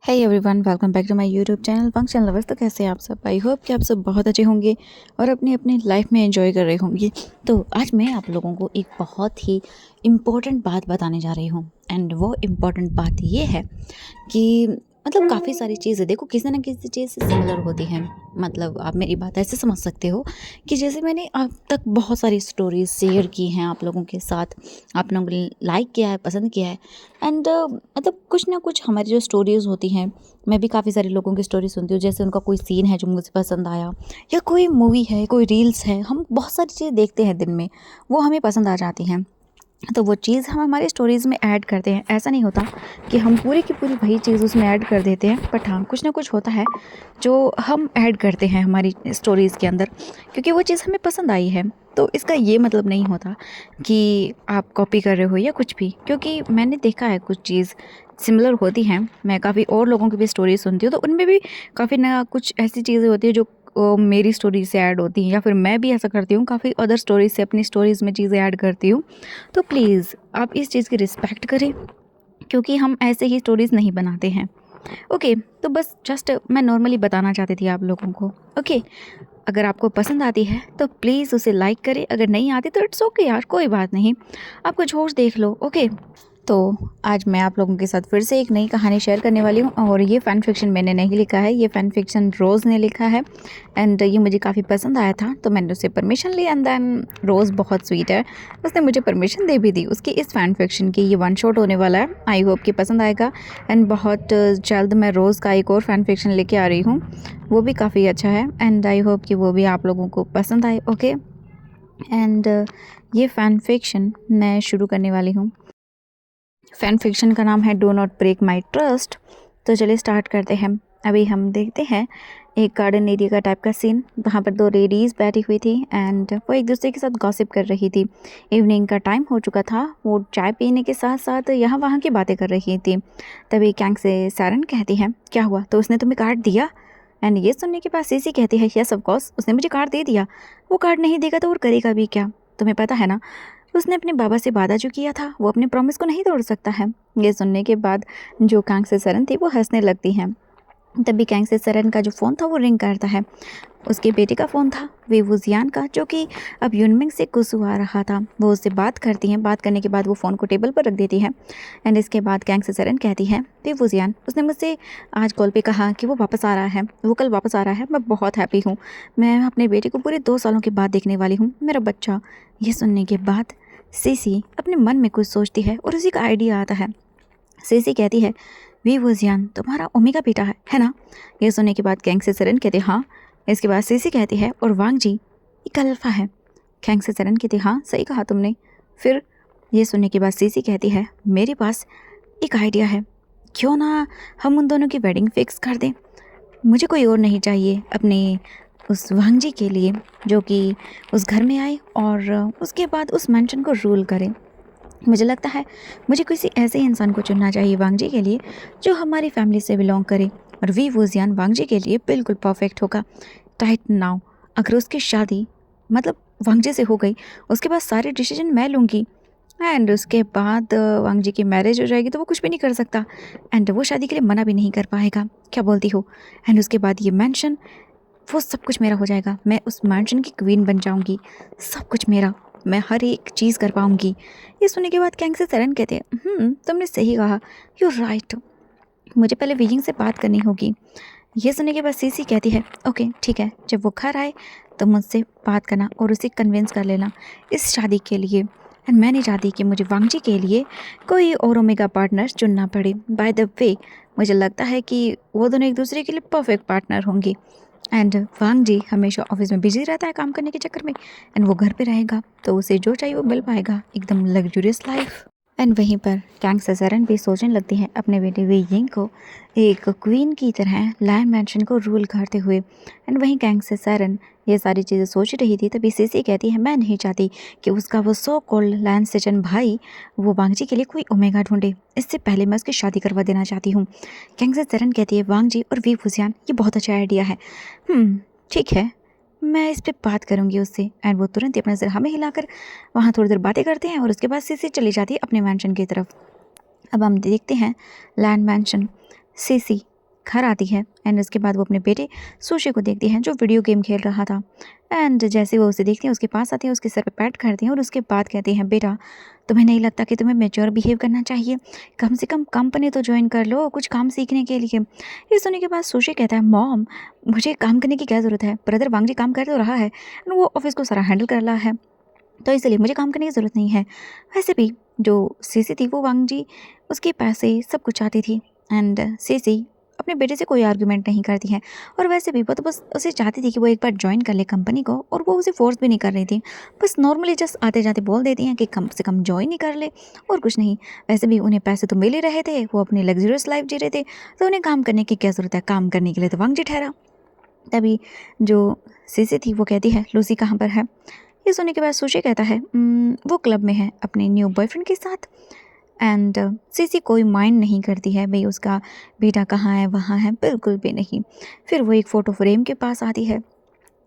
Hey everyone, welcome back to my YouTube channel function lovers. तो कैसे हैं आप सब? आई होप कि आप सब बहुत अच्छे होंगे और अपनी अपनी लाइफ में एंजॉय कर रहे होंगे। तो आज मैं आप लोगों को एक बहुत ही इम्पोर्टेंट बात बताने जा रही हूँ। एंड वो इम्पोर्टेंट बात ये है कि मतलब काफ़ी सारी चीज़ें देखो किसी ना किसी चीज़ से सिमिलर होती हैं। मतलब आप मेरी बात ऐसे समझ सकते हो कि जैसे मैंने अब तक बहुत सारी स्टोरीज शेयर की हैं आप लोगों के साथ, आप लोगों ने लाइक किया है, पसंद किया है। एंड मतलब कुछ ना कुछ हमारी जो स्टोरीज़ होती हैं, मैं भी काफ़ी सारे लोगों की स्टोरी सुनती हूँ। जैसे उनका कोई सीन है जो मुझे पसंद आया, या कोई मूवी है, कोई रील्स है, हम बहुत सारी चीज़ें देखते हैं दिन में, वो हमें पसंद आ जाती हैं। तो वो चीज़ हम हमारी स्टोरीज़ में ऐड करते हैं। ऐसा नहीं होता कि हम पूरी की पूरी वही चीज़ उसमें ऐड कर देते हैं, बट हाँ, कुछ ना कुछ होता है जो हम ऐड करते हैं हमारी स्टोरीज़ के अंदर, क्योंकि वो चीज़ हमें पसंद आई है। तो इसका ये मतलब नहीं होता कि आप कॉपी कर रहे हो या कुछ भी, क्योंकि मैंने देखा है कुछ चीज़ सिमिलर होती हैं। मैं काफ़ी और लोगों की भी स्टोरी सुनती हूँ, तो उनमें भी काफ़ी ना कुछ ऐसी चीज़ें होती है जो मेरी स्टोरी से ऐड होती हैं, या फिर मैं भी ऐसा करती हूँ, काफ़ी अदर स्टोरीज से अपनी स्टोरीज़ में चीज़ें ऐड करती हूँ। तो प्लीज़ आप इस चीज़ की रिस्पेक्ट करें, क्योंकि हम ऐसे ही स्टोरीज़ नहीं बनाते हैं। ओके, तो बस जस्ट मैं नॉर्मली बताना चाहती थी आप लोगों को। ओके, अगर आपको पसंद आती है तो प्लीज़ उसे लाइक करें, अगर नहीं आती तो इट्स ओके यार, कोई बात नहीं, आप कुछ और देख लो। ओके, तो आज मैं आप लोगों के साथ फिर से एक नई कहानी शेयर करने वाली हूँ, और ये फ़ैन फिक्शन मैंने नहीं लिखा है, ये फ़ैन फिक्शन रोज़ ने लिखा है। एंड ये मुझे काफ़ी पसंद आया था, तो मैंने उससे परमिशन ली। एंड देन रोज़ बहुत स्वीट है, उसने मुझे परमिशन दे भी दी उसकी इस फ़ैन फिक्शन की। ये वन शॉट होने वाला है, आई होप कि पसंद आएगा। एंड बहुत जल्द मैं रोज़ का एक और फ़ैन फिक्शन लेके आ रही हूँ, वो भी काफ़ी अच्छा है। एंड आई होप कि वो भी आप लोगों को पसंद आए। ओके, एंड ये फ़ैन फिक्शन मैं शुरू करने वाली हूँ। फ़ैन फिक्शन का नाम है do not break my trust. तो चलिए स्टार्ट करते हैं। अभी हम देखते हैं एक गार्डन एरिया का टाइप का सीन। वहाँ पर दो लेडीज़ बैठी हुई थी एंड वो एक दूसरे के साथ गॉसिप कर रही थी। इवनिंग का टाइम हो चुका था, वो चाय पीने के साथ साथ यहाँ वहाँ की बातें कर रही थी। तभी कैंग से सारन कहती है, क्या हुआ, तो उसने तुम्हें कार्ड दिया? एंड ये सुनने के बाद सीसी कहती है, यस ऑफ कोर्स, उसने मुझे कार्ड दे दिया। वो कार्ड नहीं देगा तो और करेगा भी क्या? तुम्हें पता है ना, उसने अपने बाबा से वादा जो किया था, वो अपने प्रॉमिस को नहीं तोड़ सकता है। ये सुनने के बाद जो कांग से सरन थी वो हंसने लगती हैं। तभी कैंग से सरन का जो फ़ोन था वो रिंग करता है। उसके बेटे का फ़ोन था, वे वुजियान का, जो कि अब यूनमिंग से गुस्सा आ रहा था। वो उससे बात करती हैं, बात करने के बाद वो फ़ोन को टेबल पर रख देती है। एंड इसके बाद कैंग से सरन कहती है, वे वुजियान, उसने मुझसे आज कॉल पे कहा कि वो वापस आ रहा है, वो कल वापस आ रहा है। मैं बहुत हैप्पी हूँ, मैं अपने बेटे को पूरे 2 सालों के बाद देखने वाली हूँ, मेरा बच्चा। ये सुनने के बाद सीसी अपने मन में कुछ सोचती है और उसी का आइडिया आता है। सीसी कहती है, वी वुजियान, तुम्हारा ओमेगा बेटा है ना? ये सुनने के बाद कैंग से सरन कहते, हाँ। इसके बाद सीसी कहती है, और वांग जी एक अल्फा है। कैंग से सरन कहती, हाँ सही कहा तुमने। फिर ये सुनने के बाद सीसी कहती है, मेरे पास एक आइडिया है, क्यों ना हम उन दोनों की वेडिंग फिक्स कर दें। मुझे कोई और नहीं चाहिए अपने उस वांग जी के लिए, जो कि उस घर में आए और उसके बाद उस मैंशन को रूल करे। मुझे लगता है मुझे किसी ऐसे इंसान को चुनना चाहिए वांग जी के लिए, जो हमारी फैमिली से बिलोंग करे, और वी वुजियान वांग जी के लिए बिल्कुल परफेक्ट होगा। राइट नाउ अगर उसकी शादी मतलब वांग जी से हो गई, उसके बाद सारे डिसीजन मैं लूँगी। एंड उसके बाद वांग जी की मैरिज हो जाएगी तो वो कुछ भी नहीं कर सकता, एंड वो शादी के लिए मना भी नहीं कर पाएगा। क्या बोलती हो? एंड उसके बाद ये मैंशन, वो सब कुछ मेरा हो जाएगा, मैं उस मैंशन की क्वीन बन जाऊंगी, सब कुछ मेरा, मैं हर एक चीज़ कर पाऊंगी। ये सुनने के बाद कैंग से सरन कहते हैं, तुमने सही कहा, यू राइट, मुझे पहले वीजिंग से बात करनी होगी। ये सुनने के बाद सीसी कहती है, ओके ठीक है, जब वो घर आए तो मुझसे बात करना और उसे कन्विंस कर लेना इस शादी के लिए। एंड मैं नहीं चाहती कि मुझे वांग जी के लिए कोई और ओमेगा पार्टनर चुनना पड़े। बाय द वे, मुझे लगता है कि वो दोनों एक दूसरे के लिए परफेक्ट पार्टनर होंगे। एंड वांग जी हमेशा ऑफिस में बिजी रहता है काम करने के चक्कर में, एंड वो घर पे रहेगा तो उसे जो चाहिए वो मिल पाएगा, एकदम लग्जूरियस लाइफ। एंड वहीं पर कैंग सेजरन भी सोचने लगती हैं अपने बेटे वे यिंग को एक क्वीन की तरह लैंड मैंशन को रूल करते हुए। एंड वहीं कैंग सेजरन ये सारी चीज़ें सोच रही थी, तभी सीसी कहती है, मैं नहीं चाहती कि उसका वो सो कॉल्ड लैंड सेजन भाई वो वांग जी के लिए कोई ओमेगा ढूंढे, इससे पहले मैं उसकी शादी करवा देना चाहती हूँ। कैंग सेजरन कहती है, वांग जी और वी फुजियान, ये बहुत अच्छा आइडिया है, ठीक है, मैं इस पे बात करूँगी उससे। एंड वो तुरंत ही अपना सिर हमें हिलाकर वहाँ थोड़ी देर बातें करते हैं, और उसके बाद सीसी चली जाती है अपने मैंशन की तरफ। अब हम देखते हैं लैंड मैंशन। सीसी घर आती है एंड उसके बाद वो अपने बेटे सुशी को देखती है जो वीडियो गेम खेल रहा था। एंड जैसे वो उसे देखती है उसके पास आती है, उसके सर पे पैट करती है और उसके बाद कहती हैं, बेटा तुम्हें नहीं लगता कि तुम्हें मैच्योर बिहेव करना चाहिए? कम से कम कंपनी तो ज्वाइन कर लो कुछ काम सीखने के लिए। ये सुनने के बाद सुशी कहता है, मॉम मुझे काम करने की क्या ज़रूरत है? ब्रदर वांग जी काम कर तो रहा है, वो ऑफिस को सारा हैंडल कर रहा है, तो इसलिए मुझे काम करने की ज़रूरत नहीं है। वैसे भी जो सीसी थी वो वांग जी उसके पैसे सब कुछ चाहती थी एंड सीसी अपने बेटे से कोई आर्गुमेंट नहीं करती है। और वैसे भी वो तो बस उसे चाहती थी कि वो एक बार ज्वाइन कर ले कंपनी को, और वो उसे फोर्स भी नहीं कर रही थी, बस नॉर्मली जस्ट आते जाते बोल देती हैं कि कम से कम ज्वाइन ही कर ले और कुछ नहीं। वैसे भी उन्हें पैसे तो मिल ही रहे थे, वो अपनी लग्जरियस लाइफ जी रहे थे, तो उन्हें काम करने की क्या ज़रूरत है? काम करने के लिए तो वांग जी ठहरा। तभी जो सीसी थी वो कहती है, लूसी कहाँ पर है? ये सुनने के बाद सुशी कहता है, वो क्लब में है अपने न्यू बॉयफ्रेंड के साथ। एंड सीसी कोई माइंड नहीं करती है भाई उसका बेटा कहाँ है वहाँ है, बिल्कुल भी नहीं। फिर वो एक फ़ोटो फ्रेम के पास आती है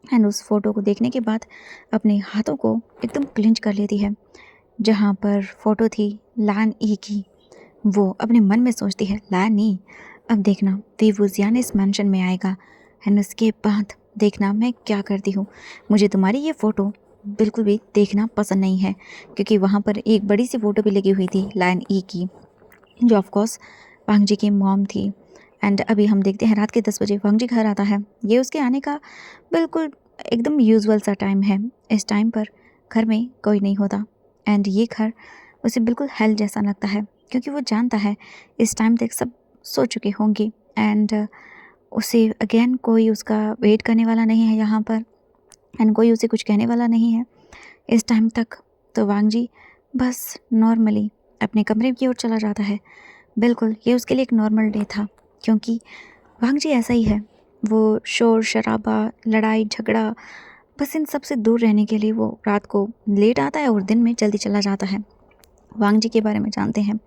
एंड उस फोटो को देखने के बाद अपने हाथों को एकदम क्लिंच कर लेती है। जहाँ पर फ़ोटो थी लैन ई की, वो अपने मन में सोचती है, लैन ई अब देखना वी वुजियान इस मैंशन में आएगा एंड उसके बाद देखना मैं क्या करती हूँ। मुझे तुम्हारी ये फ़ोटो बिल्कुल भी देखना पसंद नहीं है, क्योंकि वहाँ पर एक बड़ी सी फ़ोटो भी लगी हुई थी लैन ई की, जो ऑफ कोर्स वांग जी की मॉम थी। एंड अभी हम देखते हैं रात के 10 बजे वांग जी घर आता है। ये उसके आने का बिल्कुल एकदम यूजुअल सा टाइम है। इस टाइम पर घर में कोई नहीं होता एंड ये घर उसे बिल्कुल हेल जैसा लगता है, क्योंकि वो जानता है इस टाइम तक सब सो चुके होंगे एंड उसे अगेन कोई उसका वेट करने वाला नहीं है यहाँ पर एंड कोई उसे कुछ कहने वाला नहीं है इस टाइम तक। तो वांग जी बस नॉर्मली अपने कमरे की ओर चला जाता है। बिल्कुल ये उसके लिए एक नॉर्मल डे था, क्योंकि वांग जी ऐसा ही है, वो शोर शराबा लड़ाई झगड़ा बस इन सब से दूर रहने के लिए वो रात को लेट आता है और दिन में जल्दी चला जाता है। वांग जी के बारे में जानते हैं।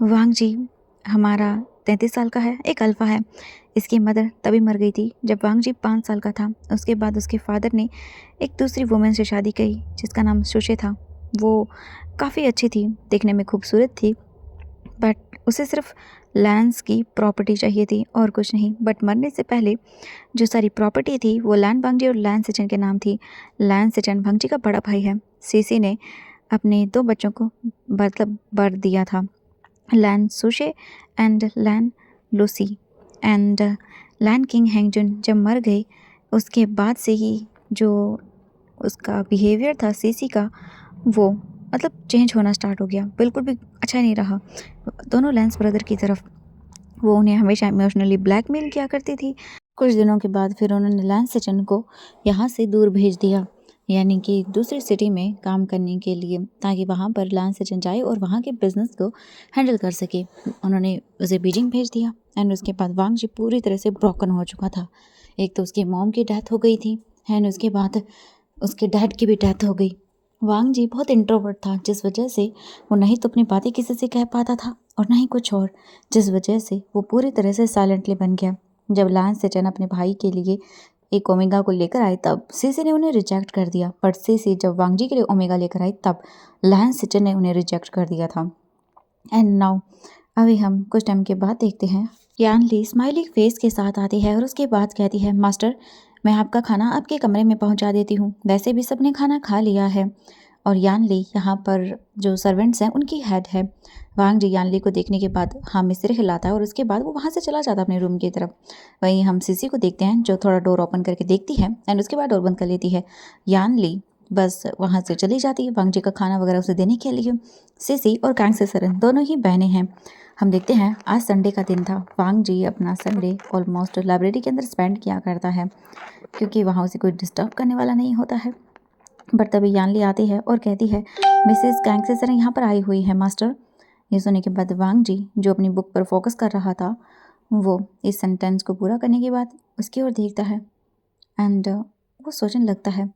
वांग जी हमारा 33 साल का है, एक अल्फ़ा है। इसकी मदर तभी मर गई थी जब वांग जी 5 साल का था। उसके बाद उसके फादर ने एक दूसरी वुमेन से शादी की जिसका नाम सुशे था। वो काफ़ी अच्छी थी, देखने में खूबसूरत थी, बट उसे सिर्फ लैंड्स की प्रॉपर्टी चाहिए थी और कुछ नहीं। बट मरने से पहले जो सारी प्रॉपर्टी थी वो लैंड वांग जी और लैंड सिचन के नाम थी। लैंड सिचन वांग जी का बड़ा भाई है। सीसी ने अपने 2 बच्चों को मतलब बर्थ दिया था, लैन सुशे and Lan Lucy. And Lan king हैंगजुन जब मर गए उसके बाद से ही जो उसका बिहेवियर था सीसी का, वो मतलब चेंज होना स्टार्ट हो गया, बिल्कुल भी अच्छा नहीं रहा दोनों लैंस ब्रदर की तरफ। वो उन्हें हमेशा इमोशनली ब्लैकमेल किया करती थी। कुछ दिनों के बाद फिर उन्होंने लैंस सचिन को यहाँ से दूर भेज दिया, यानी कि दूसरी सिटी में काम करने के लिए, ताकि वहाँ पर लैंस सचिन जाए और वहाँ के बिज़नेस को हैंडल कर सके। उन्होंने उसे बीजिंग भेज दिया एंड उसके बाद वांग जी पूरी तरह से ब्रोकन हो चुका था। एक तो उसकी मॉम की डेथ हो गई थी एंड उसके बाद उसके डैड की भी डेथ हो गई। वांग जी बहुत इंट्रोवर्ट था, जिस वजह से वो नहीं तो अपनी बातें किसी से कह पाता था और ना ही कुछ और, जिस वजह से वो पूरी तरह से साइलेंटली बन गया। जब लैंस सचिन अपने भाई के लिए एक ओमेगा को लेकर आए तब सीसी ने उन्हें रिजेक्ट कर दिया, बट सीसी जब वांग जी के लिए ओमेगा लेकर आई तब लैंस सचिन ने उन्हें रिजेक्ट कर दिया था। एंड नाउ अभी हम कुछ टाइम के बाद देखते हैं यान ली स्माइलिंग फेस के साथ आती है और उसके बाद कहती है, मास्टर मैं आपका खाना आपके कमरे में पहुंचा देती हूँ। वैसे भी सबने खाना खा लिया है। और यान ली यहाँ पर जो सर्वेंट्स हैं उनकी हेड है। वांग जी यान ली को देखने के बाद हाँ में सिर हिलाता है और उसके बाद वो वहाँ से चला जाता है अपने रूम की तरफ। वहीं हम सीसी को देखते हैं जो थोड़ा डोर ओपन करके देखती है एंड उसके बाद डोर बंद कर लेती है। यान ली बस वहाँ से चली जाती है वांग जी का खाना वगैरह उसे देने के लिए। सीसी और कांग से सरन दोनों ही बहनें हैं। हम देखते हैं आज संडे का दिन था। वांग जी अपना संडे ऑलमोस्ट लाइब्रेरी के अंदर स्पेंड किया करता है, क्योंकि वहाँ उसे कोई डिस्टर्ब करने वाला नहीं होता है। बट तभी यानली आती है और कहती है, मिसेस कैंगसेसर यहाँ पर आई हुई है मास्टर। ये सुनने के बाद वांग जी जो अपनी बुक पर फोकस कर रहा था, वो इस सेंटेंस को पूरा करने के बाद उसकी ओर देखता है एंड वो सोचने लगता है।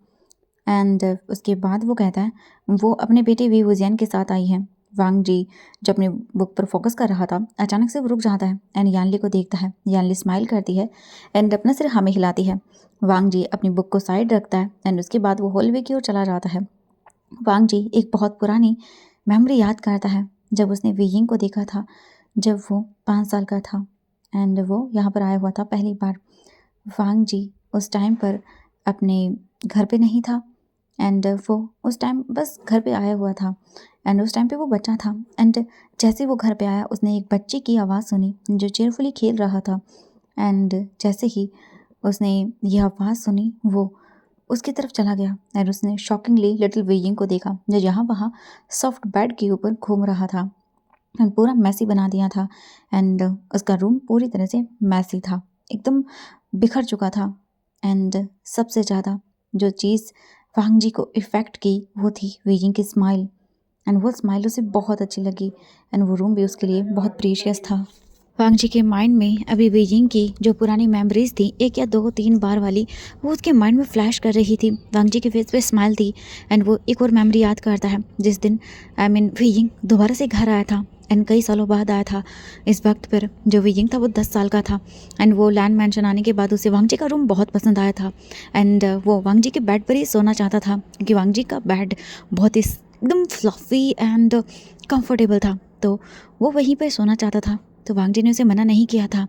एंड उसके बाद वो कहता है वो अपने बेटे वी वुजियान के साथ आई है। वांग जी जो अपनी बुक पर फोकस कर रहा था अचानक से वो रुक जाता है एंड यानली को देखता है। यानली स्माइल करती है एंड अपना सिर हमें हिलाती है। वांग जी अपनी बुक को साइड रखता है एंड उसके बाद वो हॉलवे की ओर चला जाता है। वांग जी एक बहुत पुरानी मेमोरी याद करता है, जब उसने वीयिंग को देखा था जब वो 5 साल का था एंड वो यहाँ पर आया हुआ था पहली बार। वांग जी उस टाइम पर अपने घर पे नहीं था एंड वो उस टाइम बस घर पे आया हुआ था एंड उस टाइम पे वो बच्चा था एंड जैसे वो घर पे आया उसने एक बच्चे की आवाज़ सुनी जो चेयरफुली खेल रहा था एंड जैसे ही उसने यह आवाज़ सुनी वो उसकी तरफ चला गया और उसने शॉकिंगली लिटिल वेइंग को देखा जो यहाँ वहाँ सॉफ्ट बेड के ऊपर घूम रहा था एंड पूरा मैसी बना दिया था एंड उसका रूम पूरी तरह से मैसी था, एकदम बिखर चुका था एंड सबसे ज़्यादा जो चीज़ वांग जी को इफ़ेक्ट की वो थी वेइंग की स्माइल एंड वो स्माइल उसे बहुत अच्छी लगी एंड वो रूम भी उसके लिए बहुत प्रीशियस था। वांग जी के माइंड में अभी बीजिंग की जो पुरानी मेमोरीज थी 1 या 2-3 बार वाली वो उसके माइंड में फ्लैश कर रही थी। वांग जी के फेस पे स्माइल थी एंड वो एक और मेमोरी याद करता है जिस दिन बीजिंग दोबारा से घर आया था एंड कई सालों बाद आया था। इस वक्त पर जो बीजिंग था वो 10 साल का था एंड वो लैंड मैंशन आने के बाद उसे वांग जी का रूम बहुत पसंद आया था एंड वो वांग जी के बेड पर ही सोना चाहता था क्योंकि वांग जी का बेड बहुत ही एकदम फ्लफ़ी एंड कंफर्टेबल था, तो वो वहीं पर सोना चाहता था। तो वांग जी ने उसे मना नहीं किया था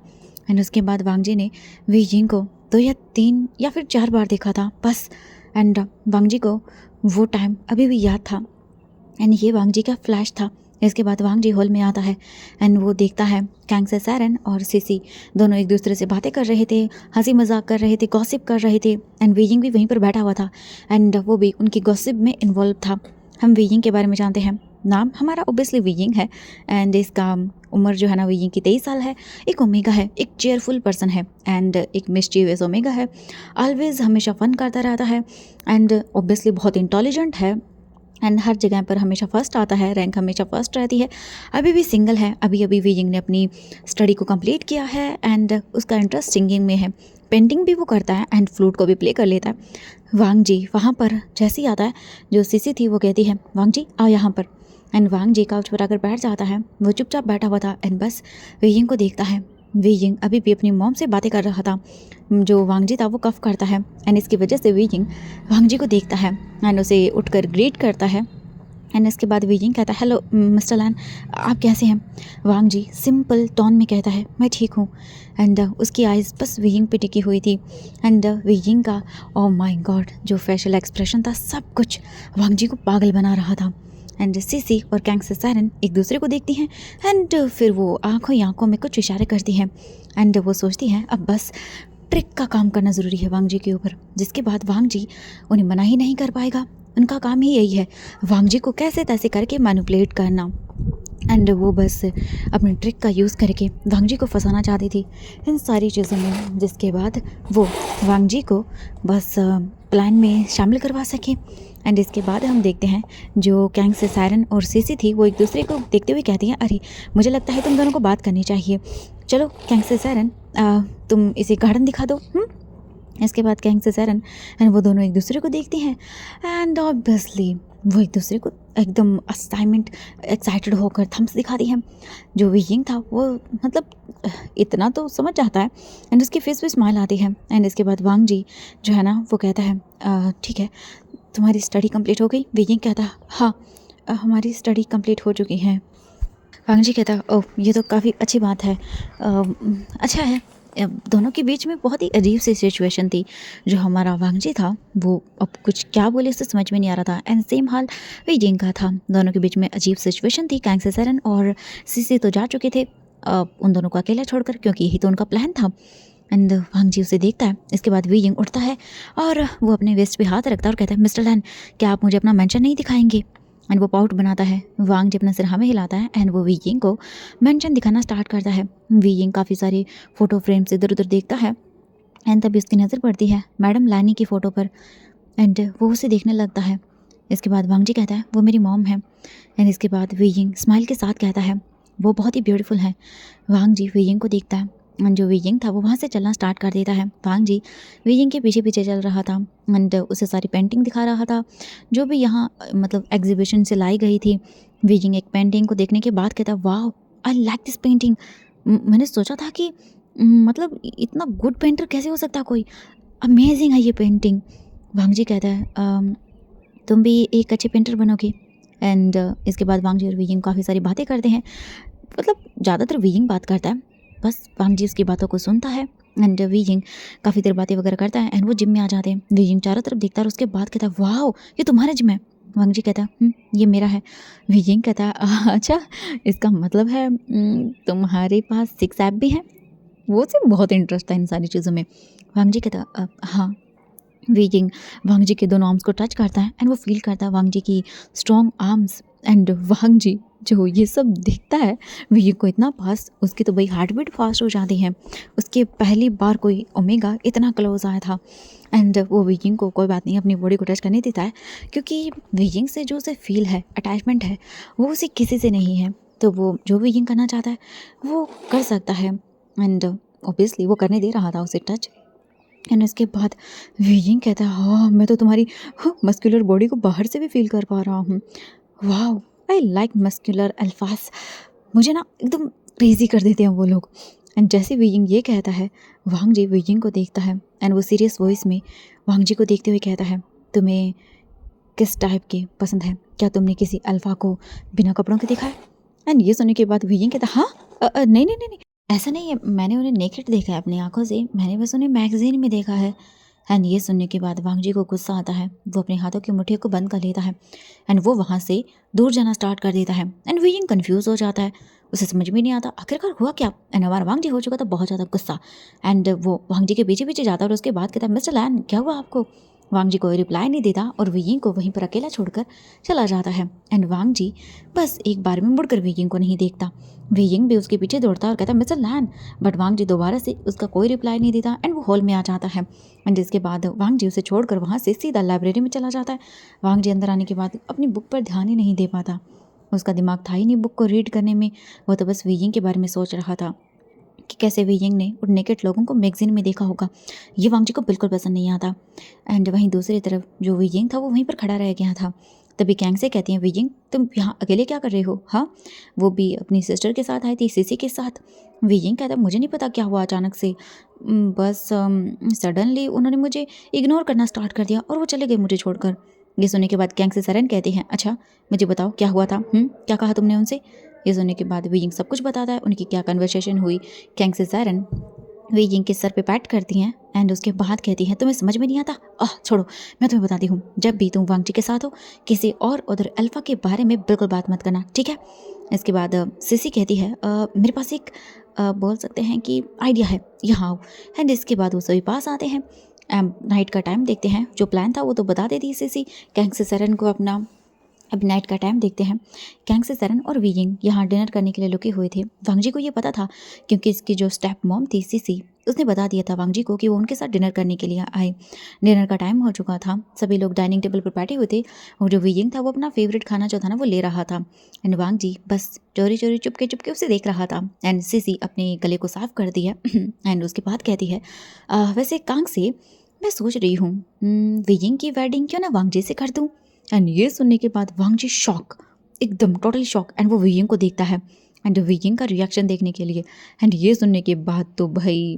एंड उसके बाद वांग जी ने वी जिंग को 2 या 3 या फिर 4 बार देखा था बस एंड वांग जी को वो टाइम अभी भी याद था एंड ये वांग जी का फ्लैश था। इसके बाद वांग जी हॉल में आता है एंड वो देखता है कैंग से सैरन और सीसी दोनों एक दूसरे से बातें कर रहे थे, हंसी मजाक कर रहे थे, गॉसिप कर रहे थे एंड वीजिंग भी वहीं पर बैठा हुआ था एंड वो भी उनकी गॉसिप में इन्वॉल्व था। हम वीजिंग के बारे में जानते हैं, नाम हमारा ओबियसली वीजिंग है एंड इसका उम्र जो है ना वीजिंग की 23 साल है। एक ओमेगा है, एक चेयरफुल पर्सन है एंड एक मिस्चीवियस ओमेगा है, ऑलवेज हमेशा फन करता रहता है एंड ओबियसली बहुत इंटेलिजेंट है एंड हर जगह पर हमेशा फर्स्ट आता है, रैंक हमेशा फर्स्ट रहती है। अभी भी सिंगल है, अभी अभी वीजिंग ने अपनी स्टडी को कंप्लीट किया है एंड उसका इंटरेस्ट सिंगिंग में है, पेंटिंग भी वो करता है एंड फ्लूट को भी प्ले कर लेता है। वांग जी वहाँ पर जैसे ही आता है, जो सीसी थी वो कहती है वांग जी आओ यहाँ पर एंड वांग जी काउच पर आकर बैठ जाता है। वो चुपचाप बैठा हुआ था एंड बस वीजिंग को देखता है। वीजिंग अभी भी अपनी मॉम से बातें कर रहा था। जो वांग जी था वो कफ करता है एंड इसकी वजह से वीजिंग वांग जी को देखता है एंड उसे उठकर ग्रीट करता है एंड इसके बाद वीजिंग कहता है हेलो मिस्टर लैन, आप कैसे हैं। वांग जी सिंपल टोन में कहता है मैं ठीक हूँ एंड उसकी आइज़ बस वीजिंग पे टिकी हुई थी एंड वीजिंग का ओह माय गॉड जो फेशियल एक्सप्रेशन था सब कुछ वांग जी को पागल बना रहा था एंड सीसी और कैंग से सैरन एक दूसरे को देखती हैं एंड फिर वो आंखों ही आंखों में कुछ इशारे करती हैं एंड वो सोचती हैं अब बस ट्रिक का काम करना ज़रूरी है वांग जी के ऊपर, जिसके बाद वांग जी उन्हें मना ही नहीं कर पाएगा। उनका काम ही यही है वांग जी को कैसे तैसे करके मैनिपुलेट करना एंड वो बस अपनी ट्रिक का यूज़ करके वांग जी को फंसाना चाहती थी इन सारी चीज़ों में, जिसके बाद वो वांग जी को बस प्लान में शामिल करवा सके। एंड इसके बाद हम देखते हैं जो कैंग से सायरन और सीसी थी वो एक दूसरे को देखते हुए कहती हैं अरे मुझे लगता है तुम दोनों को बात करनी चाहिए, चलो कैंग से सायरन तुम इसे गार्डन दिखा दो। इसके बाद कैंग से सैरन एंड वो दोनों एक दूसरे को देखती हैं एंड ऑब्वियसली वो एक दूसरे को एकदम असाइनमेंट एक्साइटेड होकर थम्स दिखाती हैं। जो वीजिंग था वो मतलब इतना तो समझ जाता है एंड उसकी फेस पे स्माइल आती है एंड इसके बाद वांग जी जो है ना वो कहता है ठीक है तुम्हारी स्टडी कंप्लीट हो गई। वीजिंग कहता है हाँ हमारी स्टडी कंप्लीट हो चुकी है। वांग जी कहता है ओह ये तो काफ़ी अच्छी बात है, अच्छा है। दोनों के बीच में बहुत ही अजीब सी सिचुएशन थी। जो हमारा वांग जी था वो अब कुछ क्या बोले उससे समझ में नहीं आ रहा था एंड सेम हाल वीजिंग का था। दोनों के बीच में अजीब सिचुएशन थी। कैंग से सैरन और सीसी तो जा चुके थे उन दोनों को अकेला छोड़कर, क्योंकि यही तो उनका प्लान था। एंड वांग जी उसे देखता है। इसके बाद वीजिंग उठता है और वो अपने वेस्ट पे हाथ रखता है और कहता है मिस्टर लैन क्या आप मुझे अपना मेंशन नहीं दिखाएंगे। एंड वो पाउट बनाता है। वांग जी अपना सिर हमें हिलाता है एंड वो वीजिंग को मेंशन दिखाना स्टार्ट करता है। वीजिंग काफ़ी सारी फ़ोटो फ्रेम्स इधर उधर देखता है एंड तभी उसकी नज़र पड़ती है मैडम लैनी की फ़ोटो पर एंड वो उसे देखने लगता है। इसके बाद वांग जी कहता है वो मेरी मॉम है एंड इसके बाद वीजिंग स्माइल के साथ कहता है वो बहुत ही ब्यूटीफुल है। वांग जी वीजिंग को देखता है एंड जो वीजिंग था वो वहाँ से चलना स्टार्ट कर देता है। वांग जी वीजिंग के पीछे पीछे चल रहा था एंड उसे सारी पेंटिंग दिखा रहा था जो भी यहाँ मतलब एग्जीबिशन से लाई गई थी। वीजिंग एक पेंटिंग को देखने के बाद कहता वाह आई लाइक दिस पेंटिंग। मैंने सोचा था कि मतलब इतना गुड पेंटर कैसे हो सकता है कोई, अमेजिंग है ये पेंटिंग। वांग जी कहता है तुम भी एक अच्छे पेंटर बनोगे एंड इसके बाद वांग जी और वीजिंग काफ़ी सारी बातें करते हैं। मतलब ज़्यादातर वीजिंग बात करता है बस वांग जी उसकी बातों को सुनता है एंड वी यिंग काफ़ी देर बातें वगैरह करता है एंड वो जिम में आ जाते हैं। वी यिंग चारों तरफ देखता है और उसके बाद कहता है वाह ये तुम्हारा जिम है। वांग जी कहता है ये मेरा है। वी यिंग कहता है अच्छा इसका मतलब है तुम्हारे पास 6 ऐप भी हैं। वो से बहुत इंटरेस्ट था इन सारी चीज़ों में। वांग जी कहता हाँ। वी यिंग वांग जी के दोनों आर्म्स को टच करता है एंड वो फील करता है वांग जी की स्ट्रॉन्ग आर्म्स एंड वांग जी जो ये सब देखता है वी यिंग को इतना पास, उसकी तो भाई हार्ट बीट फास्ट हो जाती है। उसके पहली बार कोई ओमेगा इतना क्लोज आया था एंड वो वी यिंग को कोई बात नहीं अपनी बॉडी को टच करने देता है क्योंकि वी यिंग से जो उसे फील है अटैचमेंट है वो उसे किसी से नहीं है। तो वो जो वी यिंग करना चाहता है वो कर सकता है एंड ऑब्वियसली वो करने दे रहा था उसे टच। एंड उसके बाद वी यिंग कहता है हाँ मैं तो तुम्हारी मस्कुलर बॉडी को बाहर से भी फील कर पा रहा हूँ। वाओ आई लाइक मस्कुलर अल्फाज। मुझे ना एकदम क्रेजी कर देते हैं वो लोग। एंड जैसे वी यिंग ये कहता है वांग जी वी यिंग को देखता है एंड वो सीरियस वॉइस में वांग जी को देखते हुए कहता है तुम्हें किस टाइप के पसंद है, क्या तुमने किसी अल्फा को बिना कपड़ों के देखा है। एंड ये सुनने के बाद वी यिंग कहता हाँ नहीं नहीं नहीं नहीं ऐसा नहीं है, मैंने उन्हें नेकेड देखा है अपनी आंखों से, मैंने बस उन्हें मैगजीन में देखा है। एंड ये सुनने के बाद वांग जी को गुस्सा आता है, वो अपने हाथों की मुट्ठी को बंद कर लेता है एंड वो वहाँ से दूर जाना स्टार्ट कर देता है। एंड वी यिंग कन्फ्यूज़ हो जाता है, उसे समझ में नहीं आता आखिरकार हुआ क्या। एंड हमारा वांग जी हो चुका था बहुत ज़्यादा गुस्सा एंड वो वांग जी के पीछे पीछे जाता है और उसके बाद कहता है मिस्टर लैन क्या हुआ आपको। वांग जी कोई रिप्लाई नहीं देता और वी यिंग को वहीं पर अकेला छोड़कर चला जाता है। एंड वांग जी बस एक बार में मुड़कर वी यिंग को नहीं देखता। वी यिंग भी उसके पीछे दौड़ता है और कहता है मिस्टर लैन, बट वांग जी दोबारा से उसका कोई रिप्लाई नहीं देता एंड वो हॉल में आ जाता है। एंड जिसके बाद वांग जी उसे छोड़कर वहाँ से सीधा लाइब्रेरी में चला जाता है। वांग जी अंदर आने के बाद अपनी बुक पर ध्यान ही नहीं दे पाता, उसका दिमाग था ही नहीं बुक को रीड करने में, वो तो बस वी यिंग के बारे में सोच रहा था कि कैसे वी यिंग ने उन नेकेड लोगों को मैगजीन में देखा होगा। ये वांग जी को बिल्कुल पसंद नहीं आता। एंड वहीं दूसरी तरफ जो वी यिंग था वो वहीं पर खड़ा रह गया था। तभी कैंग से कहती हैं वी यिंग तुम यहाँ अकेले क्या कर रहे हो। हाँ वो भी अपनी सिस्टर के साथ आई थी सीसी के साथ। वी यिंग कहता मुझे नहीं पता क्या हुआ अचानक से, बस सडनली उन्होंने मुझे इग्नोर करना स्टार्ट कर दिया और वो चले गए मुझे छोड़कर। ये सुनने के बाद कैंग से सरन कहती हैं अच्छा मुझे बताओ क्या हुआ था, क्या कहा तुमने उनसे। ये सुनने के बाद वी यिंग सब कुछ बताता है उनकी क्या कन्वर्सेशन हुई। कैंग से सरन वी यिंग के सर पे पैट करती हैं एंड उसके बाद कहती हैं तुम्हें समझ में नहीं आता, छोड़ो मैं तुम्हें बताती हूँ, जब भी तुम वांग जी के साथ हो किसी और उधर अल्फा के बारे में बिल्कुल बात मत करना ठीक है। इसके बाद सिसी कहती है मेरे पास एक बोल सकते हैं कि आइडिया है, यहाँ आओ। एंड इसके बाद वो सभी पास आते हैं, नाइट का टाइम देखते हैं, जो प्लान था वो तो बता देती सिसी कैंग से सरन को अपना। अब नाइट का टाइम देखते हैं, कैंग से सरन और वी यिंग यहाँ डिनर करने के लिए लुके हुए थे। वांग जी को ये पता था क्योंकि इसकी जो स्टेप मॉम थी सीसी उसने बता दिया था वांग जी को कि वो उनके साथ डिनर करने के लिए आए। डिनर का टाइम हो चुका था, सभी लोग डाइनिंग टेबल पर बैठे हुए थे और जो वी यिंग था वो अपना फेवरेट खाना जो था ना वो ले रहा था एंड वांग जी बस चोरी चोरी चुपके चुपके उसे देख रहा था। एंड सीसी अपने गले को साफ कर दिया एंड उसके बाद कहती है वैसे कांग से मैं सोच रही हूँ वी यिंग की वेडिंग क्यों ना वांग जी से कर दूँ। एंड ये सुनने के बाद वांग जी शॉक, एकदम टोटली शॉक एंड वो वी यिंग को देखता है एंड वी यिंग का रिएक्शन देखने के लिए। एंड ये सुनने के बाद तो भाई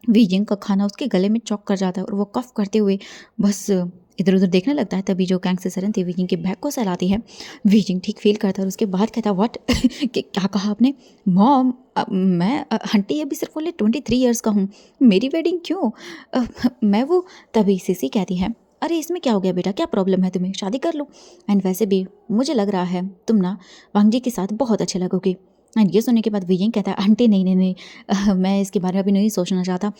वी यिंग का खाना उसके गले में चौक कर जाता है और वो कफ करते हुए बस इधर उधर देखने लगता है। तभी जो कैंग से सरन थी वी यिंग के बैग को सहलाती है। वी यिंग ठीक फील करता है और उसके बाद कहता है व्हाट क्या कहा आपने मॉम, मैं आंटी अभी सिर्फ बोले 23 ईयर्स का हूँ, मेरी वेडिंग क्यों। मैं वो तभी सीसी कहती है अरे इसमें क्या हो गया बेटा, क्या प्रॉब्लम है तुम्हें, शादी कर लो। एंड वैसे भी मुझे लग रहा है तुम ना वांग जी के साथ बहुत अच्छे लगोगे। एंड ये सुनने के बाद वी यिंग कहता है आंटी नहीं नहीं नहीं मैं इसके बारे में अभी नहीं सोचना चाहता,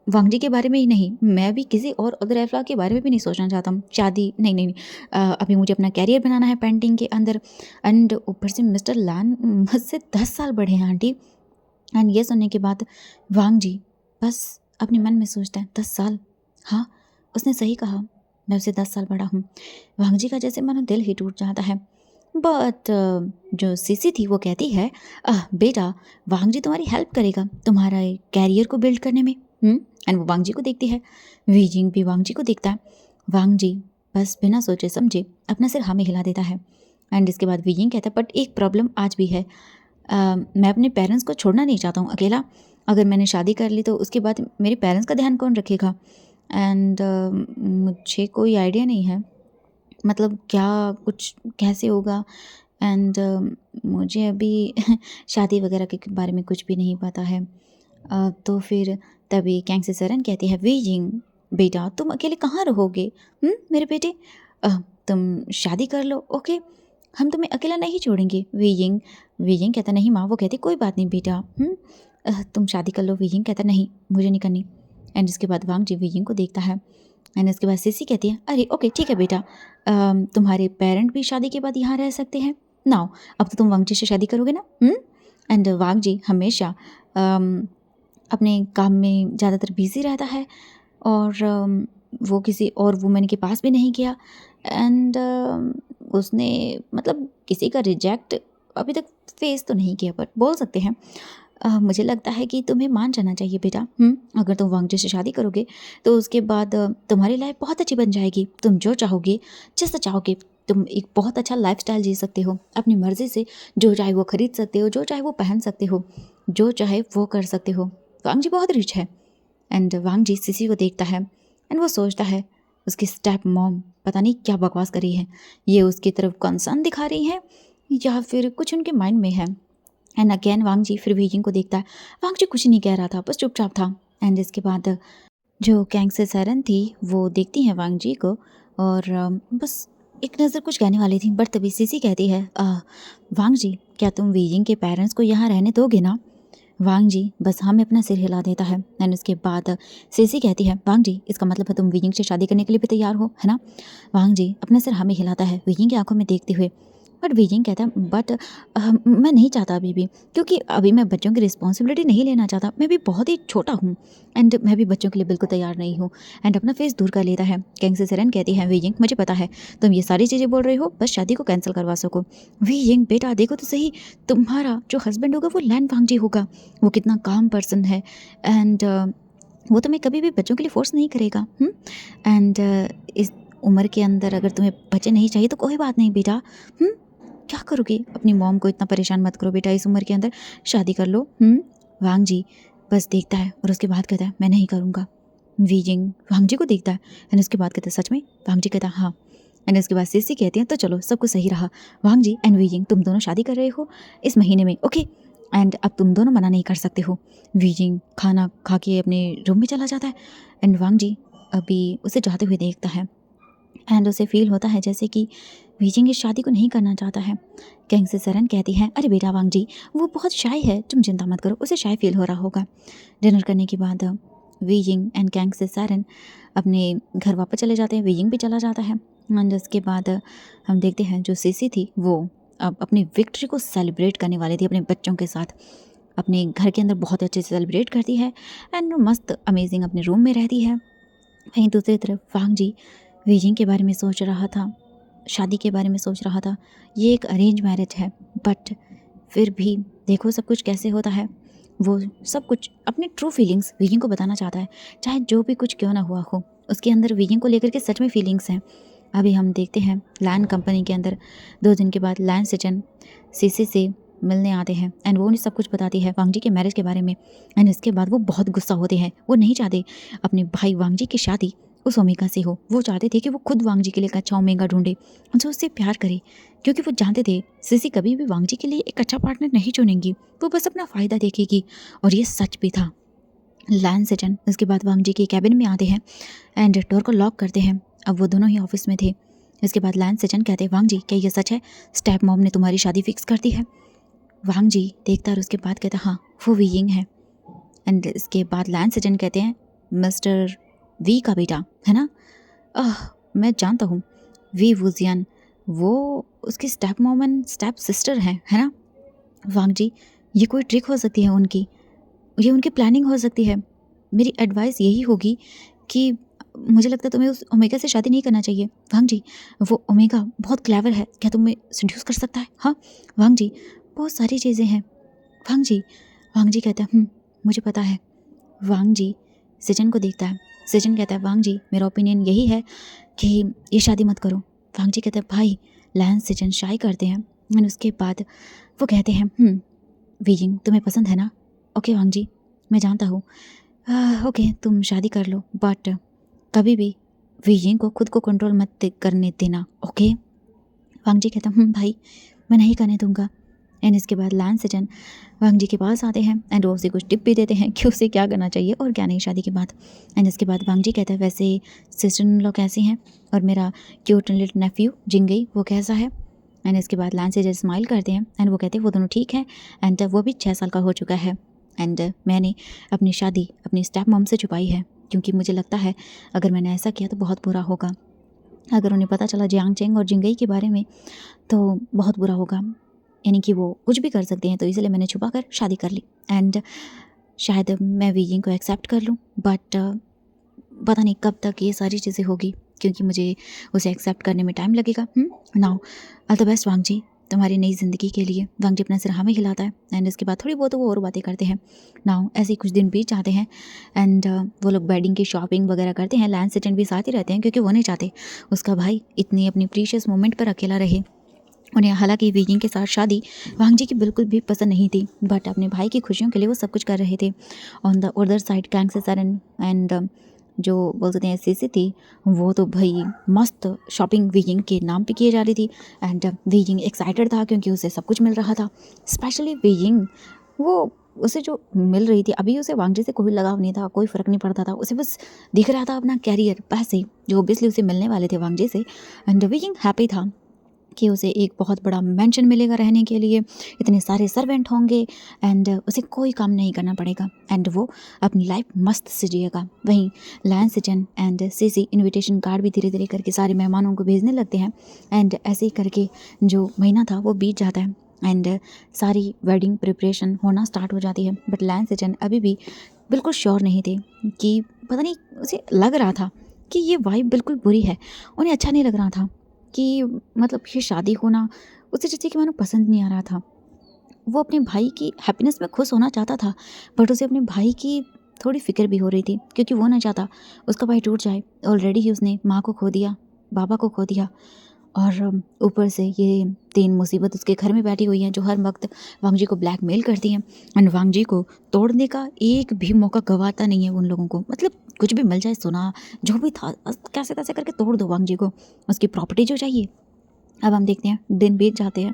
वांग जी के बारे में ही नहीं, मैं भी किसी और अदर एफ्ला के बारे में भी नहीं सोचना चाहता हूँ, शादी नहीं नहीं नहीं, अभी मुझे अपना कैरियर बनाना है पेंटिंग के अंदर। एंड ऊपर से मिस्टर लैन मुझसे 10 साल बड़े हैं आंटी। एंड ये सुनने के बाद वांग जी बस अपने मन में सोचता है 10 साल, हाँ उसने सही कहा, मैं उससे 10 साल बड़ा हूँ। वांग जी का जैसे मानो दिल ही टूट जाता है। बट जो सीसी थी वो कहती है बेटा वांग जी तुम्हारी हेल्प करेगा तुम्हारा कैरियर को बिल्ड करने में। एंड वो वांग जी को देखती है, वी यिंग भी वांग जी को देखता है। वांग जी बस बिना सोचे समझे अपना सिर हाँ में हिला देता है। एंड इसके बाद वी यिंग कहता है बट एक प्रॉब्लम आज भी है, मैं अपने पेरेंट्स को छोड़ना नहीं चाहता हूँ अकेला, अगर मैंने शादी कर ली तो उसके बाद मेरे पेरेंट्स का ध्यान कौन रखेगा। एंड मुझे कोई आइडिया नहीं है, मतलब क्या कुछ कैसे होगा, एंड मुझे अभी शादी वगैरह के बारे में कुछ भी नहीं पता है। तो फिर तभी कैंग सरन कहती है, वीजिंग बेटा तुम अकेले कहाँ रहोगे? मेरे बेटे, तुम शादी कर लो, ओके, हम तुम्हें अकेला नहीं छोड़ेंगे। वीजिंग वीजिंग कहता, नहीं माँ। वो कहती, कोई बात नहीं बेटा, तुम शादी कर लो। वीजिंग कहता, नहीं मुझे नहीं करनी। एंड इसके बाद वांग जी वीजिंग को देखता है। एंड इसके बाद सिसी कहती है, अरे ओके ठीक है बेटा, तुम्हारे पेरेंट भी शादी के बाद यहाँ रह सकते हैं। नाउ अब तो तुम वांग जी से शादी करोगे ना? एंड वांग जी हमेशा अपने काम में ज़्यादातर बिजी रहता है और वो किसी और वुमेन के पास भी नहीं गया। एंड उसने मतलब किसी का रिजेक्ट अभी तक फेस तो नहीं किया, बट बोल सकते हैं मुझे लगता है कि तुम्हें मान जाना चाहिए बेटा। अगर तुम वांग जी से शादी करोगे तो उसके बाद तुम्हारी लाइफ बहुत अच्छी बन जाएगी। तुम जो चाहोगे, जैसा चाहोगे, तुम एक बहुत अच्छा लाइफस्टाइल जी सकते हो अपनी मर्ज़ी से। जो चाहे वो खरीद सकते हो, जो चाहे वो पहन सकते हो, जो चाहे वो कर सकते हो। वांग जी बहुत रिच है। एंड वांग जी सिसी को देखता है एंड वो सोचता है, उसकी स्टेप मॉम पता नहीं क्या बकवास करी है, ये उसकी तरफ कंसर्न दिखा रही है या फिर कुछ उनके माइंड में है। एंड अगेन वांग जी फिर वीजिंग को देखता है। वांग जी कुछ नहीं कह रहा था, बस चुपचाप था। एंड इसके बाद जो कैंग से सरन थी वो देखती हैं वांग जी को और बस एक नज़र कुछ कहने वाली थी, बट तभी सीसी कहती है, वांग जी क्या तुम वीजिंग के पेरेंट्स को यहाँ रहने दोगे ना? वांग जी बस हमें अपना सिर हिला देता है। एंड उसके बाद सीसी कहती है, वांग जी इसका मतलब है तुम वीजिंग से शादी करने के लिए भी तैयार हो, है ना? वांग जी अपना सिर हमें हिलाता है वीजिंग की आंखों में देखते हुए। बट वीजिंग कहता है, बट मैं नहीं चाहता अभी भी, क्योंकि अभी मैं बच्चों की रिस्पॉन्सिबिलिटी नहीं लेना चाहता। मैं भी बहुत ही छोटा हूँ एंड मैं भी बच्चों के लिए बिल्कुल तैयार नहीं हूँ। एंड अपना फेस दूर कर लेता है। कैंग से सरन कहती है, वीजिंग मुझे पता है तुम ये सारी चीज़ें बोल रहे हो बस शादी को कैंसिल करवा सको। वीजिंग बेटा देखो तो सही, तुम्हारा जो हस्बैंड होगा वो लैन वांग जी होगा। वो कितना काम पर्सन है। एंड वो तुम्हें कभी भी बच्चों के लिए फोर्स नहीं करेगा। एंड इस उम्र के अंदर अगर तुम्हें बच्चे नहीं चाहिए तो कोई बात नहीं बेटा। क्या करोगे? अपनी मॉम को इतना परेशान मत करो बेटा, इस उम्र के अंदर शादी कर लो। वांग जी बस देखता है और उसके बाद कहता है, मैं नहीं करूँगा। वीजिंग वांग जी को देखता है एंड उसके बाद कहता है, सच में? वांग जी कहता है, हाँ। एंड उसके बाद सिसी कहती है, तो चलो सब कुछ सही रहा। वांग जी एंड वीजिंग तुम दोनों शादी कर रहे हो इस महीने में, ओके? एंड अब तुम दोनों मना नहीं कर सकते हो। वीजिंग खाना खा के अपने रूम में चला जाता है एंड वांग जी अभी उसे जाते हुए देखता है एंड उसे फील होता है जैसे कि वीजिंग इस शादी को नहीं करना चाहता है। कैंग से सरन कहती है, अरे बेटा वांग जी वो बहुत शाय है, तुम चिंता मत करो, उसे शाय फील हो रहा होगा। डिनर करने के बाद वीजिंग एंड कैंग से सरन अपने घर वापस चले जाते हैं। वीजिंग भी चला जाता है एंड उसके बाद हम देखते हैं जो सीसी थी वो अब अपनी विक्ट्री को सेलिब्रेट करने वाली थी अपने बच्चों के साथ। अपने घर के अंदर बहुत अच्छे से सेलिब्रेट करती है एंड मस्त अमेजिंग अपने रूम में रहती है। वहीं दूसरी तरफ वांग जी वीजिंग के बारे में सोच रहा था, शादी के बारे में सोच रहा था। ये एक अरेंज मैरिज है बट फिर भी देखो सब कुछ कैसे होता है। वो सब कुछ अपनी ट्रू फीलिंग्स वीजिंग को बताना चाहता है, चाहे जो भी कुछ क्यों ना हुआ हो। उसके अंदर वीजिंग को लेकर के सच में फीलिंग्स हैं। अभी हम देखते हैं लैन कंपनी के अंदर 2 दिन के बाद लैन सिचन सीसी से मिलने आते हैं एंड वो उन्हें सब कुछ बताती है वांग जी के मैरिज के बारे में। एंड इसके बाद वो बहुत गुस्सा होते हैं। वो नहीं चाहते अपने भाई वांग जी की शादी उस ओमेगा से हो। वो चाहते थे कि वो खुद वांग जी के लिए एक अच्छा ओमेगा ढूंढे, जो उससे प्यार करे, क्योंकि वो जानते थे सिसी कभी भी वांग जी के लिए एक अच्छा पार्टनर नहीं चुनेंगी, वो बस अपना फ़ायदा देखेगी। और ये सच भी था। लैन सेटन उसके बाद वांग जी के कैबिन में आते हैं एंड डोर को लॉक करते हैं। अब वो दोनों ही ऑफिस में थे। इसके बाद लैन सेटन कहते हैं, वांग जी क्या ये सच है, स्टेप मॉम ने तुम्हारी शादी फिक्स कर दी है? वांग जी देखता है और उसके बाद कहता है, हाँ वो वीइंग है। एंड इसके बाद लैन सेटन कहते हैं, मिस्टर वी का बेटा है ना? मैं जानता हूँ, वी वुजियन वो उसकी step mom and step sister हैं, है ना? वांग जी ये कोई ट्रिक हो सकती है उनकी, ये उनकी प्लानिंग हो सकती है। मेरी एडवाइस यही होगी कि मुझे लगता है तुम्हें उस ओमेगा से शादी नहीं करना चाहिए। वांग जी वो ओमेगा बहुत क्लेवर है, क्या तुम्हें सेड्यूस कर सकता है? हाँ वांग जी बहुत सारी चीज़ें हैं। वांग जी कहता है, मुझे पता है। वांग जी सचिन को देखता है। सचिन कहता है, वांग जी मेरा ओपिनियन यही है कि ये शादी मत करो। वांग जी कहता है, भाई लैंस सचिन शाई करते हैं और उसके बाद वो कहते हैं, वीजिंग तुम्हें पसंद है ना? ओके वांग जी मैं जानता हूँ, ओके तुम शादी कर लो, बट कभी भी वीजिंग को खुद को कंट्रोल मत करने देना, ओके? वांग जी कहता है, भाई मैं नहीं करने दूंगा। एंड इसके बाद लैन सेजन वांग जी के पास आते हैं एंड वो उसे कुछ टिप भी देते हैं कि उसे क्या करना चाहिए और क्या नहीं शादी के बाद। एंड इसके बाद वांग जी कहता है वैसे सिस्टर इन लॉ कैसी हैं और मेरा क्यूट लिटिल नेफ्यू जिंगई वो कैसा है। एंड इसके बाद लैन सेजन स्माइल करते हैं एंड वो कहते हैं वो दोनों ठीक हैं एंड वो भी 6 साल का हो चुका है। एंड मैंने अपनी शादी अपनी स्टेप मॉम से छुपाई है क्योंकि मुझे लगता है अगर मैंने ऐसा किया तो बहुत बुरा होगा। अगर उन्हें पता चला जियांग चेंग और जिंगई के बारे में तो बहुत बुरा होगा, यानी कि वो कुछ भी कर सकते हैं, तो इसलिए मैंने छुपा कर शादी कर ली। एंड शायद मैं वीइंग को एक्सेप्ट कर लूँ बट पता नहीं कब तक ये सारी चीज़ें होगी क्योंकि मुझे उसे एक्सेप्ट करने में टाइम लगेगा। नाउ ऑल द बेस्ट वांग जी तुम्हारी नई ज़िंदगी के लिए। वांग जी अपना सिर हाँ में हिलाता है एंड इसके बाद थोड़ी बहुत वो और बातें करते हैं। नाउ ऐसे ही कुछ दिन बीत जाते हैं एंड वो लोग वेडिंग की शॉपिंग वगैरह करते हैं। लैंस सेजन भी साथ ही रहते हैं क्योंकि वो नहीं चाहते उसका भाई इतनी अपनी प्रीशियस मोमेंट पर अकेला रहे। उन्हें हालांकि वीइंग के साथ शादी वांग जी की बिल्कुल भी पसंद नहीं थी बट अपने भाई की खुशियों के लिए वो सब कुछ कर रहे थे। On the other side Kang से सरन एंड जो बोल सकते हैं सीसी थी वो तो भाई मस्त शॉपिंग वीइंग के नाम पे किए जा रही थी। एंड वीइंग एक्साइटेड था क्योंकि उसे सब कुछ मिल रहा था। स्पेशली वीइंग वो उसे जो मिल रही थी अभी उसे वांग जी से कोई लगाव नहीं था, कोई फ़र्क नहीं पड़ता था, उसे बस दिख रहा था अपना कैरियर पैसे जो ओबियसली उसे मिलने वाले थे वांग जी से। एंड वीइंग हैप्पी था कि उसे एक बहुत बड़ा मेंशन मिलेगा रहने के लिए, इतने सारे सर्वेंट होंगे एंड उसे कोई काम नहीं करना पड़ेगा एंड वो अपनी लाइफ मस्त से जिएगा। वहीं लैन सिचन एंड सीसी इनविटेशन कार्ड भी धीरे धीरे करके सारे मेहमानों को भेजने लगते हैं एंड ऐसे ही करके जो महीना था वो बीत जाता है एंड सारी वेडिंग प्रिपरेशन होना स्टार्ट हो जाती है। बट लैन सिचन अभी भी बिल्कुल श्योर नहीं थे कि पता नहीं उसे लग रहा था कि ये वाइब बिल्कुल बुरी है, उन्हें अच्छा नहीं लग रहा था कि मतलब ये शादी होना उसे जैसे कि मानो पसंद नहीं आ रहा था। वो अपने भाई की हैप्पीनेस में खुश होना चाहता था बट उसे अपने भाई की थोड़ी फिक्र भी हो रही थी क्योंकि वो ना चाहता उसका भाई टूट जाए। ऑलरेडी ही उसने माँ को खो दिया, बाबा को खो दिया और ऊपर से ये 3 मुसीबत उसके घर में बैठी हुई हैं जो हर वक्त वांग जी को ब्लैकमेल करती हैं एंड वांग जी को तोड़ने का एक भी मौका गंवाता नहीं है उन लोगों को। मतलब कुछ भी मिल जाए, सोना जो भी था कैसे तैसे करके तोड़ दो वांग जी को, उसकी प्रॉपर्टी जो चाहिए। अब हम देखते हैं दिन बीत जाते हैं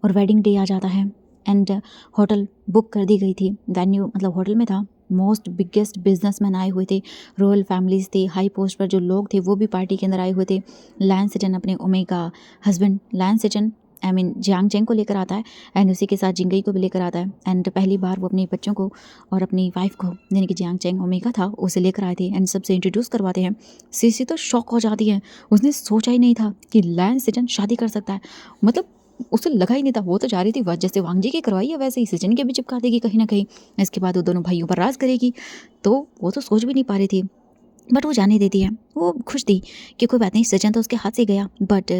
और वेडिंग डे आ जाता है एंड होटल बुक कर दी गई थी। वेन्यू मतलब होटल में था, मोस्ट बिगेस्ट बिजनेसमैन आए हुए थे, रॉयल फैमिलीज थी, हाई पोस्ट पर जो लोग थे वो भी पार्टी के अंदर आए हुए थे। लैन सिचन अपने omega husband Lan Xichen I mean Jiang Cheng को लेकर आता है एंड उसी के साथ जिंगई को भी लेकर आता है एंड पहली बार वो अपने बच्चों को और अपनी वाइफ को यानी कि जियांग चेंग ओमेगा था उसे लेकर आए थे एंड सबसे इंट्रोड्यूस करवाते हैं। सीसी तो शॉक हो जाती है, उसने सोचा ही नहीं था कि लैन सिचन शादी कर सकता है। मतलब उसे लगा ही नहीं था, वो तो जा रही थी बस जैसे वांग जी की करवाई है वैसे ही सिचन के भी चिपका देगी कहीं ना कहीं। इसके बाद वो दोनों भाइयों पर राज करेगी, तो वो तो सोच भी नहीं पा रही थी बट वो जाने देती है। वो खुश थी कि कोई बात नहीं सचिन तो उसके हाथ से गया बट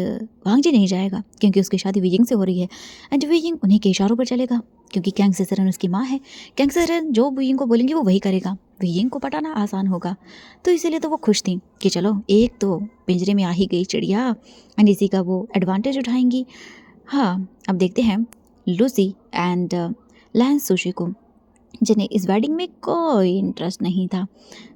वांग जी नहीं जाएगा क्योंकि उसकी शादी वीइंग से हो रही है एंड वीइंग उन्हीं के इशारों पर चलेगा क्योंकि कैंग सेसरन उसकी माँ है। कैंग सेसरन जो वीइंग को बोलेंगे वो वही करेगा, वीइंग को पटाना आसान होगा। तो इसीलिए तो वो खुश थी कि चलो एक तो पिंजरे में आ ही गई चिड़िया एंड इसी का वो एडवांटेज उठाएंगी। हाँ, अब देखते हैं लूसी एंड लैंस सुशी को जिन्हें इस वेडिंग में कोई इंटरेस्ट नहीं था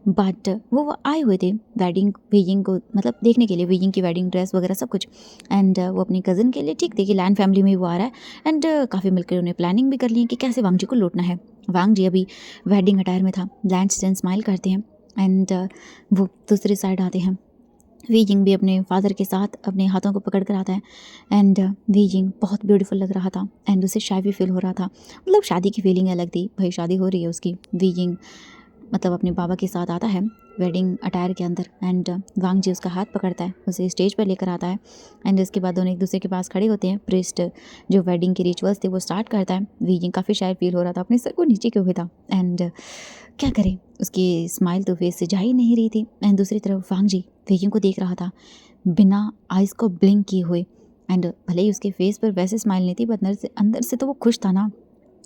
बट वो आए हुए थे वेडिंग वीइंग को मतलब देखने के लिए, वीइंग की वेडिंग ड्रेस वगैरह सब कुछ एंड वो अपनी कज़न के लिए ठीक थे कि लैंड फैमिली में ही वो आ रहा है एंड काफ़ी मिलकर उन्हें प्लानिंग भी कर ली कि कैसे वांग जी को लूटना है। वांग जी अभी वेडिंग अटायर में था, लैंड स्माइल करते हैं एंड वो दूसरी साइड आते हैं। वीजिंग भी अपने फादर के साथ अपने हाथों को पकड़ कर आता है एंड वीजिंग बहुत ब्यूटीफुल लग रहा था एंड उसे शाय भी फील हो रहा था। मतलब शादी की फीलिंग अलग थी, भाई शादी हो रही है उसकी। वीजिंग मतलब अपने बाबा के साथ आता है वेडिंग अटायर के अंदर एंड वांग जी उसका हाथ पकड़ता है, उसे स्टेज पर लेकर आता है एंड इसके बाद दोनों एक दूसरे के पास खड़े होते हैं। प्रिस्ट जो वेडिंग के रिचुअल्स थे वो स्टार्ट करता है। वीजिंग काफ़ी शाय फील हो रहा था, अपने सर को नीचे क्यों हुआ था एंड क्या करें, उसकी स्माइल तो फेस से जा ही नहीं रही थी एंड दूसरी तरफ वांग जी वीजिंग को देख रहा था बिना आइज़ को ब्लिंक किए हुए एंड भले ही उसके फेस पर वैसे स्माइल नहीं थी बट अंदर से तो वो खुश था ना।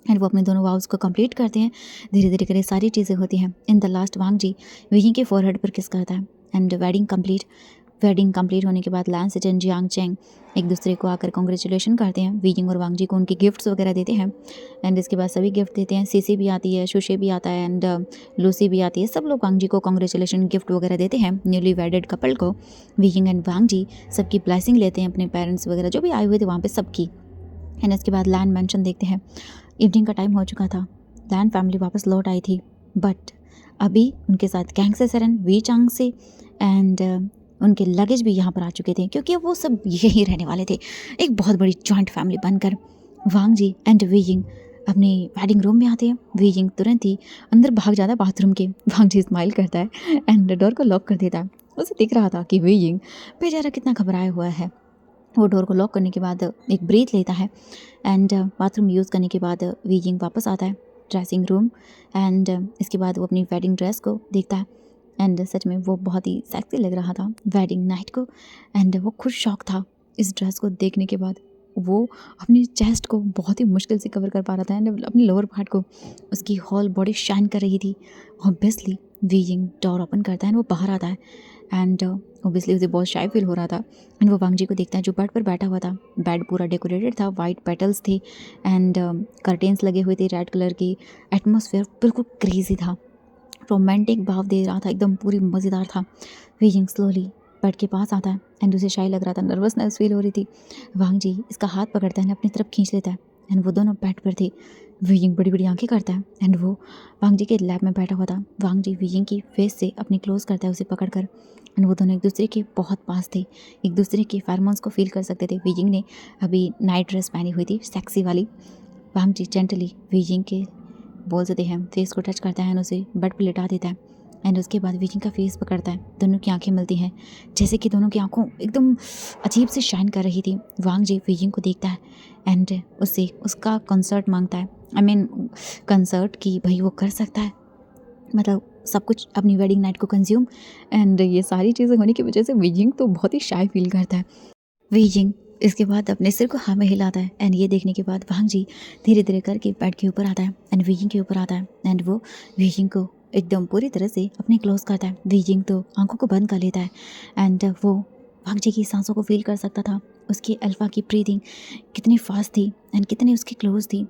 एंड वो अपने दोनों वाउस को कंप्लीट करते हैं, धीरे धीरे करके सारी चीज़ें होती हैं। In the last Wangji Weiying के फोरहेड पर किस करता है एंड वेडिंग कंप्लीट होने के बाद लैंस सिचन जियांग चेंग एक दूसरे को आकर कॉन्ग्रेचुलेशन करते हैं। वीजिंग और वांग जी को उनके गिफ्ट्स वगैरह देते हैं एंड इसके बाद सभी गिफ्ट देते हैं। सीसी भी आती है, शुशे भी आता है एंड लूसी भी आती है। सब लोग वांग जी को कॉन्ग्रेचुलेशन गिफ्ट वगैरह देते हैं न्यूली वेडेड कपल को। वीजिंग एंड वांग जी सबकी ब्लेसिंग लेते हैं, अपने पेरेंट्स वगैरह जो भी आए हुए थे वहाँ पे सबकी। एंड इसके बाद लैन मेंशन देखते हैं। इवनिंग का टाइम हो चुका था, लैन फैमिली वापस लौट आई थी, बट अभी उनके साथ गैंग से सरन, वी चांग से एंड उनके लगेज भी यहाँ पर आ चुके थे, क्योंकि वो सब यही रहने वाले थे, एक बहुत बड़ी जॉइंट फैमिली बनकर। वांग जी एंड वी यिंग अपने वेडिंग रूम में आते हैं। वी यिंग तुरंत ही अंदर भाग जाता है बाथरूम के। वांग जी स्माइल करता है एंड डोर को लॉक कर देता है। उसे दिख रहा था कि वी यिंग बेचारा कितना घबराया हुआ है। वो डोर को लॉक करने के बाद एक ब्रीथ लेता है एंड बाथरूम यूज़ करने के बाद वी यिंग वापस आता है ड्रेसिंग रूम एंड इसके बाद वो अपनी वेडिंग ड्रेस को देखता है एंड सच में वो बहुत ही सेक्सी लग रहा था वेडिंग नाइट को। एंड वो खुद शॉक था इस ड्रेस को देखने के बाद। वो अपनी चेस्ट को बहुत ही मुश्किल से कवर कर पा रहा था एंड अपनी लोअर पार्ट को उसकी होल बॉडी शाइन कर रही थी। Obviously Wei Ying door open करता है एंड वो बाहर आता है एंड ऑब्वियसली उसे बहुत शाय फील हो रहा था एंड वो वांग जी को देखता है जो बेड पर बैठा हुआ था। बेड पूरा डेकोरेटेड था, वाइट पेटल्स थे एंड कर्टेन्स लगे हुए थे रेड कलर की। एटमॉस्फेयर बिल्कुल क्रेजी था, रोमांटिक भाव दे रहा था, एकदम पूरी मज़ेदार था। वी यिंग स्लोली बेड के पास आता है एंड उसे शाय लग रहा था, नर्वसनेस फील हो रही थी। वांग जी इसका हाथ पकड़ता है, अपनी तरफ खींच लेता है एंड वो दोनों बेड पर थे। वी यिंग बड़ी बड़ी आंखें करता है एंड वो वांग जी के लैब में बैठा हुआ था। वांग जी वी यिंग की फेस से अपनी क्लोज करता है उसे पकड़कर एंड वो दोनों एक दूसरे के बहुत पास थे, एक दूसरे के फेरोमोन्स को फील कर सकते थे। वी यिंग ने अभी नाइट ड्रेस पहनी हुई थी, सेक्सी वाली। वांग जी जेंटली वी यिंग के बोल देते हैं, फेस को टच करता है एंड उसे बेड पर लिटा देता है एंड उसके बाद वी यिंग का फेस पकड़ता है। दोनों की आंखें मिलती हैं, जैसे कि दोनों की आंखों एकदम अजीब से शाइन कर रही थी। वांग जी वी यिंग को देखता है एंड उससे उसका कंसर्ट मांगता है। आई मीन कंसर्ट की भाई वो कर सकता है, मतलब सब कुछ अपनी वेडिंग नाइट को कंज्यूम। एंड ये सारी चीज़ें होने की वजह से वी यिंग तो बहुत ही शाय फील करता है। वी यिंग इसके बाद अपने सिर को हाँ में हिलाता है एंड ये देखने के बाद वांग जी धीरे धीरे करके बेड के ऊपर आता है एंड वी यिंग के ऊपर आता है एंड वो वी यिंग को एकदम पूरी तरह से अपने क्लोज करता है। वी यिंग तो आंखों को बंद कर लेता है एंड वो वांग जी की सांसों को फील कर सकता था, उसकी अल्फा की ब्रीदिंग कितनी फास्ट थी एंड कितनी उसकी क्लोज थी।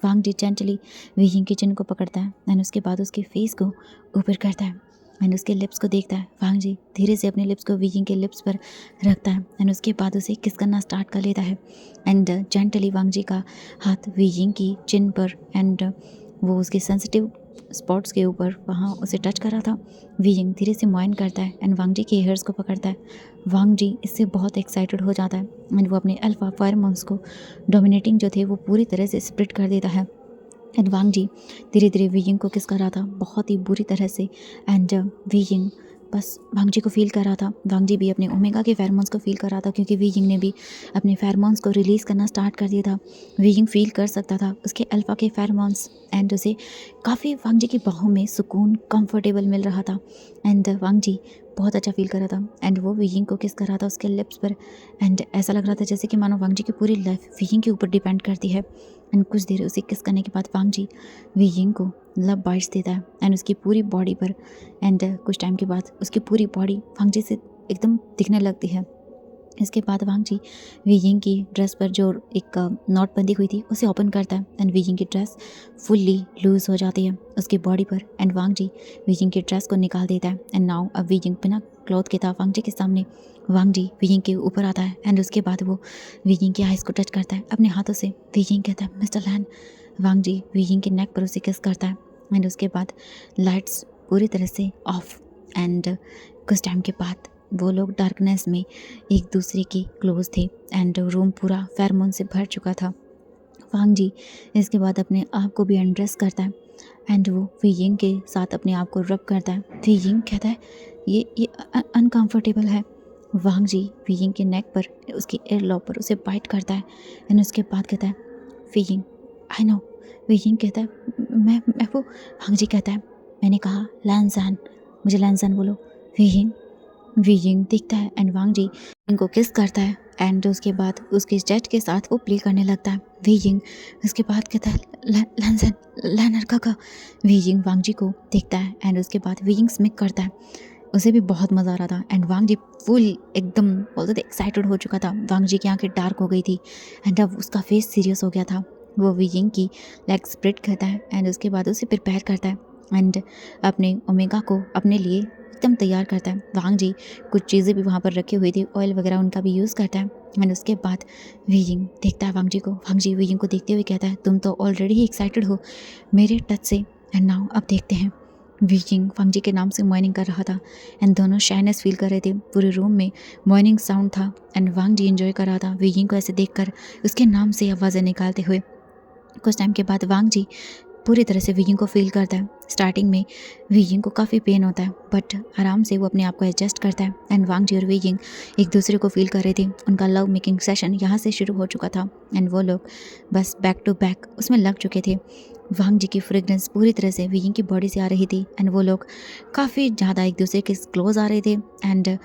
वांग जी जेंटली वी यिंग के चिन को पकड़ता है एंड उसके बाद उसके फेस को ऊपर करता है एंड उसके लिप्स को देखता है। वांग जी धीरे से अपने लिप्स को वी यिंग के लिप्स पर रखता है एंड उसके बाद उसे किस करना स्टार्ट कर लेता है एंड जेंटली वांग जी का हाथ वी यिंग की चिन पर एंड वो उसके सेंसिटिव स्पॉट्स के ऊपर वहाँ उसे टच कर रहा था। वी यिंग धीरे से मुआयन करता है एंड वांग जी के हेयर्स को पकड़ता है। वांग जी इससे बहुत एक्साइटेड हो जाता है एंड वो अपने अल्फा फेरोमोन्स को डोमिनेटिंग जो थे वो पूरी तरह से स्प्रिट कर देता है एंड वांग जी धीरे धीरे वी यिंग को किस कर रहा था बहुत ही बुरी तरह से एंड वी यिंग बस वांग जी को फील कर रहा था। वांग जी भी अपने ओमेगा के फेरोमोन्स को फील कर रहा था, क्योंकि वी यिंग ने भी अपने फेरोमोन्स को रिलीज़ करना स्टार्ट कर दिया था। वी यिंग फील कर सकता था उसके अल्फा के फेरोमोन्स एंड उसे काफ़ी वांग जी की बाहों में सुकून कंफर्टेबल मिल रहा था एंड वांग जी बहुत अच्छा फील कर रहा था एंड वो वी यिंग को किस कर रहा था उसके लिप्स पर एंड ऐसा लग रहा था जैसे कि मानो वांग जी की पूरी लाइफ वी यिंग के ऊपर डिपेंड करती है। एंड कुछ देर उसे किस करने के बाद वांग जी वी यिंग को लव बाइट्स देता है एंड उसकी पूरी बॉडी पर एंड कुछ टाइम के बाद उसकी पूरी बॉडी वांग जी से एकदम दिखने लगती है। इसके बाद वांग जी वी यिंग की ड्रेस पर जो एक नॉट बंधी हुई थी उसे ओपन करता है एंड वी यिंग की ड्रेस फुल्ली लूज़ हो जाती है उसकी बॉडी पर and Wangji Wei Ying की ड्रेस को निकाल देता है एंड नाउ अब वी यिंग बिना क्लॉथ के था वांग जी के सामने। वांग जी वी यिंग के ऊपर आता है एंड उसके बाद वो वी यिंग की आइज़ को टच करता है अपने हाथों से। वी यिंग कहता है mister Lan. Wangji Wei Ying के नेक पर उसे किस करता है एंड उसके बाद लाइट्स पूरी तरह से ऑफ एंड कुछ टाइम के बाद वो लोग डार्कनेस में एक दूसरे के क्लोज थे एंड रूम पूरा फेरोमोन से भर चुका था। वांग जी इसके बाद अपने आप को भी अनड्रेस करता है एंड वो वी यिंग के साथ अपने आप को रब करता है। वी यिंग कहता है ये अनकंफर्टेबल है। वांग जी वी यिंग के नेक पर उसकी एयर लॉब पर उसे बाइट करता है एंड उसके बाद कहता है Wei Ying I know. Wei Ying कहता है मैं वो। वांग जी कहता है मैंने कहा लैन ज़ान, मुझे लैन ज़ान बोलो। वी यिंग दिखता है एंड वांग जी इनको किस करता है एंड उसके बाद उसके जेट के साथ वो प्ले करने लगता है। वी यिंग उसके बाद कहता है लैन लैनर काका। वी यिंग वांग जी को देखता है एंड उसके बाद वी यिंग स्मिक करता है, उसे भी बहुत मज़ा आ रहा था एंड वांग जी फुल एकदम बोलते थे एक्साइटेड हो चुका था। वांग जी की आंखें डार्क हो गई थी एंड अब उसका फेस सीरियस हो गया था। वो वी यिंग की लेग स्प्रेड करता है एंड उसके बाद उसे प्रिपेयर करता है एंड अपने ओमेगा को अपने लिए एकदम तैयार करता है। वांग जी कुछ चीज़ें भी वहाँ पर रखी हुई थी, ऑयल वगैरह उनका भी यूज़ करता है एंड उसके बाद वीयिंग देखता है वांग जी को। वांग जी वीयिंग को देखते हुए कहता है तुम तो ऑलरेडी ही एक्साइटेड हो मेरे टच से। एंड नाउ अब देखते हैं वीयिंग वांग जी के नाम से मॉर्निंग कर रहा था एंड दोनों शाइनेस फील कर रहे थे। पूरे रूम में मॉर्निंग साउंड था एंड वांग जी एंजॉय कर रहा था वीयिंग को ऐसे देखकर उसके नाम से आवाज़ें निकालते हुए। कुछ टाइम के बाद वांग जी पूरी तरह से वीयिंग को फील करता है। स्टार्टिंग में वीयिंग को काफ़ी पेन होता है बट आराम से वो अपने आप को एडजस्ट करता है एंड वांग जी और वीयिंग एक दूसरे को फील कर रहे थे। उनका लव मेकिंग सेशन यहाँ से शुरू हो चुका था एंड वो लोग बस बैक टू बैक उसमें लग चुके थे। वांग जी की फ्रेगरेंस पूरी तरह से वीयिंग की बॉडी से आ रही थी एंड वो लोग काफ़ी ज़्यादा एक दूसरे के क्लोज आ रहे थे एंड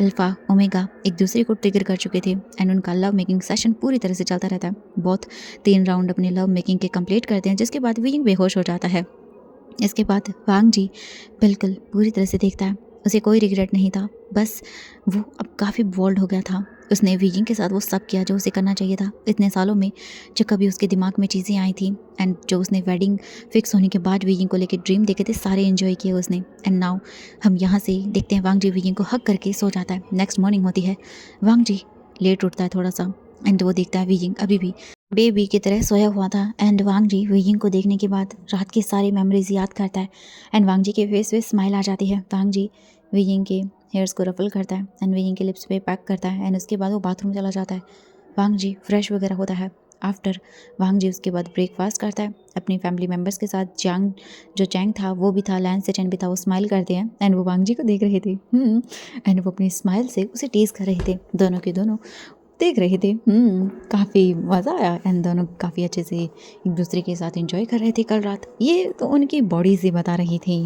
अल्फ़ा ओमेगा एक दूसरे को ट्रिगर कर चुके थे एंड उनका लव मेकिंग सेशन पूरी तरह से चलता रहता है। बहुत 3 राउंड अपने लव मेकिंग के कंप्लीट करते हैं जिसके बाद वीयिंग बेहोश हो जाता है। इसके बाद वांग जी बिल्कुल पूरी तरह से देखता है उसे कोई रिग्रेट नहीं था, बस वो अब काफ़ी बोल्ड हो गया था। उसने वीयिंग के साथ वो सब किया जो उसे करना चाहिए था इतने सालों में, जो कभी उसके दिमाग में चीज़ें आई थी एंड जो उसने वेडिंग फिक्स होने के बाद वीयिंग को लेकर ड्रीम देखे थे सारे एंजॉय किए उसने। एंड नाउ हम यहाँ से देखते हैं वांग जी वीयिंग को हक करके सो जाता है। नेक्स्ट मॉर्निंग होती है, वांग जी लेट उठता है थोड़ा सा एंड वो देखता है वीयिंग अभी भी बेबी की तरह सोया हुआ था एंड वांग जी वीयिंग को देखने के बाद रात की सारी मेमोरीज याद करता है एंड वांग जी के फेस पे स्माइल आ जाती है। वांग जी वीयिंग के हेयर्स को रफल करता है एंड वीयिंग के लिप्स पे पैक करता है एंड उसके बाद वो बाथरूम चला जाता है। वांग जी फ्रेश वगैरह होता है। आफ्टर वांग जी उसके बाद ब्रेकफास्ट करता है अपनी फैमिली मेम्बर्स के साथ। जो चैंग था वो भी था, लैंस सेचन भी था, वो स्माइल करते हैं एंड वो वांग जी को देख रहे थे एंड वो अपनी स्माइल से उसे टीज कर रहे थे। दोनों के दोनों देख रहे थे। काफ़ी मज़ा आया एंड दोनों काफ़ी अच्छे से एक दूसरे के साथ एंजॉय कर रहे थे कल रात। ये तो उनकी बॉडी से बता रही थी।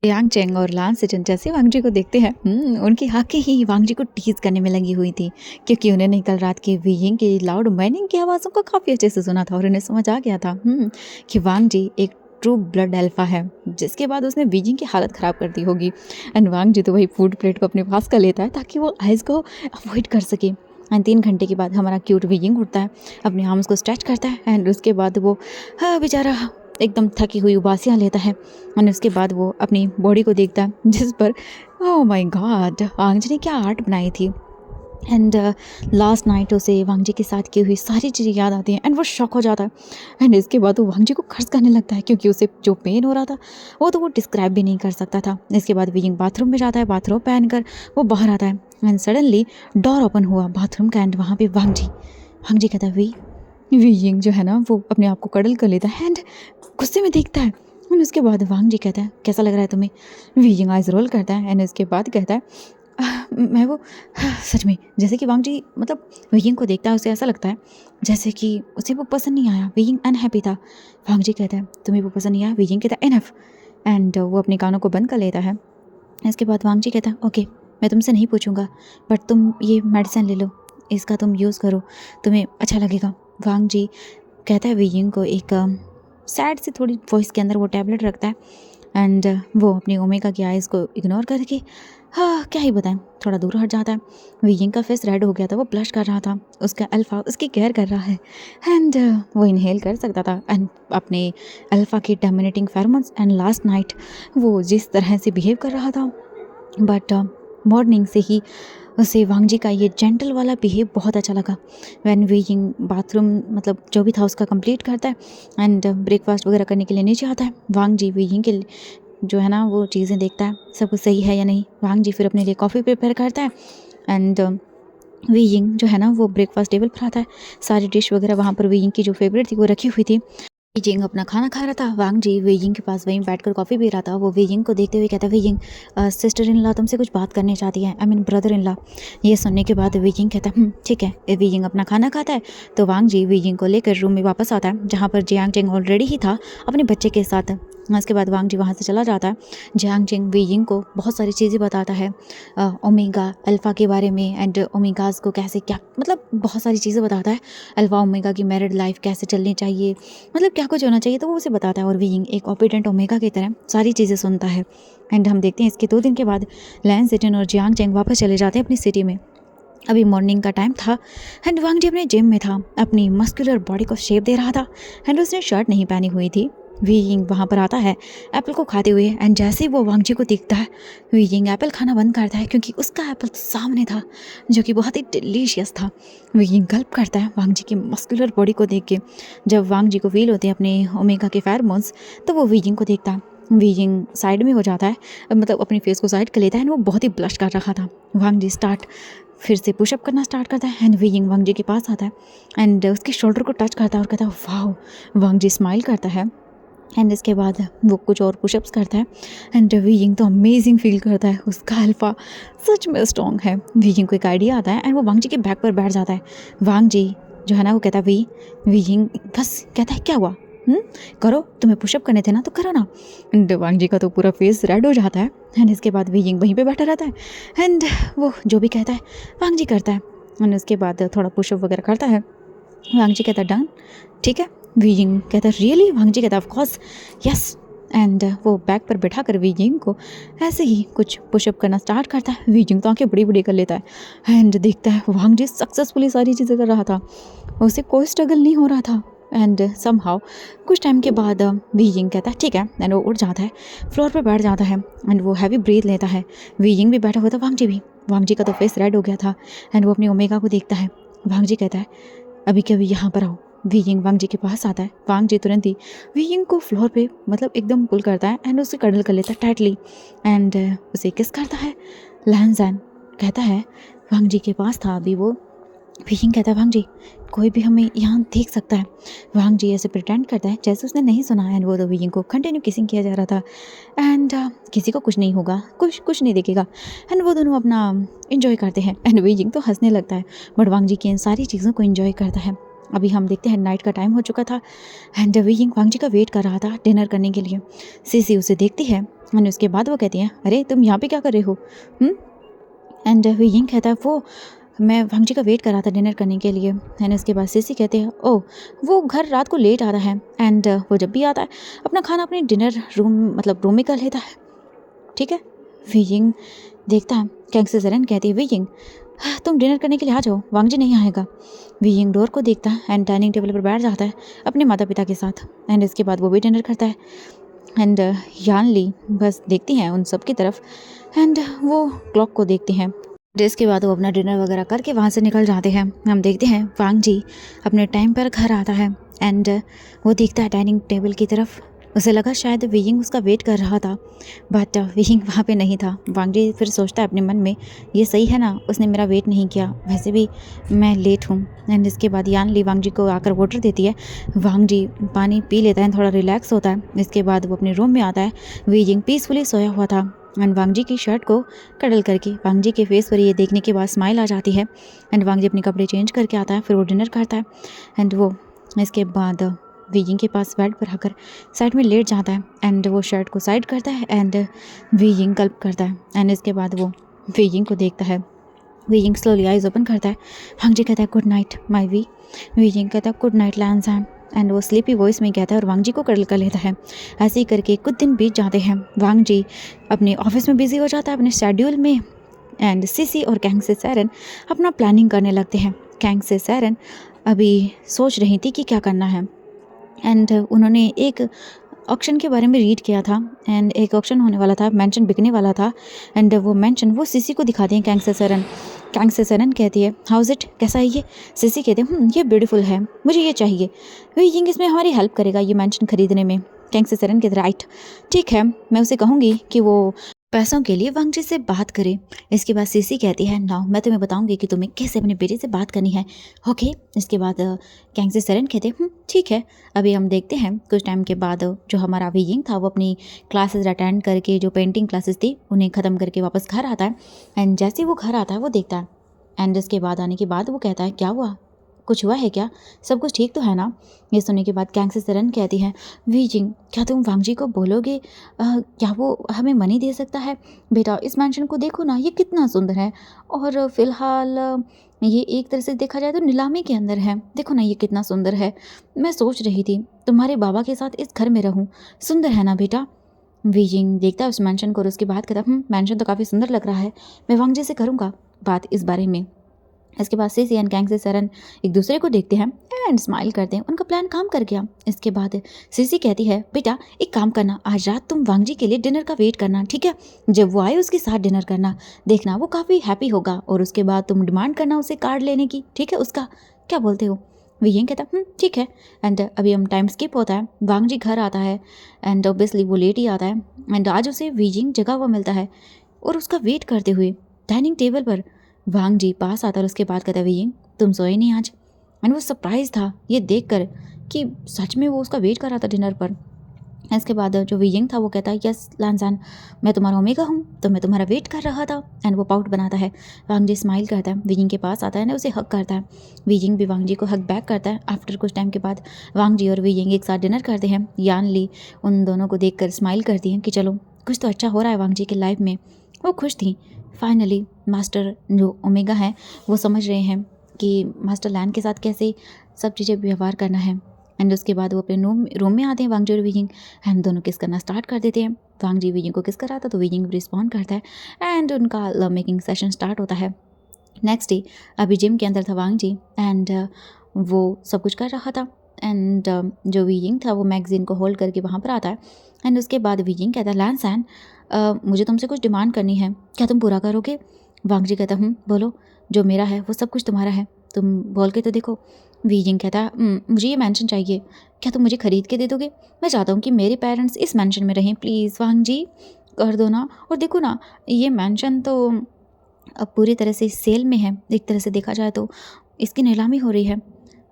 यांग चेंग और लान सेचन जैसे वांग जी को देखते हैं उनकी आंखें ही वांग जी को टीज करने में लगी हुई थी क्योंकि उन्होंने कल रात के वीयिंग की लाउड मॉर्निंग की आवाज़ों को काफ़ी अच्छे से सुना था और उन्हें समझ आ गया था कि वांग जी एक ट्रू ब्लड अल्फा है, जिसके बाद उसने वीयिंग की हालत ख़राब कर दी होगी। एंड वांग जी तो वही फूड प्लेट को अपने पास कर लेता है ताकि वो आइज़ को अवॉइड कर सके। एंड 3 घंटे के बाद हमारा क्यूट वीयिंग उठता है, अपने आर्म्स को स्ट्रेच करता है एंड उसके बाद वो बेचारा एकदम थकी हुई उबासियाँ लेता है और उसके बाद वो अपनी बॉडी को देखता है जिस पर ओह माय गॉड वांग जी ने क्या आर्ट बनाई थी। एंड लास्ट नाइट उसे वांग जी के साथ की हुई सारी चीज़ें याद आती हैं एंड वो शॉक हो जाता है एंड इसके बाद वो वांग जी को खर्च करने लगता है क्योंकि उसे जो पेन हो रहा था वो तो वो डिस्क्राइब भी नहीं कर सकता था। इसके बाद वीयिंग बाथरूम में जाता है, बाथरूम पहनकर वो बाहर आता है एंड सडनली डोर ओपन हुआ बाथरूम का एंड वहाँ पे वांग जी कहता है वीयिंग जो है ना वो अपने आप को कडल कर लेता है एंड गुस्से में देखता है एंड उसके बाद वांग जी कहता है कैसा लग रहा है तुम्हें। वीयिंग आइज रोल करता है एंड उसके बाद कहता है मैं वो सच में जैसे कि वांग जी मतलब वीयिंग को देखता है उसे ऐसा लगता है जैसे कि उसे वो पसंद नहीं आया, वीयिंग अनहैप्पी था। वांग जी कहता है तुम्हें वो पसंद नहीं आया, वीयिंग कहता है इनफ एंड वो अपने कानों को बंद कर लेता है। इसके बाद वांग जी कहता है ओके मैं तुमसे नहीं पूछूंगा बट तुम ये मेडिसिन ले लो, इसका तुम यूज़ करो, तुम्हें अच्छा लगेगा। वांग जी कहता है वीयिंग को एक सैड सी थोड़ी वॉइस के अंदर वो टैबलेट रखता है एंड वो अपनी ओमेगा की आइज़ को इग्नोर करके क्या ही बताएं थोड़ा दूर हट जाता है। वीयिंग का फेस रेड हो गया था, वो ब्लश कर रहा था, उसका अल्फ़ा उसकी केयर कर रहा है एंड वो इनहेल कर सकता था एंड अपने अल्फ़ा की dominating pheromones. And last night वो जिस तरह से बिहेव कर रहा था बट मॉर्निंग से ही उसे वांग जी का ये जेंटल वाला बिहेव बहुत अच्छा लगा। वैन वीयिंग बाथरूम मतलब जो भी था उसका कंप्लीट करता है एंड ब्रेकफास्ट वगैरह करने के लिए नीचे आता है। वांग जी वीयिंग के जो है ना वो चीज़ें देखता है सब कुछ सही है या नहीं। वांग जी फिर अपने लिए कॉफ़ी प्रिपेयर करता है एंड वीयिंग जो है ना वो ब्रेकफास्ट टेबल पर आता है। सारी डिश वगैरह वहाँ पर वीयिंग की जो फेवरेट थी वो रखी हुई थी। वीयिंग अपना खाना खा रहा था, वांग जी वीयिंग के पास वहीं बैठकर कॉफ़ी पी रहा था। वो वीयिंग को देखते हुए कहता है वीयिंग सिस्टर इन लॉ तुमसे कुछ बात करनी चाहती है, I mean brother in law. ये सुनने के बाद वीयिंग कहता है ठीक है। वीयिंग अपना खाना खाता है तो वांग जी वीयिंग को लेकर रूम में वापस आता है जहाँ पर जियांग चेंग ऑलरेडी ही था अपने बच्चे के साथ। उसके बाद वांग जी वहाँ से चला जाता है। जियांग चेंग वीयिंग को बहुत सारी चीज़ें बताता है ओमेगा अल्फ़ा के बारे में एंड ओमेगाज को कैसे क्या मतलब बहुत सारी चीज़ें बताता है। अल्फ़ा ओमेगा की मैरिड लाइफ कैसे चलनी चाहिए, मतलब क्या कुछ होना चाहिए, तो वो उसे बताता है और वीयिंग एक ओबीडिएंट ओमेगा की तरह सारी चीज़ें सुनता है। एंड हम देखते हैं इसके 2 दिन के बाद लैंस सेटन और जियांग चेंग वापस चले जाते हैं अपनी सिटी में। अभी मॉर्निंग का टाइम था एंड वांग जी अपने जिम में था, अपनी मस्कुलर बॉडी को शेप दे रहा था एंड उसने शर्ट नहीं पहनी हुई थी वी यिंग वहाँ पर आता है एप्पल को खाते हुए, एंड जैसे ही वो वांग जी को दिखता है वी यिंग एप्पल खाना बंद करता है क्योंकि उसका एप्पल सामने था जो कि बहुत ही डिलीशियस था। वी यिंग गल्प करता है वांग जी की मस्कुलर बॉडी को देख के। जब वांग जी को फील होते हैं अपने ओमेगा के फेरोमोन्स तो वो वी यिंग को देखता है। वी यिंग साइड में हो जाता है, मतलब अपनी फेस को साइड कर लेता है, एंड वो बहुत ही ब्लश कर रहा था। वांग जी फिर से पुशअप करना स्टार्ट करता है, एंड वी यिंग वांग जी के पास आता है एंड उसके शोल्डर को टच करता है और कहता है वाह। वांग जी स्माइल करता है, एंड इसके बाद वो कुछ और पुशअप्स करता है, एंड वी यिंग तो अमेजिंग फील करता है, उसका अल्फा सच में स्ट्रॉन्ग है। वी यिंग को एक आइडिया आता है एंड वो वांग जी के बैक पर बैठ जाता है। वांग जी जो है ना वो कहता है वी यिंग बस कहता है क्या हुआ, करो, तुम्हें पुशअप करने थे ना तो करो ना। एंड वांग जी का तो पूरा फेस रेड हो जाता है, एंड इसके बाद वी यिंग वहीं पे बैठा रहता है एंड वो जो भी कहता है वांग जी करता है, एंड उसके बाद थोड़ा पुशअप वगैरह करता है। वांग जी कहता है डन, ठीक है। वी यिंग कहता है रियली, वांग जी कहता है ऑफ कोर्स यस, एंड वो बैक पर बैठा कर वी यिंग को ऐसे ही कुछ पुशअप करना स्टार्ट करता है। वी यिंग तो आंखें बड़ी बड़ी कर लेता है एंड देखता है वांग जी सक्सेसफुली सारी चीज़ें कर रहा था, उसे कोई स्ट्रगल नहीं हो रहा था। एंड समहाउ कुछ टाइम के बाद वी यिंग कहता है ठीक है, एंड वो उठ जाता है, फ्लोर पर बैठ जाता है एंड वो हैवी ब्रीथ लेता है। वी यिंग भी बैठा हुआ था, वांग जी भी। वांग जी का तो फेस रेड हो गया था एंड वो अपनी ओमेगा को देखता है। वांग जी कहता है अभी के अभी यहाँ पर आओ। वी यिंग वांग जी के पास आता है। वांग जी तुरंत ही वी यिंग को फ्लोर पे मतलब एकदम पुल करता है एंड उसे कडल कर लेता है टाइटली, एंड उसे किस करता है। लैंजैन कहता है वांग जी के पास था अभी वो। वी यिंग कहता है वांग जी कोई भी हमें यहाँ देख सकता है। वांग जी ऐसे प्रिटेंड करता है जैसे उसने नहीं सुना, एंड वो तो वी यिंग को कंटिन्यू किसिंग किया जा रहा था, एंड किसी को कुछ नहीं होगा, कुछ नहीं देखेगा, एंड वो दोनों अपना इन्जॉय करते हैं। एंड वी यिंग तो हंसने लगता है, बट वांग जी की इन सारी चीज़ों को इन्जॉय करता है। अभी हम देखते हैं नाइट का टाइम हो चुका था एंड वी यिंग वांग जी का वेट कर रहा था डिनर करने के लिए। सीसी उसे देखती है एंड उसके बाद वो कहती है अरे तुम यहाँ पे क्या कर रहे हो। एंड वी यिंग कहता है वो मैं वांग जी का वेट कर रहा था डिनर करने के लिए, एंड उसके बाद सीसी कहते हैं ओह वो घर रात को लेट आता है, एंड वो जब भी आता है अपना खाना अपने डिनर रूम मतलब रूम में कर लेता है, ठीक है। वी यिंग देखता है, कैंग से जरन कहती है वी यिंग तुम डिनर करने के लिए आ जाओ, वांग जी नहीं आएगा। वी यिंग डोर को देखता है एंड डाइनिंग टेबल पर बैठ जाता है अपने माता पिता के साथ, एंड इसके बाद वो भी डिनर करता है। एंड यान ली बस देखती हैं उन सब की तरफ, एंड वो क्लॉक को देखती हैं। इसके बाद वो अपना डिनर वगैरह करके वहाँ से निकल जाते हैं। हम देखते हैं वांग जी अपने टाइम पर घर आता है एंड वो देखता है डाइनिंग टेबल की तरफ। उसे लगा शायद वी यिंग उसका वेट कर रहा था, बट वी यिंग वहाँ पे नहीं था। वांग जी फिर सोचता है अपने मन में ये सही है ना, उसने मेरा वेट नहीं किया, वैसे भी मैं लेट हूँ। एंड इसके बाद यान ली वांग जी को आकर वाटर देती है। वांग जी पानी पी लेता है, थोड़ा रिलैक्स होता है। इसके बाद वो अपने रूम में आता है। वी यिंग पीसफुली सोया हुआ था एंड वांग जी की शर्ट को कडल करके वांग जी के फेस पर ये देखने के बाद स्माइल आ जाती है, एंड वांग जी अपने कपड़े चेंज करके आता है। फिर वो डिनर करता है एंड वो इसके बाद वी यिंग के पास बेड पर आकर साइड में लेट जाता है एंड वो शर्ट को साइड करता है एंड वी यिंग गल्प करता है, एंड इसके बाद वो वी यिंग को देखता है। Wei Ying slowly eyes open करता है। वांग जी कहता है good night my Wei. Wei Ying कहता है गुड नाइट लैंसैन, एंड वो स्लीपी वॉइस में कहता है और वांग जी को कडल कर लेता है। ऐसे ही करके कुछ दिन बीत जाते हैं। वांग जी अपने ऑफिस में बिजी हो जाता है अपने शेड्यूल में, एंड सीसी और कैंग से सैरन अपना प्लानिंग करने लगते हैं। कैंग से सैरन अभी सोच रही थी कि क्या करना है, एंड उन्होंने एक ऑक्शन के बारे में रीड किया था, एंड एक ऑक्शन होने वाला था, मेंशन बिकने वाला था, एंड वो मेंशन वो सीसी को दिखाते हैं कैंग से सैरन। कैंग से सैरन कहती है हाउस इट, कैसा है ये। सीसी कहते हैं ये ब्यूटीफुल है, मुझे ये चाहिए। वी यिंग इसमें हमारी हेल्प करेगा ये मेंशन खरीदने में। कैंग से सैरन कहते राइट, ठीक है, मैं उसे कहूँगी कि वो पैसों के लिए वांग जी से बात करे। इसके बाद सीसी कहती है नाउ मैं तुम्हें बताऊंगी कि तुम्हें कैसे अपने बेटे से बात करनी है, ओके। इसके बाद कैंग से सैरन कहते ठीक है। अभी हम देखते हैं कुछ टाइम के बाद जो हमारा वी यिंग था वो अपनी क्लासेस अटेंड करके जो पेंटिंग क्लासेस थी उन्हें ख़त्म करके वापस घर आता है, एंड जैसे वो घर आता है वो देखता है, एंड इसके बाद आने के बाद वो कहता है क्या हुआ, कुछ हुआ है क्या, सब कुछ ठीक तो है ना। ये सुनने के बाद कैंग से सैरन कहती हैं वी यिंग क्या तुम वांग जी को बोलोगे क्या वो हमें मनी दे सकता है। बेटा इस मैंशन को देखो ना, ये कितना सुंदर है, और फिलहाल ये एक तरह से देखा जाए तो नीलामी के अंदर है, देखो ना ये कितना सुंदर है। मैं सोच रही थी तुम्हारे बाबा के साथ इस घर में रहूं, सुंदर है ना बेटा। वी यिंग देखता है उस मैंशन को और उसके बाद कहता मैंशन तो काफ़ी सुंदर लग रहा है, मैं वांग जी से करूँगा बात इस बारे में। इसके बाद सीसी एंड कैंग से सरन एक दूसरे को देखते हैं एंड स्माइल करते हैं। उनका प्लान काम कर गया। इसके बाद सीसी कहती है, बेटा एक काम करना, आज रात तुम वांगजी के लिए डिनर का वेट करना, ठीक है? जब वो आए उसके साथ डिनर करना, देखना वो काफ़ी हैप्पी होगा, और उसके बाद तुम डिमांड करना उसे कार्ड लेने की, ठीक है? उसका क्या बोलते हो? वियिंग कहता ठीक है। एंड अभी हम टाइम स्किप होता है, वांगजी घर आता है एंड ऑब्वियसली वो लेट ही आता है एंड आज उसे वियिंग जगा हुआ मिलता है और उसका वेट करते हुए डाइनिंग टेबल पर वांगजी पास आता है और उसके बाद कहता है, वियिंग तुम सोए नहीं आज? एंड वो सरप्राइज था ये देखकर कि सच में वो उसका वेट कर रहा था डिनर पर। इसके बाद जो वियिंग था वो कहता है, यस लानजान, मैं तुम्हारा ओमेगा हूँ, तो मैं तुम्हारा वेट कर रहा था। एंड वो पाउट बनाता है। वांगजी स्माइल करता है, वियिंग के पास आता है ना, उसे हक करता है। वियिंग भी वांगजी को हक बैक करता है। आफ्टर कुछ टाइम के बाद वांगजी और वियिंग एक साथ डिनर करते हैं। यान ली उन दोनों को देखकर स्माइल करती हैं कि चलो कुछ तो अच्छा हो रहा है वांगजी की लाइफ में। वो खुश थी। फाइनली मास्टर जो ओमेगा है वो समझ रहे हैं कि मास्टर लैन के साथ कैसे सब चीज़ें व्यवहार करना है। एंड उसके बाद वो अपने रूम में आते हैं वांगजी और वियिंग एंड दोनों किस करना स्टार्ट कर देते हैं। वांगजी वियिंग को किस कर रहा था तो वियिंग रिस्पॉन्ड करता है एंड उनका लव मेकिंग सेशन स्टार्ट होता है। नेक्स्ट डे अभी जिम के अंदर था वांगजी एंड वो सब कुछ कर रहा था एंड जो वियिंग था वो मैगजीन को होल्ड करके वहाँ पर आता है एंड उसके बाद वियिंग कहता है, लैन मुझे तुमसे कुछ डिमांड करनी है, क्या तुम पूरा करोगे? वांगजी कहता बोलो, जो मेरा है वो सब कुछ तुम्हारा है, तुम बोल के तो देखो। वियिंग कहता है, मुझे ये मैंशन चाहिए, क्या तुम मुझे ख़रीद के दे दोगे? मैं चाहता हूँ कि मेरे पेरेंट्स इस मैंशन में रहें, प्लीज़ वांगजी कर दो ना। और देखो ना ये मैंशन तो अब पूरी तरह से सेल में है, एक तरह से देखा जाए तो इसकी नीलामी हो रही है।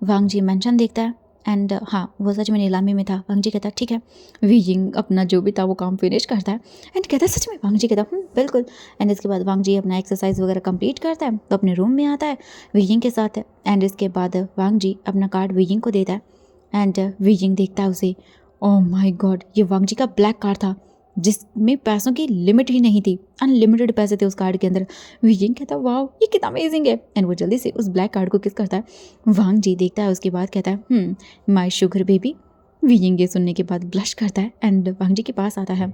वांगजी मेंशन देखता है एंड हाँ वो सच में नीलामी में था। वांगजी कहता है ठीक है। वियिंग अपना जो भी था वो काम फिनिश करता है एंड कहता है सच में? वांगजी कहता है बिल्कुल। एंड इसके बाद वांगजी अपना एक्सरसाइज वगैरह कंप्लीट करता है तो अपने रूम में आता है वियिंग के साथ एंड इसके बाद वांगजी अपना कार्ड वियिंग को देता है एंड वियिंग देखता है उसे। ओह माय गॉड, ये वांगजी का ब्लैक कार्ड था जिसमें पैसों की लिमिट ही नहीं थी, अनलिमिटेड पैसे थे उस कार्ड के अंदर। वियिंग कहता है वाह ये कितना अमेजिंग है एंड वो जल्दी से उस ब्लैक कार्ड को किस करता है। वांगजी देखता है उसके बाद कहता है माय शुगर बेबी। वियिंग ये सुनने के बाद ब्लश करता है एंड वांगजी के पास आता है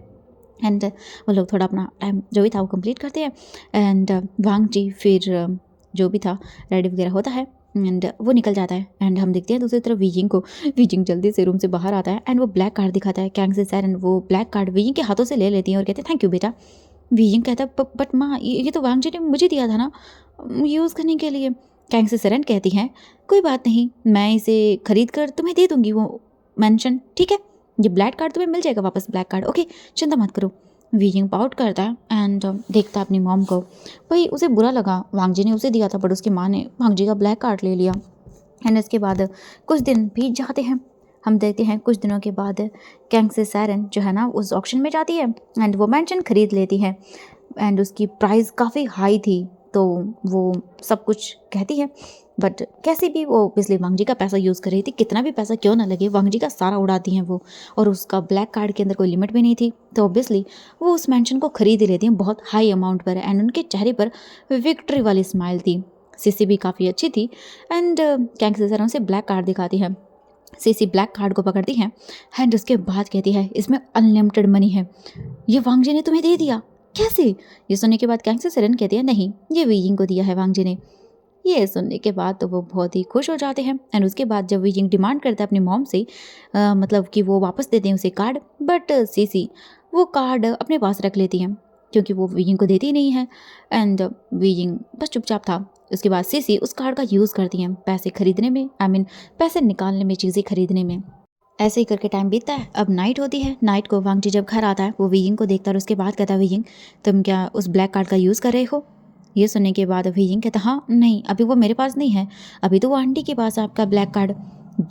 एंड वो लोग थोड़ा अपना टाइम जो भी था वो कंप्लीट करते हैं एंड वांगजी फिर जो भी था रेडी वगैरह होता है एंड वो निकल जाता है एंड हम देखते हैं दूसरी तरफ वियिंग को। वियिंग जल्दी से रूम से बाहर आता है एंड वो ब्लैक कार्ड दिखाता है कैंग से सैरन। वो ब्लैक कार्ड वियिंग के हाथों से ले लेती हैं और कहते हैं थैंक यू बेटा। वियिंग कहता है बट माँ ये तो वांगजी ने मुझे दिया था ना यूज़ करने के लिए। कैंग से सैरन कहती हैं कोई बात नहीं, मैं इसे खरीद कर तुम्हें दे दूँगी वो मेंशन, ठीक है? ये ब्लैक कार्ड तुम्हें मिल जाएगा वापस, ब्लैक कार्ड, ओके चिंता मत करो। वियिंग पाउट करता है एंड देखता है अपनी मॉम को। भाई उसे बुरा लगा, वांगजी ने उसे दिया था बट उसकी माँ ने वांगजी का ब्लैक कार्ड ले लिया। एंड इसके बाद कुछ दिन बीत जाते हैं। हम देखते हैं कुछ दिनों के बाद कैंग से सैरन जो है ना उस ऑक्शन में जाती है एंड वो मैंशन खरीद लेती है एंड उसकी प्राइस काफ़ी हाई थी तो वो सब कुछ कहती है बट कैसे भी वो बिजली वांगजी का पैसा यूज़ कर रही थी, कितना भी पैसा क्यों ना लगे वांगजी का सारा उड़ाती हैं वो। और उसका ब्लैक कार्ड के अंदर कोई लिमिट भी नहीं थी तो ऑब्वियसली वो उस मैंशन को खरीद ही लेती हैं बहुत हाई अमाउंट पर एंड उनके चेहरे पर विक्ट्री वाली स्माइल थी। सीसी भी काफ़ी अच्छी थी एंड कैंग से सैरन उसे ब्लैक कार्ड दिखाती है। सीसी ब्लैक कार्ड को पकड़ती है एंड उसके बाद कहती है इसमें अनलिमिटेड मनी है, ये वांगजी ने तुम्हें दे दिया, कैसे? ये सुनने के बाद कैंग से सैरन कहती है नहीं ये वियिंग को दिया है वांगजी ने। ये सुनने के बाद तो वो बहुत ही खुश हो जाते हैं एंड उसके बाद जब वियिंग डिमांड करता है अपनी मॉम से मतलब कि वो वापस दे दें उसे कार्ड, बट सीसी वो कार्ड अपने पास रख लेती हैं क्योंकि वो वियिंग को देती नहीं है एंड वियिंग बस चुपचाप था। उसके बाद सीसी उस कार्ड का यूज़ करती हैं पैसे खरीदने में, पैसे निकालने में, चीज़ें खरीदने में। ऐसे ही करके टाइम बीतता है। अब नाइट होती है। नाइट को वांगजी जब घर आता है वो वियिंग को देखता है और उसके बाद कहता है वियिंग तुम क्या उस ब्लैक कार्ड का यूज़ कर रहे हो? ये सुनने के बाद वियिंग कहता हाँ नहीं अभी वो मेरे पास नहीं है, अभी तो वो आंटी के पास है आपका ब्लैक कार्ड।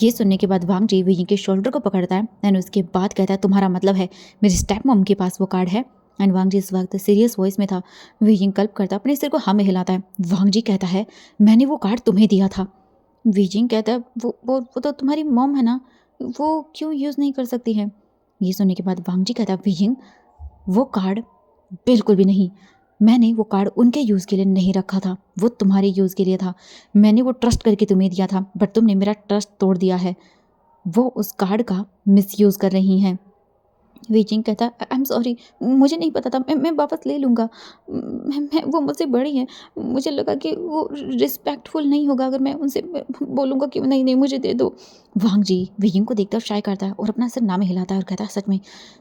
ये सुनने के बाद वांगजी वियिंग के शोल्डर को पकड़ता है एंड उसके बाद कहता है तुम्हारा मतलब है मेरी स्टेप मॉम के पास वो कार्ड है? एंड वांगजी इस वक्त सीरियस वॉइस में था। वियिंग कल्प करता अपने सिर को हाँ में हिलाता है। वांगजी कहता है मैंने वो कार्ड तुम्हें दिया था। वियिंग कहता है वो तो तुम्हारी मॉम है ना, वो क्यों यूज़ नहीं कर सकती है? ये सुनने के बाद वांगजी कहता है वियिंग वो कार्ड बिल्कुल भी नहीं, मैंने वो कार्ड उनके यूज़ के लिए नहीं रखा था, वो तुम्हारे यूज़ के लिए था। मैंने वो ट्रस्ट करके तुम्हें दिया था बट तुमने मेरा ट्रस्ट तोड़ दिया है। वो उस कार्ड का मिसयूज़ कर रही हैं। वीजिंग कहता है आई एम सॉरी, मुझे नहीं पता था, मैं वापस ले लूँगा। वो मुझसे बड़ी हैं, मुझे लगा कि वो रिस्पेक्टफुल नहीं होगा अगर मैं उनसे बोलूँगा कि नहीं नहीं मुझे दे दो। वांग जी वीजिंग को देखकर शाय करता है और अपना सिर ना में हिलाता है और कहता है सच में,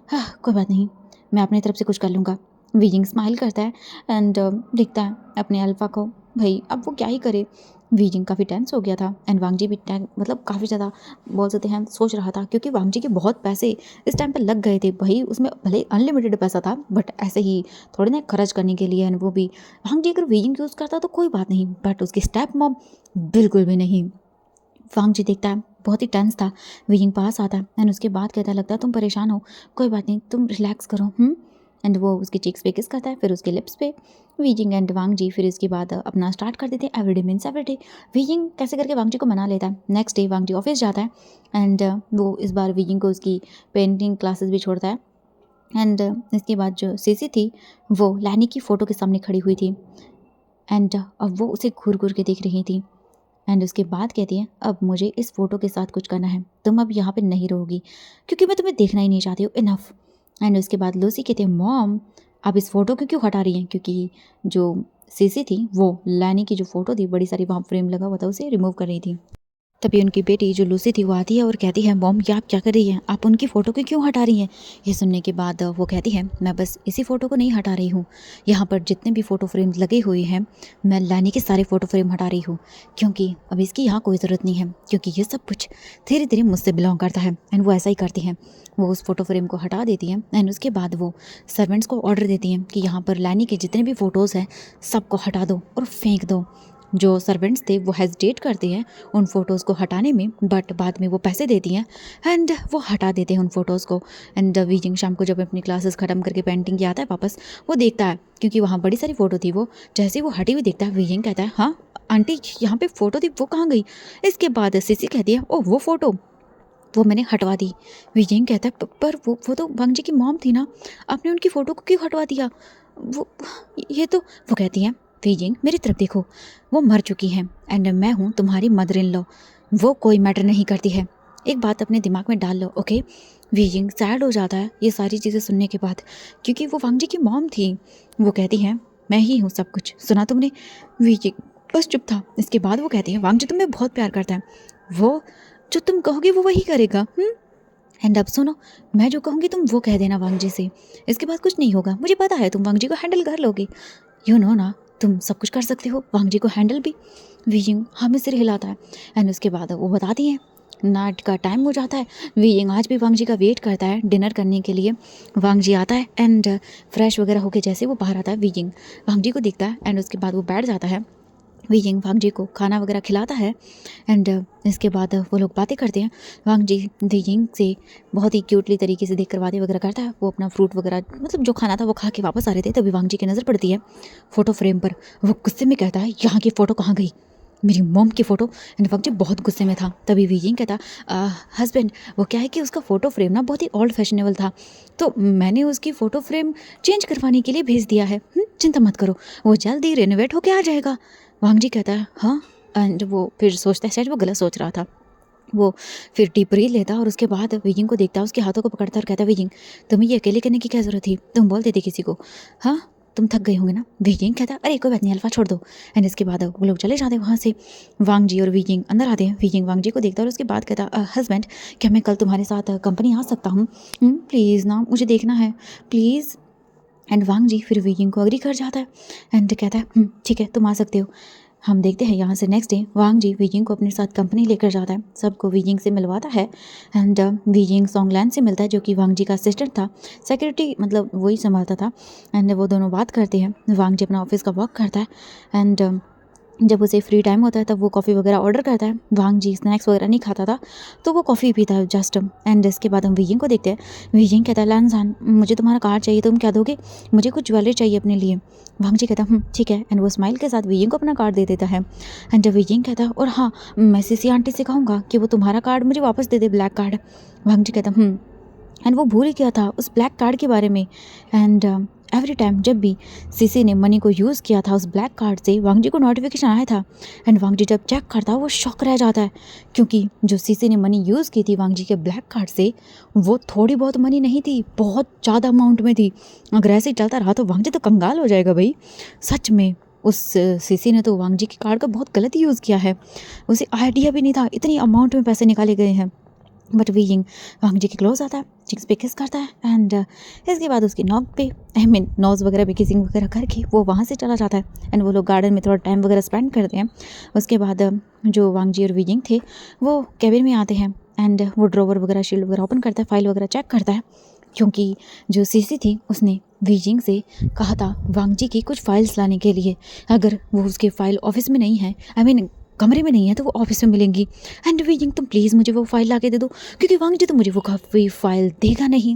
हाँ कोई बात नहीं, मैं अपनी तरफ से कुछ कर लूँगा। वीजिंग स्माइल करता है एंड देखता है अपने अल्फा को। भाई अब वो क्या ही करे। वीजिंग काफ़ी टेंस हो गया था एंड वांग जी भी मतलब काफ़ी ज़्यादा बोल सकते हैं सोच रहा था, क्योंकि वांग जी के बहुत पैसे इस टाइम पे लग गए थे। भाई उसमें भले ही अनलिमिटेड पैसा था बट ऐसे ही थोड़े ना खर्च करने के लिए, एंड वो भी वांग जी अगर वीजिंग यूज़ करता तो कोई बात नहीं, बट उसकी स्टेप मॉम बिल्कुल भी नहीं। वांग जी देखता है बहुत ही टेंस था। वीजिंग पास आता है एंड उसके बाद कहता है लगता है तुम परेशान हो, कोई बात नहीं तुम रिलैक्स करो। एंड वो उसके चीक्स पे किस करता है, फिर उसके लिप्स पे। वीजिंग एंड वांग जी फिर इसके बाद अपना स्टार्ट कर देते हैं एवरीडे मीन्स एवरीडे। वीजिंग कैसे करके वांग जी को मना लेता है। नेक्स्ट डे वांग जी ऑफिस जाता है एंड वो इस बार वीजिंग को उसकी पेंटिंग क्लासेस भी छोड़ता है। एंड इसके बाद जो सीसी थी वो लैनी की फ़ोटो के सामने खड़ी हुई थी एंड अब वो उसे घूर घूर के देख रही थी। एंड उसके बाद कहती है अब मुझे इस फ़ोटो के साथ कुछ करना है, तुम अब यहाँ पे नहीं रहोगी क्योंकि मैं तुम्हें देखना ही नहीं चाहती हूँ, इनफ। एंड उसके बाद लूसी कहती है मॉम आप इस फ़ोटो को क्यों हटा रही हैं, क्योंकि जो सीसी थी वो लैनी की जो फ़ोटो थी बड़ी सारी वहाँ फ्रेम लगा हुआ था उसे रिमूव कर रही थी। तभी उनकी बेटी जो लूसी थी वो आती है और कहती है मॉम ये आप क्या कर रही हैं, आप उनकी फ़ोटो को क्यों हटा रही हैं। ये सुनने के बाद वो कहती है मैं बस इसी फ़ोटो को नहीं हटा रही हूँ, यहाँ पर जितने भी फ़ोटो फ्रेम्स लगे हुए हैं मैं लैनी के सारे फ़ोटो फ्रेम हटा रही हूँ, क्योंकि अब इसकी यहाँ कोई ज़रूरत नहीं है, क्योंकि ये सब कुछ धीरे धीरे मुझसे बिलोंग करता है। एंड वो ऐसा ही करती हैं, वो उस फ़ोटो फ्रेम को हटा देती हैं एंड उसके बाद वो सर्वेंट्स को ऑर्डर देती हैं कि यहाँ पर लैनी के जितने भी फ़ोटोज़ हैं सबको हटा दो और फेंक दो। जो सर्वेंट्स थे वो हेजिटेट करते हैं उन फ़ोटोज़ को हटाने में, बट बाद में वो पैसे देती हैं एंड वो हटा देते हैं उन फ़ोटोज़ को। एंड वीजिंग शाम को जब अपनी क्लासेस ख़त्म करके पेंटिंग किया आता है वापस, वो देखता है क्योंकि वहाँ बड़ी सारी फ़ोटो थी, वो जैसे ही वो हटी हुई देखता है वीजिंग कहता है हाँ आंटी यहाँ पे फ़ोटो थी वो कहाँ गई। इसके बाद सीसी कहती है ओह वो फ़ोटो वो मैंने हटवा दी। विजयन कहता है पर वो तो वांग जी की मॉम थी ना, आपने उनकी फ़ोटो को क्यों हटवा दिया। वो ये तो वो कहती हैं विजयन मेरी तरफ देखो, वो मर चुकी हैं एंड मैं हूँ तुम्हारी मदर इन लॉ, वो कोई मैटर नहीं करती है, एक बात अपने दिमाग में डाल लो ओके। विजयन सैड हो जाता है ये सारी चीज़ें सुनने के बाद, क्योंकि वो वांग जी की मॉम थी। वो कहती हैं मैं ही हूँ सब कुछ, सुना तुमने। विजयन बस चुप था। इसके बाद वो कहती है वांग जी तुम्हें बहुत प्यार करता है, वो जो तुम कहोगे वो वही करेगा। एंड अब सुनो, मैं जो कहूँगी तुम वो कह देना वांग जी से, इसके बाद कुछ नहीं होगा, मुझे पता है तुम वांग जी को हैंडल कर लोगे, यू नो ना तुम सब कुछ कर सकते हो वांग जी को हैंडल भी। वीजिंग हमें सिर हिलाता है एंड उसके बाद वो बताती हैं नाइट का टाइम हो जाता है। वीजिंग आज भी वांग जी का वेट करता है डिनर करने के लिए। वांग जी आता है एंड फ्रेश वगैरह होके जैसे वो बाहर आता है वीजिंग वांग जी को दिखता है एंड उसके बाद वो बैठ जाता है। वीजिंग वांग जी को खाना वगैरह खिलाता है एंड इसके बाद वो लोग बातें करते हैं। वांग जी वीजिंग से बहुत ही क्यूटली तरीके से देख कर बातें वगैरह करता है। वो अपना फ्रूट वगैरह मतलब जो खाना था वो खा के वापस आ रहे थे, तभी वांग जी की नज़र पड़ती है फ़ोटो फ्रेम पर। वो गुस्से में कहता है यहाँ की फ़ोटो कहाँ गई, मेरी मॉम की फ़ोटो। एंड वांग जी बहुत गुस्से में था। तभी वीजिंग कहता हस्बैंड वो क्या है कि उसका फ़ोटो फ्रेम ना बहुत ही ओल्ड फैशनेबल था, तो मैंने उसकी फ़ोटो फ्रेम चेंज करवाने के लिए भेज दिया है। चिंता मत करो, वो जल्दी रेनोवेट होके आ जाएगा। वांग जी कहता है हाँ, एंड वो फिर सोचता है शायद वो गलत सोच रहा था। वो फिर डीप ब्रीथ लेता और उसके बाद वीजिंग को देखता है, उसके हाथों को पकड़ता और कहता वीजिंग तुम्हें ये अकेले करने की क्या ज़रूरत थी, तुम बोल देते किसी को, हाँ तुम थक गए होंगे ना। वीजिंग कहता अरे कोई बात नहीं अल्फा छोड़ दो। एंड इसके बाद वो लोग चले जाते हैं वहाँ से। वांग जी और वीजिंग अंदर आते हैं। वीजिंग वांग जी को देखता है और उसके बाद कहता हस्बैंड क्या मैं कल तुम्हारे साथ कंपनी आ सकता हूँ, प्लीज़ ना मुझे देखना है प्लीज़। एंड वांग जी फिर वीजिंग को अग्री कर जाता है एंड कहता है ठीक है तुम आ सकते हो। हम देखते हैं यहाँ से नेक्स्ट डे वांग जी वीजिंग को अपने साथ कंपनी लेकर जाता है, सबको वीजिंग से मिलवाता है एंड वीजिंग सॉन्गलैंड से मिलता है जो कि वांग जी का असिस्टेंट था, सिक्योरिटी मतलब वही संभालता था। एंड वो दोनों बात करते हैं। वांग जी अपना ऑफिस का वर्क करता है एंड जब उसे फ्री टाइम होता है तब वो कॉफ़ी वगैरह ऑर्डर करता है। वांग जी स्नैक्स वगैरह नहीं खाता था तो वो कॉफ़ी पीता है जस्ट। एंड इसके बाद हम वीजिंग को देखते हैं। वीजिंग कहता है लैनसान मुझे तुम्हारा कार्ड चाहिए, तुम क्या दोगे, मुझे कुछ ज्वेलरी चाहिए अपने लिए। वांग जी कहता ठीक है एंड वो स्माइल के साथ वीजिंग को अपना कार्ड दे देता है। एंड जब वीजिंग कहता है और हाँ मैं सीसी आंटी से कहूँगा कि वो तुम्हारा कार्ड मुझे वापस दे दे, ब्लैक कार्ड। वांग जी कहता एंड वो भूल ही गया था उस ब्लैक कार्ड के बारे में। एंड एवरी टाइम जब भी सीसी ने मनी को यूज़ किया था उस ब्लैक कार्ड से, वांग जी को नोटिफिकेशन आया था। एंड वांग जी जब चेक करता है वो शॉक रह जाता है, क्योंकि जो सीसी ने मनी यूज़ की थी वांग जी के ब्लैक कार्ड से, वो थोड़ी बहुत मनी नहीं थी, बहुत ज़्यादा अमाउंट में थी। अगर ऐसे ही चलता रहा तो वांग जी तो कंगाल हो जाएगा भाई। सच में उस सीसी ने तो वांग जी के कार्ड का बहुत गलत यूज़ किया है। उसे आइडिया भी नहीं था इतनी अमाउंट में पैसे निकाले गए हैं। बट वी यिंग वांग जी के क्लोज आता है, चिक्स पे किस करता है, एंड इसके बाद उसकी नॉक पे नोज़ वगैरह पे किसिंग वगैरह करके वो वहाँ से चला जाता है। एंड वो लोग गार्डन में थोड़ा टाइम वगैरह स्पेंड करते हैं। उसके बाद जो वांग जी और वी यिंग थे वो कैबिन में आते हैं। एंड वो ड्रॉवर वगैरह शील्ड वगैरह ओपन करता है, फाइल वगैरह चेक करता है, क्योंकि जो सीसी थी उसने वी यिंग से कहा था वांग जी की कुछ फाइल्स लाने के लिए। अगर वो उसके फाइल ऑफिस में नहीं है, कमरे में नहीं है, तो वो ऑफिस में मिलेंगी। एंड वी यिंग तुम प्लीज़ मुझे वो फाइल ला के दे दो, क्योंकि वांग जी तो मुझे वो काफ़ी फाइल देगा नहीं।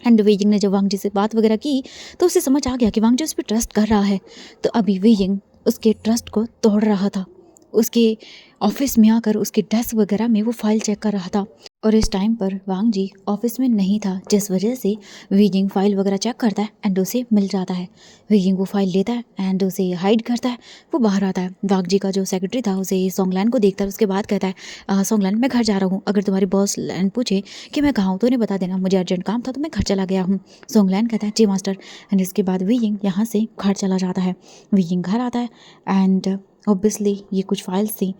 एंड वी यिंग ने जब वांग जी से बात वगैरह की तो उसे समझ आ गया कि वांग जी उस पर ट्रस्ट कर रहा है। तो अभी वी यिंग उसके ट्रस्ट को तोड़ रहा था। उसके ऑफिस में आकर उसके डेस्क वगैरह में वो फाइल चेक कर रहा था, और इस टाइम पर वांग जी ऑफिस में नहीं था, जिस वजह से वी यिंग फाइल वगैरह चेक करता है एंड उसे मिल जाता है। वी यिंग वो फाइल लेता है एंड उसे हाइड करता है। वो बाहर आता है। वांग जी का जो सेक्रेटरी था उसे सोंगलैन को देखता है, उसके बाद कहता है सोंगलैन मैं घर जा रहा हूँ, अगर तुम्हारी बॉस लैन पूछे कि मैं कहाँ हूँ तो उन्हें बता देना, मुझे अर्जेंट काम था तो मैं घर चला गया हूँ। सोंगलैन कहता है जी मास्टर। एंड इसके बाद वी यिंग यहाँ से घर चला जाता है। वी यिंग घर आता है एंड ऑब्वियसली ये कुछ फाइल्स थी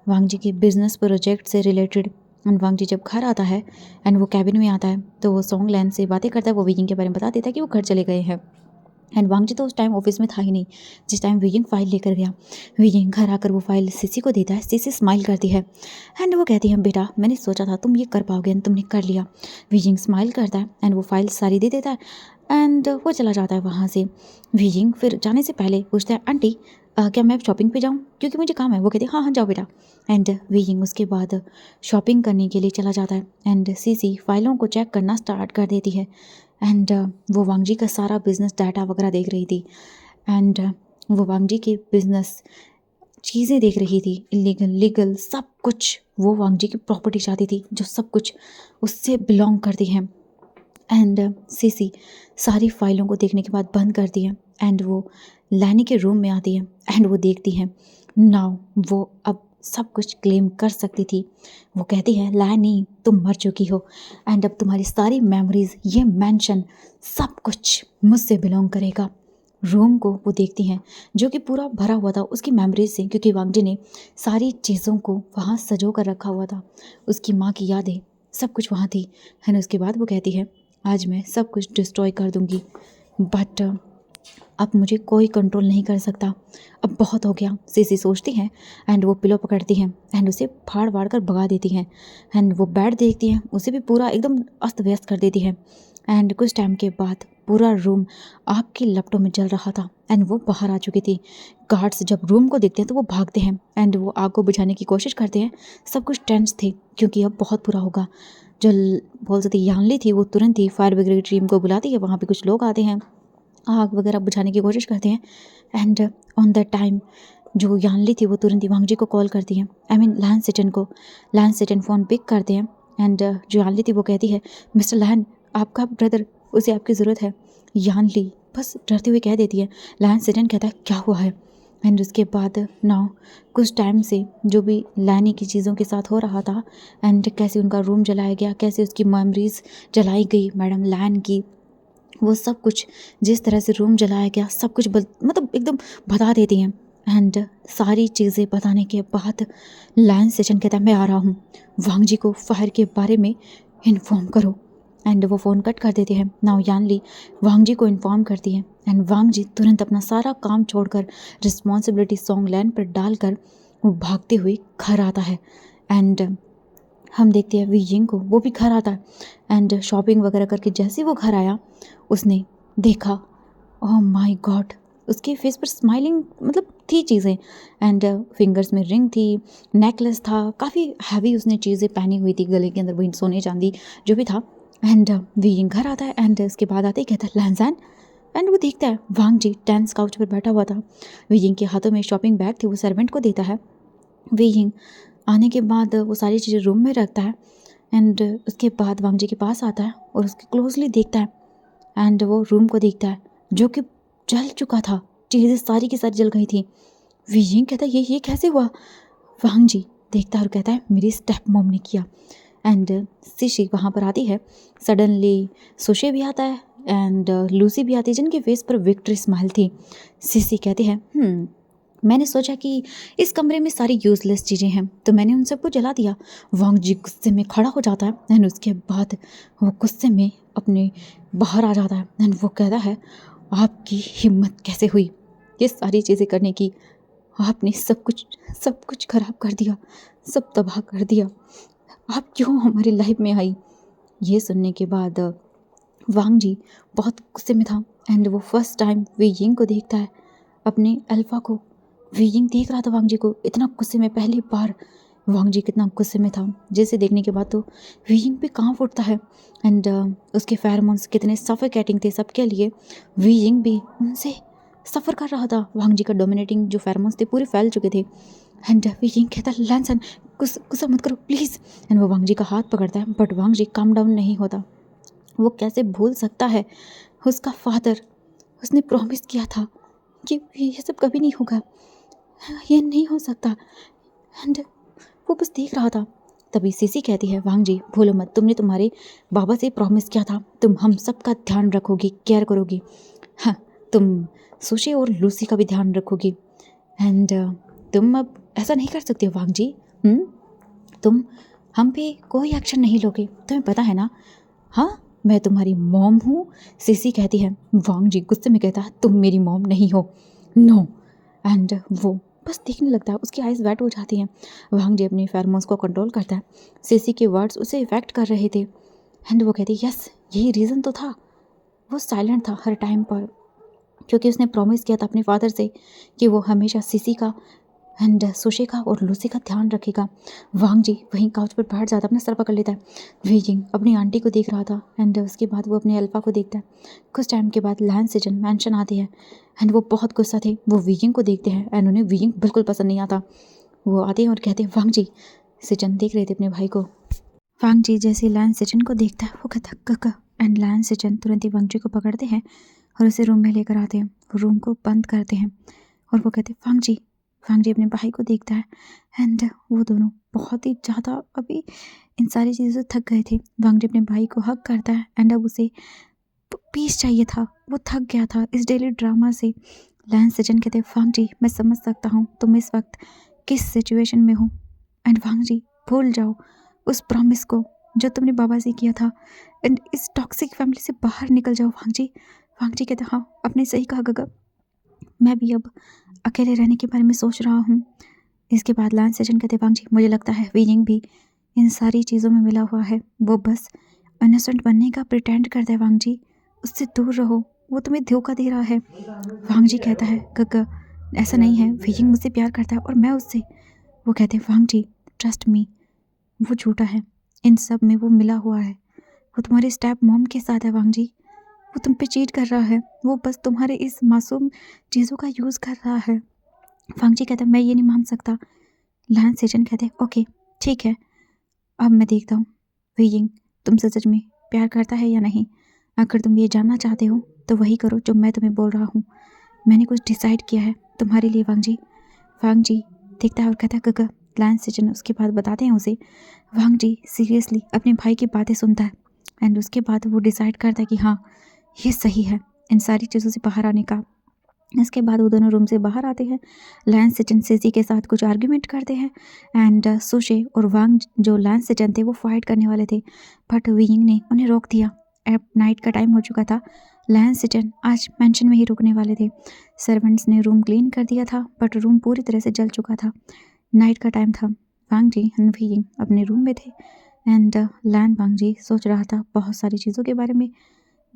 वांग जी के बिजनेस प्रोजेक्ट से रिलेटेड। एंड वांग जी जब घर आता है एंड वो कैबिन में आता है तो वो सोंगलैन से बातें करता है, वो वी यिंग के बारे में बता देता है कि वो घर चले गए हैं। एंड वांग जी तो उस टाइम ऑफिस में था ही नहीं जिस टाइम वी यिंग फाइल लेकर गया। वी यिंग घर आकर वो फाइल सीसी को देता है। सीसी स्माइल करती है एंड वो कहती है बेटा मैंने सोचा था तुम ये कर पाओगे एंड तुमने कर लिया। वी यिंग स्माइल करता है एंड वो फाइल सारी दे देता है एंड वो चला जाता है वहाँ से। वी यिंग फिर जाने से पहले पूछता है आंटी क्या मैं शॉपिंग पे जाऊँ, क्योंकि मुझे काम है। वो कहती है हाँ हाँ जाओ बेटा। एंड वी यिंग उसके बाद शॉपिंग करने के लिए चला जाता है एंड सीसी फाइलों को चेक करना स्टार्ट कर देती है। एंड वो वांग जी का सारा बिजनेस डाटा वगैरह देख रही थी। एंड वो वांग जी के बिजनेस चीज़ें देख रही थी, इलीगल लीगल सब कुछ। वो वांग जी की प्रॉपर्टी चाहती थी जो सब कुछ उससे बिलोंग करती हैं। एंड सीसी सारी फाइलों को देखने के बाद बंद करती है एंड वो लैनी के रूम में आती है एंड वो देखती है नाउ वो अब सब कुछ क्लेम कर सकती थी। वो कहती है लैनी तुम मर चुकी हो एंड अब तुम्हारी सारी मेमोरीज, ये मेंशन सब कुछ मुझसे बिलोंग करेगा। रूम को वो देखती हैं जो कि पूरा भरा हुआ था उसकी मेमोरीज से, क्योंकि वांग जी ने सारी चीज़ों को वहाँ सजो कर रखा हुआ था। उसकी माँ की यादें सब कुछ वहाँ थी। एंड उसके बाद वो कहती है आज मैं सब कुछ डिस्ट्रॉय कर दूंगी, बट अब मुझे कोई कंट्रोल नहीं कर सकता, अब बहुत हो गया। सीसी सोचती है एंड वो पिलो पकड़ती हैं एंड उसे फाड़ वाड़ कर भगा देती हैं। एंड वो बेड देखती हैं, उसे भी पूरा एकदम अस्त व्यस्त कर देती है। एंड कुछ टाइम के बाद पूरा रूम आग की लपटों में जल रहा था एंड वो बाहर आ चुकी थी। गार्ड्स जब रूम को देखते हैं तो वो भागते हैं एंड वो आग को बुझाने की कोशिश करते हैं। सब कुछ टेंस थे क्योंकि अब बहुत बुरा होगा। जो बोल सकती यानली थी वो तुरंत ही फायर ब्रिगेड टीम को बुलाती है। वहाँ पे कुछ लोग आते हैं, आग वगैरह बुझाने की कोशिश करते हैं। एंड ऑन दैट टाइम जो यानली थी वो तुरंत ही वांग जी को कॉल करती है, लैन सिटन को। लैन सिटन फ़ोन पिक करते हैं एंड जो यानली थी वो कहती है मिस्टर लैन आपका ब्रदर, उसे आपकी ज़रूरत है। यानली बस डरते हुए कह देती है। लैन सिटन कहता है क्या हुआ है। एंड उसके बाद नाउ कुछ टाइम से जो भी लैनी की चीज़ों के साथ हो रहा था एंड कैसे उनका रूम जलाया गया, कैसे उसकी मेमोरीज जलाई गई मैडम लैन की, वो सब कुछ जिस तरह से रूम जलाया गया सब कुछ मतलब एकदम बता देती हैं। एंड सारी चीज़ें बताने के बाद लैन सेशन कहता है मैं आ रहा हूँ, वांग जी को फायर के बारे में इन्फॉर्म करो। एंड वो फ़ोन कट कर देते हैं। नाउ यानली वांग जी को इन्फॉर्म करती है एंड वांग जी तुरंत अपना सारा काम छोड़कर रिस्पॉन्सिबिलिटी सोंगलैन पर डालकर वो भागते हुए घर आता है। एंड हम देखते हैं वी यिंग को, वो भी घर आता है एंड शॉपिंग वगैरह करके जैसे वो घर आया उसने देखा ओह माय गॉड, उसके फेस पर स्माइलिंग मतलब थी चीज़ें। एंड फिंगर्स में रिंग थी, नेकलेस था, काफ़ी हैवी उसने चीज़ें पहनी हुई थी गले के अंदर, वही सोने चांदी जो भी था। एंड वी यिंग घर आता है एंड उसके बाद आते ही कहता है लैंजैन। एंड वो देखता है वांग जी टेंस काउच पर बैठा हुआ था। वी यिंग के हाथों में शॉपिंग बैग थी, वो सर्वेंट को देता है। वी यिंग आने के बाद वो सारी चीज़ें रूम में रखता है एंड उसके बाद वांग जी के पास आता है और उसके क्लोजली देखता है एंड वो रूम को देखता है जो कि जल चुका था, चीज़ें सारी की सारी जल गई थी। विजिंग कहता है ये कैसे हुआ? वांग जी देखता है और कहता है मेरी स्टेप मॉम ने किया। एंड सिशी वहाँ पर आती है। सडनली सुशे भी आता है एंड लूसी भी आती है, जिनके फेस पर विक्ट्री स्माइल थी। सिसी कहती है मैंने सोचा कि इस कमरे में सारी यूजलेस चीज़ें हैं तो मैंने उन सबको जला दिया। वांग जी गुस्से में खड़ा हो जाता है एंड उसके बाद वो गुस्से में अपने बाहर आ जाता है एंड वो कहता है आपकी हिम्मत कैसे हुई ये सारी चीज़ें करने की? आपने सब कुछ खराब कर दिया, सब तबाह कर दिया। आप क्यों हमारी लाइफ में आई? ये सुनने के बाद वांग जी बहुत गुस्से में था एंड वो फर्स्ट टाइम वी यिंग को देखता है, अपने अल्फा को। वी यिंग देख रहा था वांग जी को इतना गुस्से में, पहली बार वांग जी कितना गुस्से में था, जिसे देखने के बाद तो वी यिंग भी कांप उठता है एंड उसके फेरोमोन्स कितने सफोकेटिंग थे सबके लिए। वी यिंग भी उनसे सफ़र कर रहा था। वांग जी का डोमिनेटिंग जो फेरोमोन्स थे पूरे फैल चुके थे एंड वी यिंग कहता लैंसन गुस्सा मत करो प्लीज़। एंड वो वांग जी का हाथ पकड़ता है but Wang ji calm down नहीं होता। वो कैसे भूल सकता है उसका फादर, उसने प्रॉमिस किया था कि ये सब कभी नहीं होगा, ये नहीं हो सकता। एंड वो बस देख रहा था। तभी सीसी कहती है वांग जी भूलो मत, तुमने तुम्हारे बाबा से प्रॉमिस किया था तुम हम सब का ध्यान रखोगी, केयर करोगी। हाँ, तुम सुशी और लूसी का भी ध्यान रखोगी एंड तुम अब ऐसा नहीं कर सकती हो वांग जी। तुम हम पे कोई एक्शन नहीं लोगे, तुम्हें पता है ना? हाँ, मैं तुम्हारी मॉम हूँ, सीसी कहती है। वांग जी गुस्से में कहता है तुम मेरी मॉम नहीं हो, नो। एंड वो बस देखने लगता है, उसकी आइज़ वेट हो जाती हैं। वांग जी अपनी फेरोमोन्स को कंट्रोल करता है। सीसी के वर्ड्स उसे इफेक्ट कर रहे थे एंड वो कहती है यस यही रीज़न तो था। वो साइलेंट था हर टाइम पर क्योंकि उसने प्रॉमिस किया था अपने फादर से कि वो हमेशा सीसी का एंड सुशी का और लूसी का ध्यान रखेगा। वांग जी वहीं काउच पर बैठ जाता है, अपना सर पकड़ लेता है। वी यिंग अपनी आंटी को देख रहा था एंड उसके बाद वो अपने अल्फा को देखता है। कुछ टाइम के बाद लैन सिजन मैंशन आते हैं एंड वो बहुत गुस्सा थे। वो वी यिंग को देखते हैं एंड उन्हें वी यिंग बिल्कुल पसंद नहीं आता। वो आते हैं और कहते हैं वांग जी। सिजन देख रहे थे अपने भाई को। वांग जी जैसे लैन सिजन को देखता है वो कहता है कका एंड लैन सिजन तुरंत ही वांग जी को पकड़ते हैं और उसे रूम में लेकर आते हैं। वो रूम को बंद करते हैं और वो कहते हैं वांग जी अपने भाई को देखता है एंड वो दोनों बहुत ही ज़्यादा अभी इन सारी चीज़ों से थक गए थे। वांग जी अपने भाई को हक करता है एंड अब उसे पीस चाहिए था, वो थक गया था इस डेली ड्रामा से। लैन सिजन कहते हैं वांग जी मैं समझ सकता हूँ तुम इस वक्त किस सिचुएशन में हो एंड वांग जी भूल जाओ उस प्रॉमिस को जो तुमने बाबा से किया था एंड इस टॉक्सिक फैमिली से बाहर निकल जाओ वांग जी। वांग जी कहते हाँ आपने सही कहा गगा, मैं भी अब अकेले रहने के बारे में सोच रहा हूँ। इसके बाद लैन सेजन कहते वांग जी मुझे लगता है वी यिंग भी इन सारी चीज़ों में मिला हुआ है, वो बस इनोसेंट बनने का प्रिटेंड करता है। वांग जी उससे दूर रहो, वो तुम्हें धोखा दे रहा है। वांग जी कहता है गग्गा ऐसा नहीं है, वी यिंग मुझसे प्यार करता है और मैं उससे। वो कहते हैं वांग जी ट्रस्ट मी, वो झूठा है, इन सब में वो मिला हुआ है, वो तुम्हारे स्टेप मॉम के साथ है। वांग जी वो तुम पे चीट कर रहा है, वो बस तुम्हारे इस मासूम चीज़ों का यूज़ कर रहा है। वांग जी कहता है मैं ये नहीं मान सकता। लैन सेजन कहते ओके ठीक है, अब मैं देखता हूँ वी यिंग तुमसे सच में प्यार करता है या नहीं। अगर तुम ये जानना चाहते हो तो वही करो जो मैं तुम्हें बोल रहा हूँ, मैंने कुछ डिसाइड किया है तुम्हारे लिए। वांग जी देखता है और कहता है गगा। लैन सेजन उसके बाद बताते हैं उसे। वांग जी सीरियसली अपने भाई की बातें सुनता है एंड उसके बाद वो डिसाइड करता है कि हाँ ये सही है इन सारी चीज़ों से बाहर आने का। इसके बाद वो दोनों रूम से बाहर आते हैं। लैन सिटन सीसी के साथ कुछ आर्ग्यूमेंट करते हैं एंड सुशे और वांग जो लैन सिटन थे वो फाइट करने वाले थे बट वी यिंग ने उन्हें रोक दिया। अब नाइट का टाइम हो चुका था। लैन सिटन आज मेंशन में ही रुकने वाले थे। सर्वेंट्स ने रूम क्लीन कर दिया था बट रूम पूरी तरह से जल चुका था। नाइट का टाइम था। वांग जी एंड वी यिंग अपने रूम में थे एंड लैन वांग जी सोच रहा था बहुत सारी चीज़ों के बारे में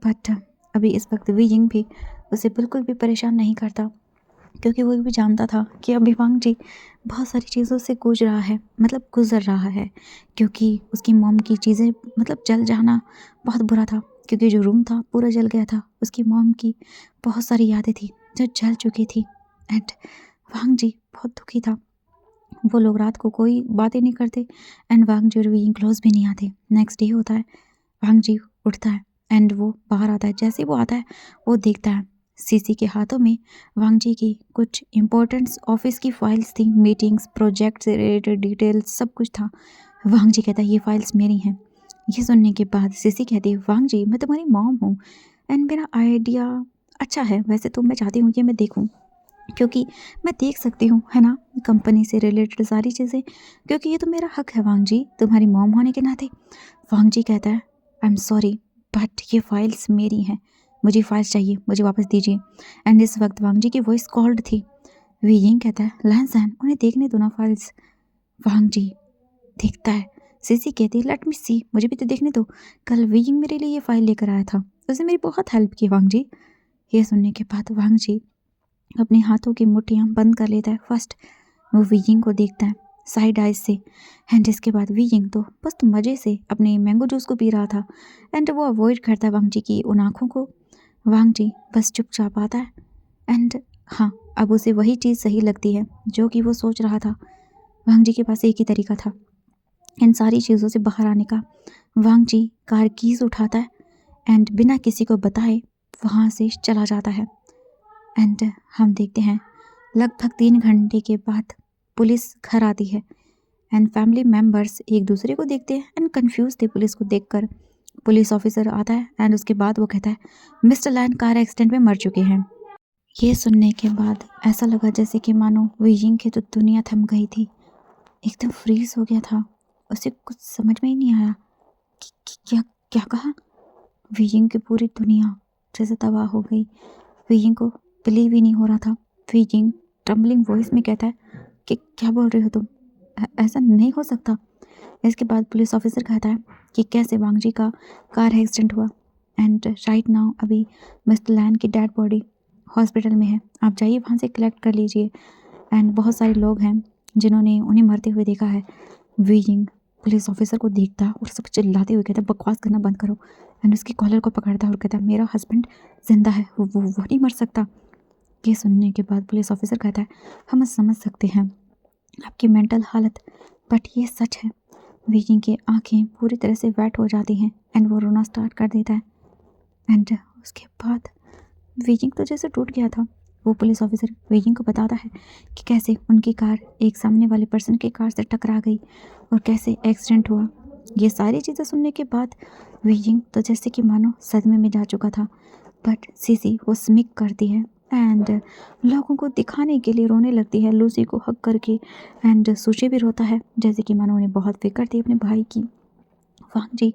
बट अभी इस वक्त वी यिंग भी उसे बिल्कुल भी परेशान नहीं करता क्योंकि वो भी जानता था कि अभी वांग जी बहुत सारी चीज़ों से गुजर रहा है क्योंकि उसकी मॉम की चीज़ें जल जाना बहुत बुरा था क्योंकि जो रूम था पूरा जल गया था। उसकी मॉम की बहुत सारी यादें थी जो जल चुकी थी एंड वांग जी बहुत दुखी था। वो लोग रात को कोई बातें नहीं करते एंड वांग जी और वी यिंग क्लोज भी नहीं आते। नेक्स्ट डे होता है, वांग जी उठता है एंड वो बाहर आता है। जैसे ही वो आता है वो देखता है सीसी के हाथों में वांग जी की कुछ इम्पोर्टेंट ऑफिस की फाइल्स थी, मीटिंग्स, प्रोजेक्ट से रिलेटेड डिटेल्स, सब कुछ था। वांग जी कहता है ये फाइल्स मेरी हैं। ये सुनने के बाद सीसी कहती है वांग जी मैं तुम्हारी मॉम हूँ एंड मेरा आइडिया अच्छा है, वैसे तो मैं चाहती हूँ ये मैं देखूँ क्योंकि मैं देख सकती हूँ, है ना, कंपनी से रिलेटेड सारी चीज़ें, क्योंकि ये तो मेरा हक है वांग जी तुम्हारी मॉम होने के नाते। वांग जी कहता है आई एम सॉरी बट ये फाइल्स मेरी हैं, मुझे फाइल्स चाहिए, मुझे वापस दीजिए। एंड इस वक्त वांग जी की वॉइस कॉल्ड थी। वी यिंग कहता है लैंसन उन्हें देखने दो ना फाइल्स। वांग जी देखता है। सीसी कहती है लेट मी सी, मुझे भी तो देखने दो, कल वी यिंग मेरे लिए ये फाइल लेकर आया था, उसने मेरी बहुत हेल्प की वांग जी। ये सुनने के बाद वांग जी अपने हाथों की मुट्ठियाँ बंद कर लेता है। फर्स्ट वो वी यिंग को देखता है साइड आइज से, एंड इसके बाद वी यिंग तो बस तो मज़े से अपने मैंगो जूस को पी रहा था एंड वो अवॉइड करता है वांग जी की उन आँखों को। वांग जी बस चुपचाप आता है एंड हाँ, अब उसे वही चीज़ सही लगती है जो कि वो सोच रहा था। वांग जी के पास एक ही तरीका था इन सारी चीज़ों से बाहर आने का। वांग जी कार कीज उठाता है एंड बिना किसी को बताए वहाँ से चला जाता है। एंड हम देखते हैं लगभग 3 घंटे के बाद पुलिस घर आती है एंड फैमिली मेम्बर्स एक दूसरे को देखते हैं एंड कंफ्यूज थे पुलिस को देखकर। पुलिस ऑफिसर आता है एंड उसके बाद वो कहता है मिस्टर लैन कार एक्सीडेंट में मर चुके हैं। ये सुनने के बाद ऐसा लगा जैसे कि मानो वीजिंग की तो दुनिया थम गई थी, एकदम फ्रीज हो गया था। उसे कुछ समझ में ही नहीं आया कि क्या क्या कहा। वीजिंग की पूरी दुनिया जैसे तबाह हो गई। वीजिंग को बिलीव ही नहीं हो रहा था। वीजिंग ट्रम्बलिंग वॉइस में कहता है कि क्या बोल रहे हो तुम, ऐसा नहीं हो सकता। इसके बाद पुलिस ऑफिसर कहता है कि कैसे वांग जी का कार एक्सीडेंट हुआ एंड राइट नाउ अभी मिस्टर लैन की डेड बॉडी हॉस्पिटल में है, आप जाइए वहाँ से कलेक्ट कर लीजिए एंड बहुत सारे लोग हैं जिन्होंने उन्हें मरते हुए देखा है। वीजिंग पुलिस ऑफिसर को देखता है और सब चिल्लाते हुए कहता है बकवास करना बंद करो एंड उसकी कॉलर को पकड़ता है और कहता है मेरा हस्बैंड जिंदा है, वो नहीं मर सकता। ये सुनने के बाद पुलिस ऑफिसर कहता है हम समझ सकते हैं आपकी मेंटल हालत, बट ये सच है। वीजिंग की आंखें पूरी तरह से वेट हो जाती हैं एंड वो रोना स्टार्ट कर देता है एंड उसके बाद वीजिंग तो जैसे टूट गया था। वो पुलिस ऑफिसर वीजिंग को बताता है कि कैसे उनकी कार एक सामने वाले पर्सन की कार से टकरा गई और कैसे एक्सीडेंट हुआ। ये सारी चीज़ें सुनने के बाद वीजिंग तो जैसे कि मानो सदमे में जा चुका था, बट सीसी वो स्मिक करती है एंड लोगों को दिखाने के लिए रोने लगती है लूसी को हक करके एंड सुशी भी रोता है जैसे कि मानो उन्हें बहुत फिक्र थी अपने भाई की। वांग जी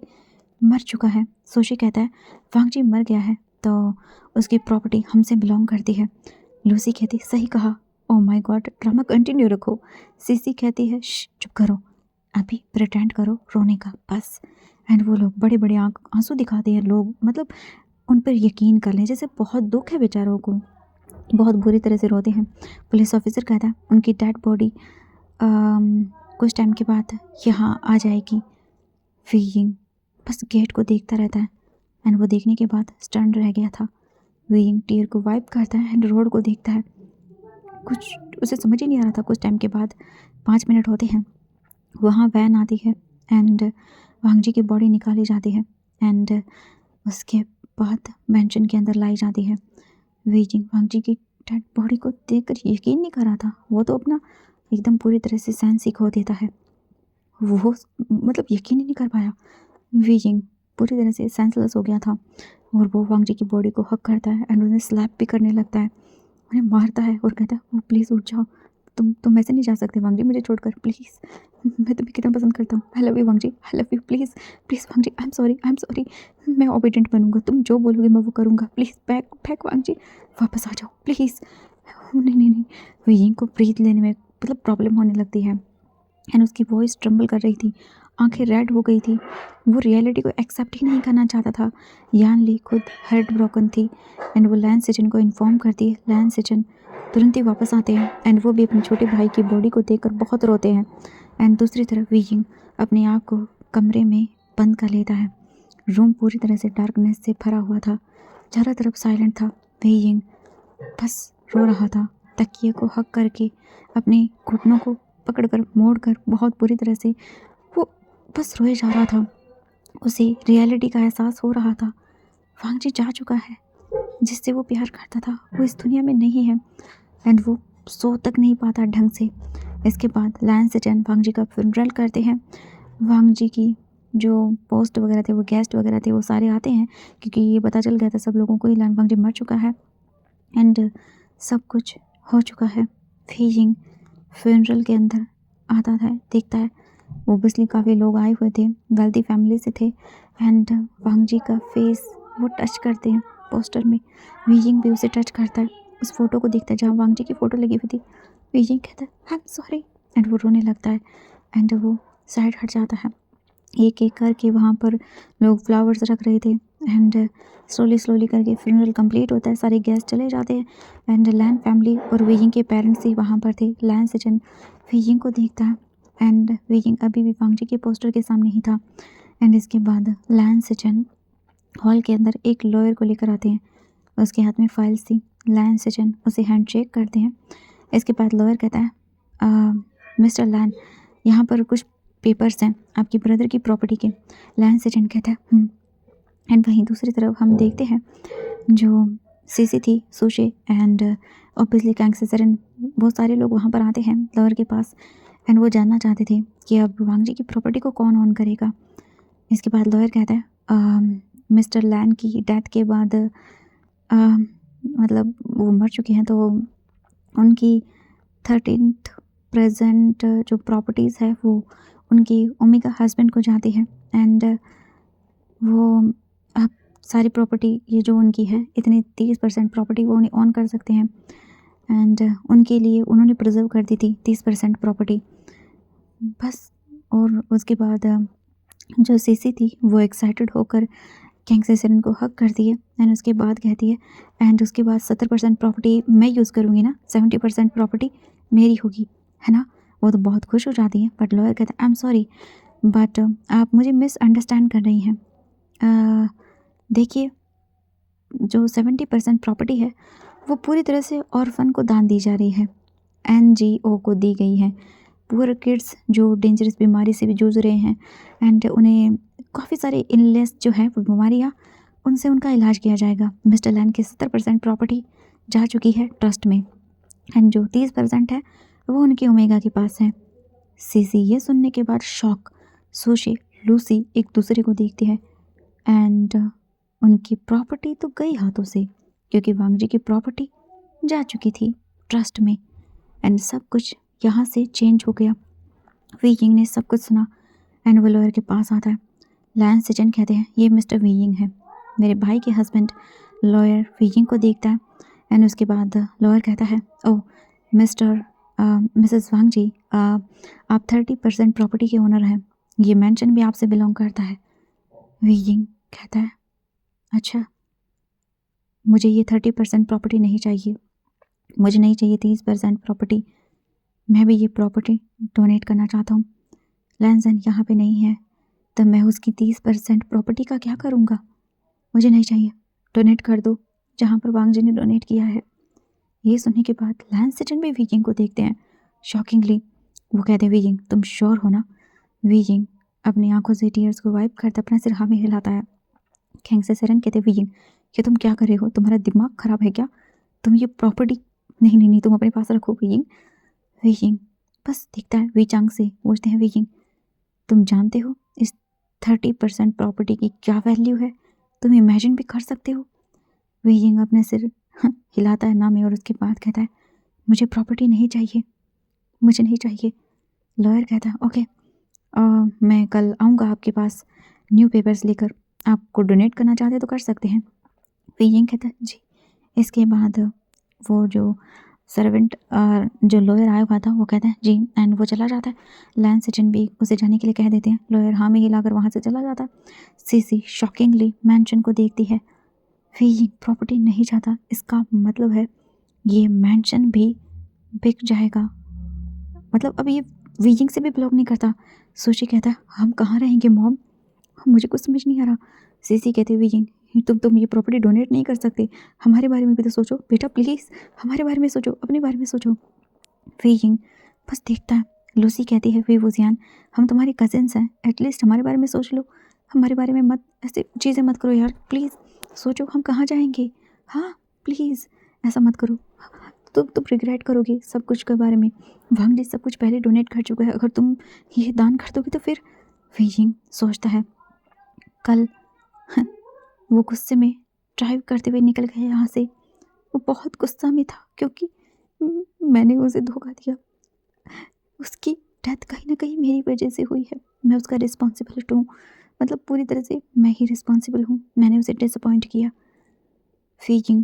मर चुका है। सुशी कहता है वांग जी मर गया है तो उसकी प्रॉपर्टी हमसे बिलोंग करती है। लूसी कहती सही कहा, oh my God drama continue रखो। सीसी कहती है चुप करो, अभी प्रिटेंड करो रोने का बस। एंड वो लोग बड़े बड़े आंसू दिखाते हैं, लोग मतलब उन पर यकीन कर लें जैसे बहुत दुख है बेचारों को, बहुत बुरी तरह से रोते हैं। पुलिस ऑफिसर कहता है उनकी डेड बॉडी कुछ टाइम के बाद यहाँ आ जाएगी। वीइंग बस गेट को देखता रहता है एंड वो देखने के बाद स्टन रह गया था। वीइंग टीयर को वाइप करता है एंड रोड को देखता है, कुछ उसे समझ ही नहीं आ रहा था। कुछ टाइम के बाद 5 मिनट होते हैं, वहाँ वैन आती है एंड वांग जी की बॉडी निकाली जाती है एंड उसके बाद मेंशन के अंदर लाई जाती है। वीजिंग वांग जी की डेड बॉडी को देखकर यकीन नहीं कर रहा था। वो तो अपना एकदम पूरी तरह से सेंस ही खो देता है, वो मतलब यकीन ही नहीं कर पाया। वीजिंग पूरी तरह से सेंसलेस हो गया था और वो वांग जी की बॉडी को हक करता है एंड उन्हें स्लैप भी करने लगता है, उन्हें मारता है और कहता है वो प्लीज़ उठ जाओ, तुम ऐसे नहीं जा सकते वांग जी, मुझे छोड़कर प्लीज़, मैं तुम्हें कितना पसंद करता हूँ, I love you Wang Ji, I love you, please please Wang Ji, I am sorry, मैं ओबीडेंट बनूंगा, तुम जो बोलोगे मैं वो करूँगा, प्लीज़ बैक वांग जी, वापस आ जाओ प्लीज़। नहीं, वीजिंग को ब्रीथ लेने में मतलब प्रॉब्लम होने लगती है एंड उसकी वॉइस ट्रम्बल कर रही थी, आंखें रेड हो गई थी। वो रियलिटी को एक्सेप्ट ही नहीं करना चाहता था। यान ली खुद हार्ट ब्रोकन थी एंड वो लैन सिचन को इन्फॉर्म करती है। लैन सिचन तुरंत ही वापस आते हैं एंड वो भी अपने छोटे भाई की बॉडी को देखकर बहुत रोते हैं एंड दूसरी तरफ वीजिंग अपने आप को कमरे में बंद कर लेता है। रूम पूरी तरह से डार्कनेस से भरा हुआ था, चारों तरफ साइलेंट था। वीजिंग बस रो रहा था, तकिए को हक करके अपने घुटनों को पकड़कर मोड़कर बहुत बुरी तरह से वो बस रोए जा रहा था। उसे रियलिटी का एहसास हो रहा था, वांग जी जा चुका है, जिससे वो प्यार करता था वो इस दुनिया में नहीं है एंड वो सो तक नहीं पाता ढंग से। इसके बाद लैन सेचेन वांग जी का फ्यूनरल करते हैं। वांग जी की जो पोस्ट वगैरह थे, वो गेस्ट वगैरह थे, वो सारे आते हैं क्योंकि ये पता चल गया था सब लोगों को ही लैन वांग जी मर चुका है एंड सब कुछ हो चुका है। फीजिंग फ्यूनरल के अंदर आता था, देखता है ओबियसली काफ़ी लोग आए हुए थे, वेल्दी फैमिली से थे एंड वांग जी का फेस वो टच करते हैं पोस्टर में। वीजिंग भी उसे टच करता है, उस फोटो को देखता है जहाँ वांग जी की फ़ोटो लगी हुई थी। वीजिंग कहता है आई एम सॉरी एंड वो रोने लगता है एंड वो साइड हट जाता है। एक एक करके वहाँ पर लोग फ्लावर्स रख रहे थे एंड स्लोली करके फ्यूनरल कंप्लीट होता है, सारे गेस्ट चले जाते हैं एंड लैन फैमिली और वीजिंग के पेरेंट्स ही वहाँ पर थे। लैन सेचेन वीजिंग को देखता है एंड वीजिंग अभी भी वांग जी के पोस्टर के सामने ही था एंड इसके बाद लैन सेचेन हॉल के अंदर एक लॉयर को लेकर आते हैं, उसके हाथ में फाइल्स थी। लैन सेचेन उसे हैंड शेक करते हैं। इसके बाद लॉयर कहता है मिस्टर लैन, यहाँ पर कुछ पेपर्स हैं आपकी ब्रदर की प्रॉपर्टी के। लैन सेचेन कहता है एंड वहीं दूसरी तरफ हम देखते हैं जो सीसी थी, सुशे एंड ऑब्वियसली कैंग सेसरन, बहुत सारे लोग वहाँ पर आते हैं लॉयर के पास एंड वो जानना चाहते थे कि अब वांग जी की प्रॉपर्टी को कौन ऑन करेगा। इसके बाद लॉयर कहता है मिस्टर लैन की डेथ के बाद मतलब वो मर चुके हैं तो उनकी 13th प्रेजेंट जो प्रॉपर्टीज़ है वो उनकी ओमेगा हस्बैंड को जाती है एंड वो अब सारी प्रॉपर्टी ये जो उनकी है इतनी 30% प्रॉपर्टी वो उन्हें ऑन कर सकते हैं एंड उनके लिए उन्होंने प्रिजर्व कर दी थी 30% प्रॉपर्टी बस। और उसके बाद जो सीसी थी वो एक्साइटेड होकर कैंग सेसरन को हक करती है एंड उसके बाद कहती है एंड उसके बाद 70% प्रॉपर्टी मैं यूज़ करूँगी ना, 70% प्रॉपर्टी मेरी होगी, है ना। वो तो बहुत खुश हो जाती है बट लॉयर कहता है आई एम सॉरी बट आप मुझे मिसअंडरस्टैंड कर रही हैं। देखिए जो 70% प्रॉपर्टी है वो पूरी तरह से ऑर्फन को दान दी जा रही है, NGO को दी गई है। पुअर किड्स जो डेंजरस बीमारी से भी जूझ रहे हैं एंड उन्हें काफ़ी सारे इलनेस जो है वो बीमारियाँ, उनसे उनका इलाज किया जाएगा। मिस्टर लैन की 70% प्रॉपर्टी जा चुकी है ट्रस्ट में एंड जो 30% है वो उनके ओमेगा के पास है। सीसी ये सुनने के बाद शॉक, सुशी लूसी एक दूसरे को देखती है एंड उनकी प्रॉपर्टी तो गई हाथों से क्योंकि वांग जी की प्रॉपर्टी जा चुकी थी ट्रस्ट में एंड सब कुछ यहाँ से चेंज हो गया। वीइंग ने सब कुछ सुना एंड वो लॉयर के पास आता है। लैन सेचेन कहते हैं ये मिस्टर वीइंग है, मेरे भाई के हस्बैंड। लॉयर वीइंग को देखता है एंड उसके बाद लॉयर कहता है ओह मिस्टर मिसेस वांग जी, आप 30% प्रॉपर्टी के ओनर हैं, ये मैंशन भी आपसे बिलोंग करता है। वीइंग कहता है अच्छा, मुझे ये 30% प्रॉपर्टी नहीं चाहिए, मुझे नहीं चाहिए 30% प्रॉपर्टी, मैं भी ये प्रॉपर्टी डोनेट करना चाहता हूँ। लैनसन यहाँ पे नहीं है तो मैं उसकी 30% प्रॉपर्टी का क्या करूँगा, मुझे नहीं चाहिए, डोनेट कर दो जहाँ पर वांग जी ने डोनेट किया है। ये सुनने के बाद लैन सेचेन भी वीजिंग को देखते हैं शॉकिंगली। वो कहते हैं वीजिंग तुम श्योर हो ना। वीजिंग अपनी आंखों से टीयर्स को वाइप करता अपना सिर हाँ में हिलाता है। कैंग सेसरन कहते हैं वीजिंग ये तुम क्या कर रहे हो, तुम्हारा दिमाग खराब है क्या, तुम ये प्रॉपर्टी नहीं तुम अपने पास रखो। वीजिंग वीजिंग बस दिखता है वीचांग से, पूछते हैं वीजिंग तुम जानते हो इस 30% प्रॉपर्टी की क्या वैल्यू है, तुम इमेजिन भी कर सकते हो। वीजिंग अपने सिर हिलाता है ना में और उसके बाद कहता है मुझे प्रॉपर्टी नहीं चाहिए, मुझे नहीं चाहिए। लॉयर कहता है ओके मैं कल आऊँगा आपके पास न्यू पेपर्स लेकर, आपको डोनेट करना चाहते तो कर सकते हैं। वीजिंग कहता है जी। इसके बाद वो जो सर्वेंट जो लॉयर आया हुआ था वो कहता है जी एंड वो चला जाता है। लैन सेचेन भी उसे जाने के लिए कह देते हैं। लॉयर हाँ में हिलाकर वहाँ से चला जाता है। सीसी शॉकिंगली मैंशन को देखती है। वीजिंग प्रॉपर्टी नहीं चाहता, इसका मतलब है ये मैंशन भी बिक जाएगा, मतलब अब ये वीजिंग से भी बिलोंग नहीं करता। सोची कहता है हम कहाँ रहेंगे मॉम, मुझे कुछ समझ नहीं आ रहा। सीसी कहते वीजिंग तुम ये प्रॉपर्टी डोनेट नहीं कर सकते, हमारे बारे में भी तो सोचो बेटा, प्लीज़ हमारे बारे में सोचो, अपने बारे में सोचो। वीजिंग बस देखता है। लूसी कहती है वी वुजियान हम तुम्हारे कजिन्स हैं, एटलीस्ट हमारे बारे में सोच लो, हमारे बारे में मत ऐसे चीज़ें मत करो यार, प्लीज़ सोचो हम कहाँ जाएंगे, हाँ प्लीज़ ऐसा मत करो, तुम रिग्रेट करोगे सब कुछ के बारे में। वांग जी सब कुछ पहले डोनेट कर चुका है, अगर तुम ये दान कर दोगे तो फिर। वीजिंग सोचता है कल वो गुस्से में ड्राइव करते हुए निकल गया यहाँ से। वो बहुत गुस्सा में था क्योंकि मैंने उसे धोखा दिया। उसकी डेथ कहीं ना कहीं मेरी वजह से हुई है, मैं उसका रिस्पॉन्सिबल हूँ, मतलब पूरी तरह से मैं ही रिस्पॉन्सिबल हूँ, मैंने उसे डिसअपॉइंट किया। फीजिंग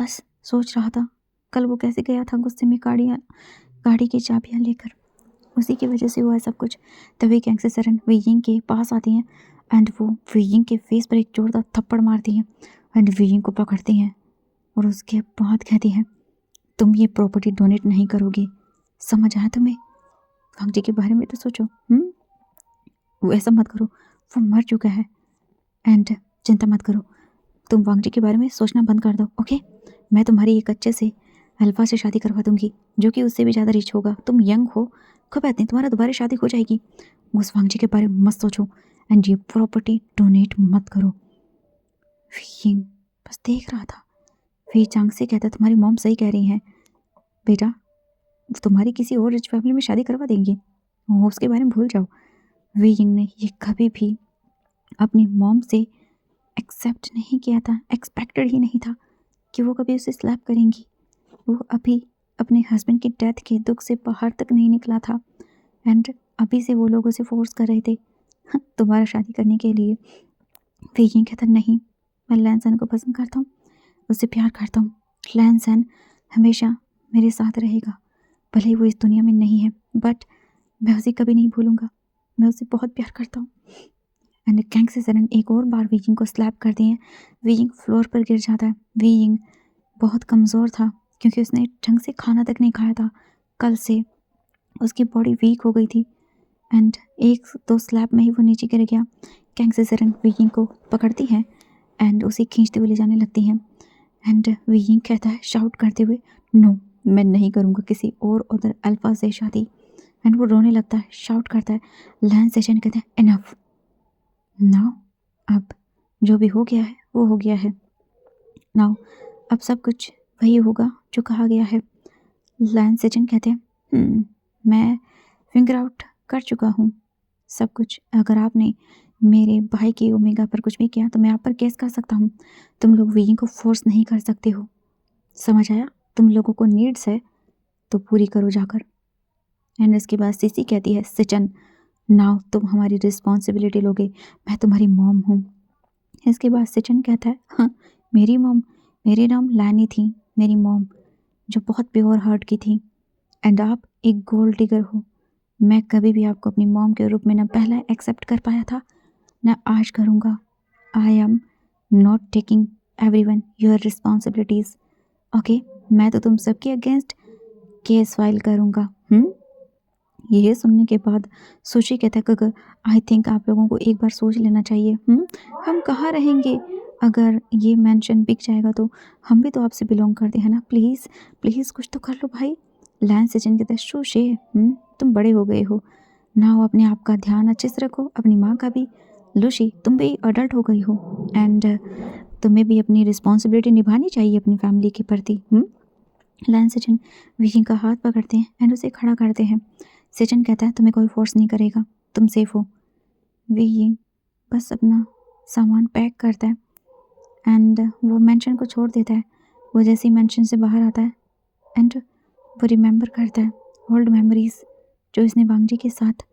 बस सोच रहा था कल वो कैसे गया था गुस्से में गाड़ी की चाबियाँ लेकर, उसी की वजह से हुआ है सब कुछ। तभी गैंग सरन वीयिंग के पास आती हैं एंड वो वीयिंग के फेस पर एक जोरदार थप्पड़ मारती हैं एंड वीयिंग को पकड़ती हैं और उसके बाद कहती हैं तुम ये प्रॉपर्टी डोनेट नहीं करोगी, समझ आया तुम्हें? वांग जी के बारे में तो सोचो। वो ऐसा मत करो, वो मर चुका है एंड चिंता मत करो, तुम वांग जी के बारे में सोचना बंद कर दो, ओके? मैं तुम्हारी एक अच्छे से अल्फा से शादी करवा दूंगी जो कि उससे भी ज़्यादा रिच होगा। तुम यंग हो, कोई बात नहीं, तुम्हारा दोबारा शादी हो जाएगी। उस वांग जी के बारे में मत सोचो एंड ये प्रॉपर्टी डोनेट मत करो। वीइंग बस देख रहा था। वी चांग से कहता तुम्हारी मॉम सही कह रही हैं बेटा, तुम्हारी किसी और रिच फैमिली में शादी करवा देंगी, उसके बारे में भूल जाओ। वीइंग ने ये कभी भी अपनी मॉम से एक्सेप्ट नहीं किया था, एक्सपेक्टेड ही नहीं था कि वो कभी उसे स्लैप करेंगी। वो अभी अपने हस्बैंड की डेथ के दुख से बाहर तक नहीं निकला था एंड अभी से वो लोग उसे फोर्स कर रहे थे दोबारा शादी करने के लिए। वीइंग कहता नहीं, मैं लैंसन को पसंद करता हूँ, उससे प्यार करता हूँ। लैंसन हमेशा मेरे साथ रहेगा, भले ही वो इस दुनिया में नहीं है, बट मैं उसे कभी नहीं भूलूंगा, मैं उसे बहुत प्यार करता हूँ। एंड गैंग सरन एक और बार वीइंग को स्लैप करते हैं। वीइंग फ्लोर पर गिर जाता है। वीइंग बहुत कमज़ोर था क्योंकि उसने ढंग से खाना तक नहीं खाया था, कल से उसकी बॉडी वीक हो गई थी एंड एक दो स्लैप में ही वो नीचे गिर गया। गैंग सरन वीइंग को पकड़ती हैं एंड उसे खींचते हुए ले जाने लगती हैं एंड वीइंग कहता है शाउट करते हुए नो, मैं नहीं करूँगा किसी और उधर अल्फा से शादी। एंड वो रोने लगता है, शाउट करता है। लैंस सेशन कहता है इनफ नाउ, अब जो भी हो गया है वो हो गया है, नाउ अब सब कुछ वही होगा जो कहा गया है। लैंस सेशन कहते हैं मैं फिंगर आउट कर चुका हूँ सब कुछ, अगर आपने मेरे भाई की ओमेगा पर कुछ भी किया तो मैं आप पर केस कर सकता हूँ। तुम लोग वीइंग को फोर्स नहीं कर सकते हो, समझ आया? तुम लोगों को नीड्स है तो पूरी करो जाकर। एंड इसके बाद सीसी कहती है सिचन नाउ तुम हमारी रिस्पॉन्सिबिलिटी लोगे, मैं तुम्हारी मॉम हूँ। इसके बाद सिचन कहता है हाँ मेरी मॉम, मेरी नाम लैनी थी मेरी मॉम, जो बहुत प्योर हार्ट की थी एंड आप एक गोल्ड डिगर हो। मैं कभी भी आपको अपनी मॉम के रूप में न पहले एक्सेप्ट कर पाया था न आज करूँगा। I am not taking everyone your responsibilities, okay? मैं तो तुम सबके अगेंस्ट केस फाइल करूँगा। ये सुनने के बाद सुशी कहता है कि आई थिंक आप लोगों को एक बार सोच लेना चाहिए। हम कहाँ रहेंगे अगर ये मेंशन बिक जाएगा तो, हम भी तो आपसे बिलोंग करते हैं ना, प्लीज़ प्लीज़ कुछ तो कर लो भाई। लैंस सचिन कहता है सुशी तुम बड़े हो गए हो ना, हो अपने आप का ध्यान अच्छे से रखो, अपनी माँ का भी। लुशी तुम भी अडल्ट हो गई हो एंड तुम्हें भी अपनी रिस्पॉन्सिबिलिटी निभानी चाहिए अपनी फैमिली के प्रति। लैंस सचिन विजिंग का हाथ पकड़ते हैं एंड उसे खड़ा करते हैं। सचिन कहता है तुम्हें कोई फोर्स नहीं करेगा, तुम सेफ हो। विजिंग बस अपना सामान पैक करता है एंड वो मेंशन को छोड़ देता है। वो जैसे ही मेंशन से बाहर आता है एंड वो रिमेंबर करता है ओल्ड मेमोरीज जो इसने वांगजी के साथ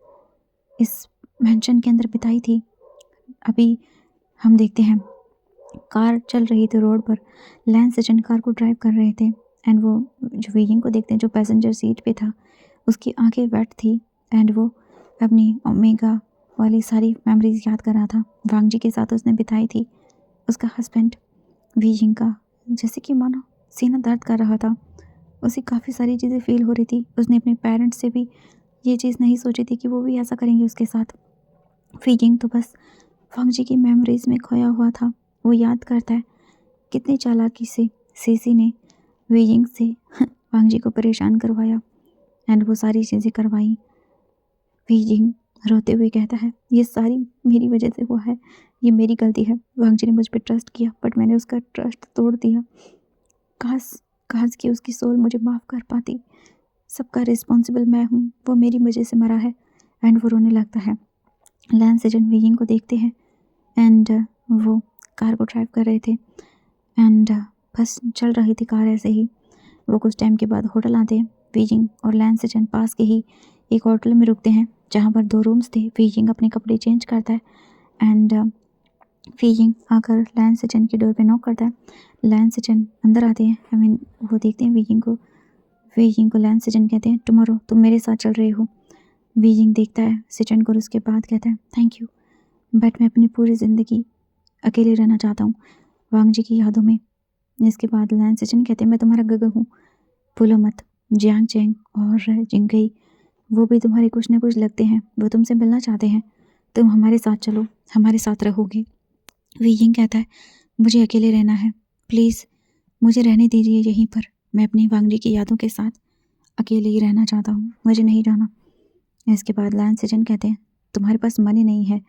इस मेंशन के अंदर बिताई थी। अभी हम देखते हैं कार चल रही थी रोड पर, लैंस सचिन कार को ड्राइव कर रहे थे एंड वो जो विजिंग को देखते हैं जो पैसेंजर सीट पे था, उसकी आंखें वेट थी एंड वो अपनी ओमेगा वाली सारी मेमोरीज याद कर रहा था वांगजी के साथ उसने बिताई थी। उसका हस्बैंड विजिंग का जैसे कि मानो सीना दर्द कर रहा था, उसे काफ़ी सारी चीज़ें फील हो रही थी। उसने अपने पेरेंट्स से भी ये चीज़ नहीं सोची थी कि वो भी ऐसा करेंगे उसके साथ। विजिंग तो बस वांगजी की मेमोरीज में खोया हुआ था। वो याद करता है कितनी चालाकी से सीसी ने विजिंग से वांगजी को परेशान करवाया एंड वो सारी चीज़ें करवाई। विजिंग रोते हुए कहता है ये सारी मेरी वजह से हुआ है, ये मेरी गलती है। वांग जी ने मुझ पर ट्रस्ट किया बट मैंने उसका ट्रस्ट तोड़ दिया। काश काश कि उसकी सोल मुझे माफ़ कर पाती। सबका रिस्पॉन्सिबल मैं हूँ, वो मेरी वजह से मरा है। एंड वो रोने लगता है। लैंस एजेंट वीइंग को देखते हैं एंड वो कार को ड्राइव कर रहे थे एंड बस चल रही थी कार ऐसे ही। वो कुछ टाइम के बाद होटल आते हैं। वीजिंग और लैंस एजेंट पास के ही एक होटल में रुकते हैं जहाँ पर 2 रूम्स थे। वीजिंग अपने कपड़े चेंज करता है एंड वीजिंग आकर लैंस एजेंट के डोर पे नॉक करता है। लैंस एजेंट अंदर आते हैं। वो देखते हैं वीजिंग को। लैंस एजेंट कहते हैं टुमारो तुम मेरे साथ चल रहे हो। वीजिंग देखता है सेजेंट को और उसके बाद कहता है थैंक यू बट मैं अपनी पूरी ज़िंदगी अकेले रहना चाहता हूँ वांग जी की यादों में। इसके बाद लैंस एजेंट कहते हैं मैं तुम्हारा गगा हूँ, भूलो मत। जियांग चेंग और जिंगई वो भी तुम्हारे कुछ न कुछ लगते हैं, वो तुमसे मिलना चाहते हैं। तुम हमारे साथ चलो, हमारे साथ रहोगे। वीइंग कहता है मुझे अकेले रहना है, प्लीज़ मुझे रहने दीजिए यहीं पर। मैं अपनी वांग जी की यादों के साथ अकेले ही रहना चाहता हूँ, मुझे नहीं जाना। इसके बाद लैंस एजेंट कहते हैं तुम्हारे पास मनी नहीं है,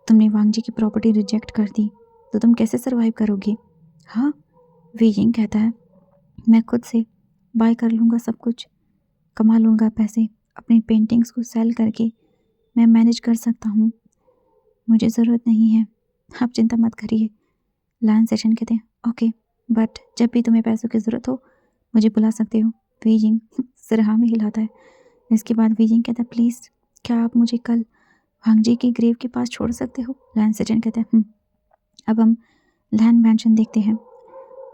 तुमने वांग जी की प्रॉपर्टी रिजेक्ट कर दी, तो तुम कैसे सर्वाइव करोगे? हाँ, वीइंग कहता है मैं खुद से बाय कर लूँगा सब कुछ, कमा लूँगा पैसे, अपनी पेंटिंग्स को सेल करके मैं मैनेज कर सकता हूँ, मुझे ज़रूरत नहीं है, आप चिंता मत करिए। लैंस एजेंट कहते हैं ओके बट जब भी तुम्हें पैसों की ज़रूरत हो मुझे बुला सकते हो। वीजिंग सिर हाँ में हिलाता है। इसके बाद वीजिंग कहता है प्लीज़ क्या आप मुझे कल वांग जी की ग्रेव के पास छोड़ सकते हो? लैंस एजेंट कहता है अब हम लैंड मैंशन देखते हैं।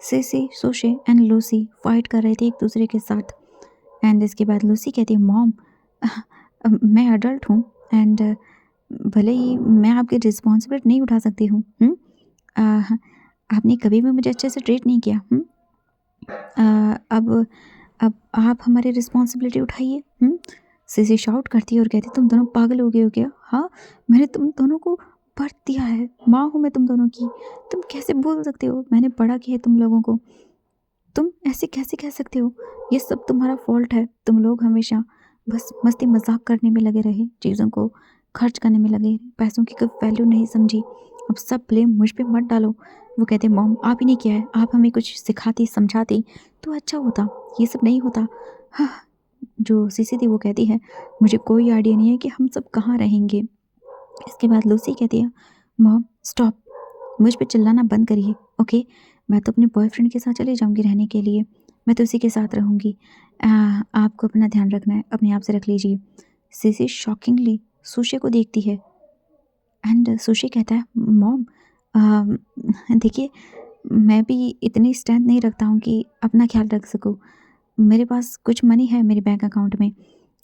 सीसी, सोशे एंड लूसी फाइट कर रहे थे एक दूसरे के साथ एंड इसके बाद लूसी कहती है मॉम मैं अडल्ट हूँ एंड भले ही मैं आपकी रिस्पॉन्सिबिलिटी नहीं उठा सकती हूँ। आपने कभी भी मुझे अच्छे से ट्रीट नहीं किया। अब आप हमारी रिस्पॉन्सिबिलिटी उठाइए। सीसी शाउट करती है और कहती तुम दोनों पागल हो गए हो क्या? हाँ, मैंने तुम दोनों को बर्थ दिया है, माँ हूँ मैं तुम दोनों की, तुम कैसे बोल सकते हो? मैंने बड़ा किया है तुम लोगों को, तुम ऐसे कैसे कह सकते हो? ये सब तुम्हारा फॉल्ट है। तुम लोग हमेशा बस मस्ती मजाक करने में लगे रहे, चीज़ों को खर्च करने में लगे, पैसों की कोई वैल्यू नहीं समझी। अब सब ब्लेम मुझ पे मत डालो। वो कहते मॉम आप ही ने किया है, आप हमें कुछ सिखाती समझाती तो अच्छा होता, ये सब नहीं होता। हाँ, जो सीसी थी वो कहती है मुझे कोई आइडिया नहीं है कि हम सब कहाँ रहेंगे। इसके बाद लूसी कहती है मॉम स्टॉप, मुझ पे चिल्लाना बंद करिए ओके। मैं तो अपने बॉयफ्रेंड के साथ चली जाऊंगी रहने के लिए, मैं तो उसी के साथ रहूंगी। आपको अपना ध्यान रखना है, अपने आप से रख लीजिए। सीसी शॉकिंगली सुशी को देखती है एंड सुशी कहता है मॉम देखिए मैं भी इतनी स्ट्रेंथ नहीं रखता हूँ कि अपना ख्याल रख सकूँ। मेरे पास कुछ मनी है मेरे बैंक अकाउंट में,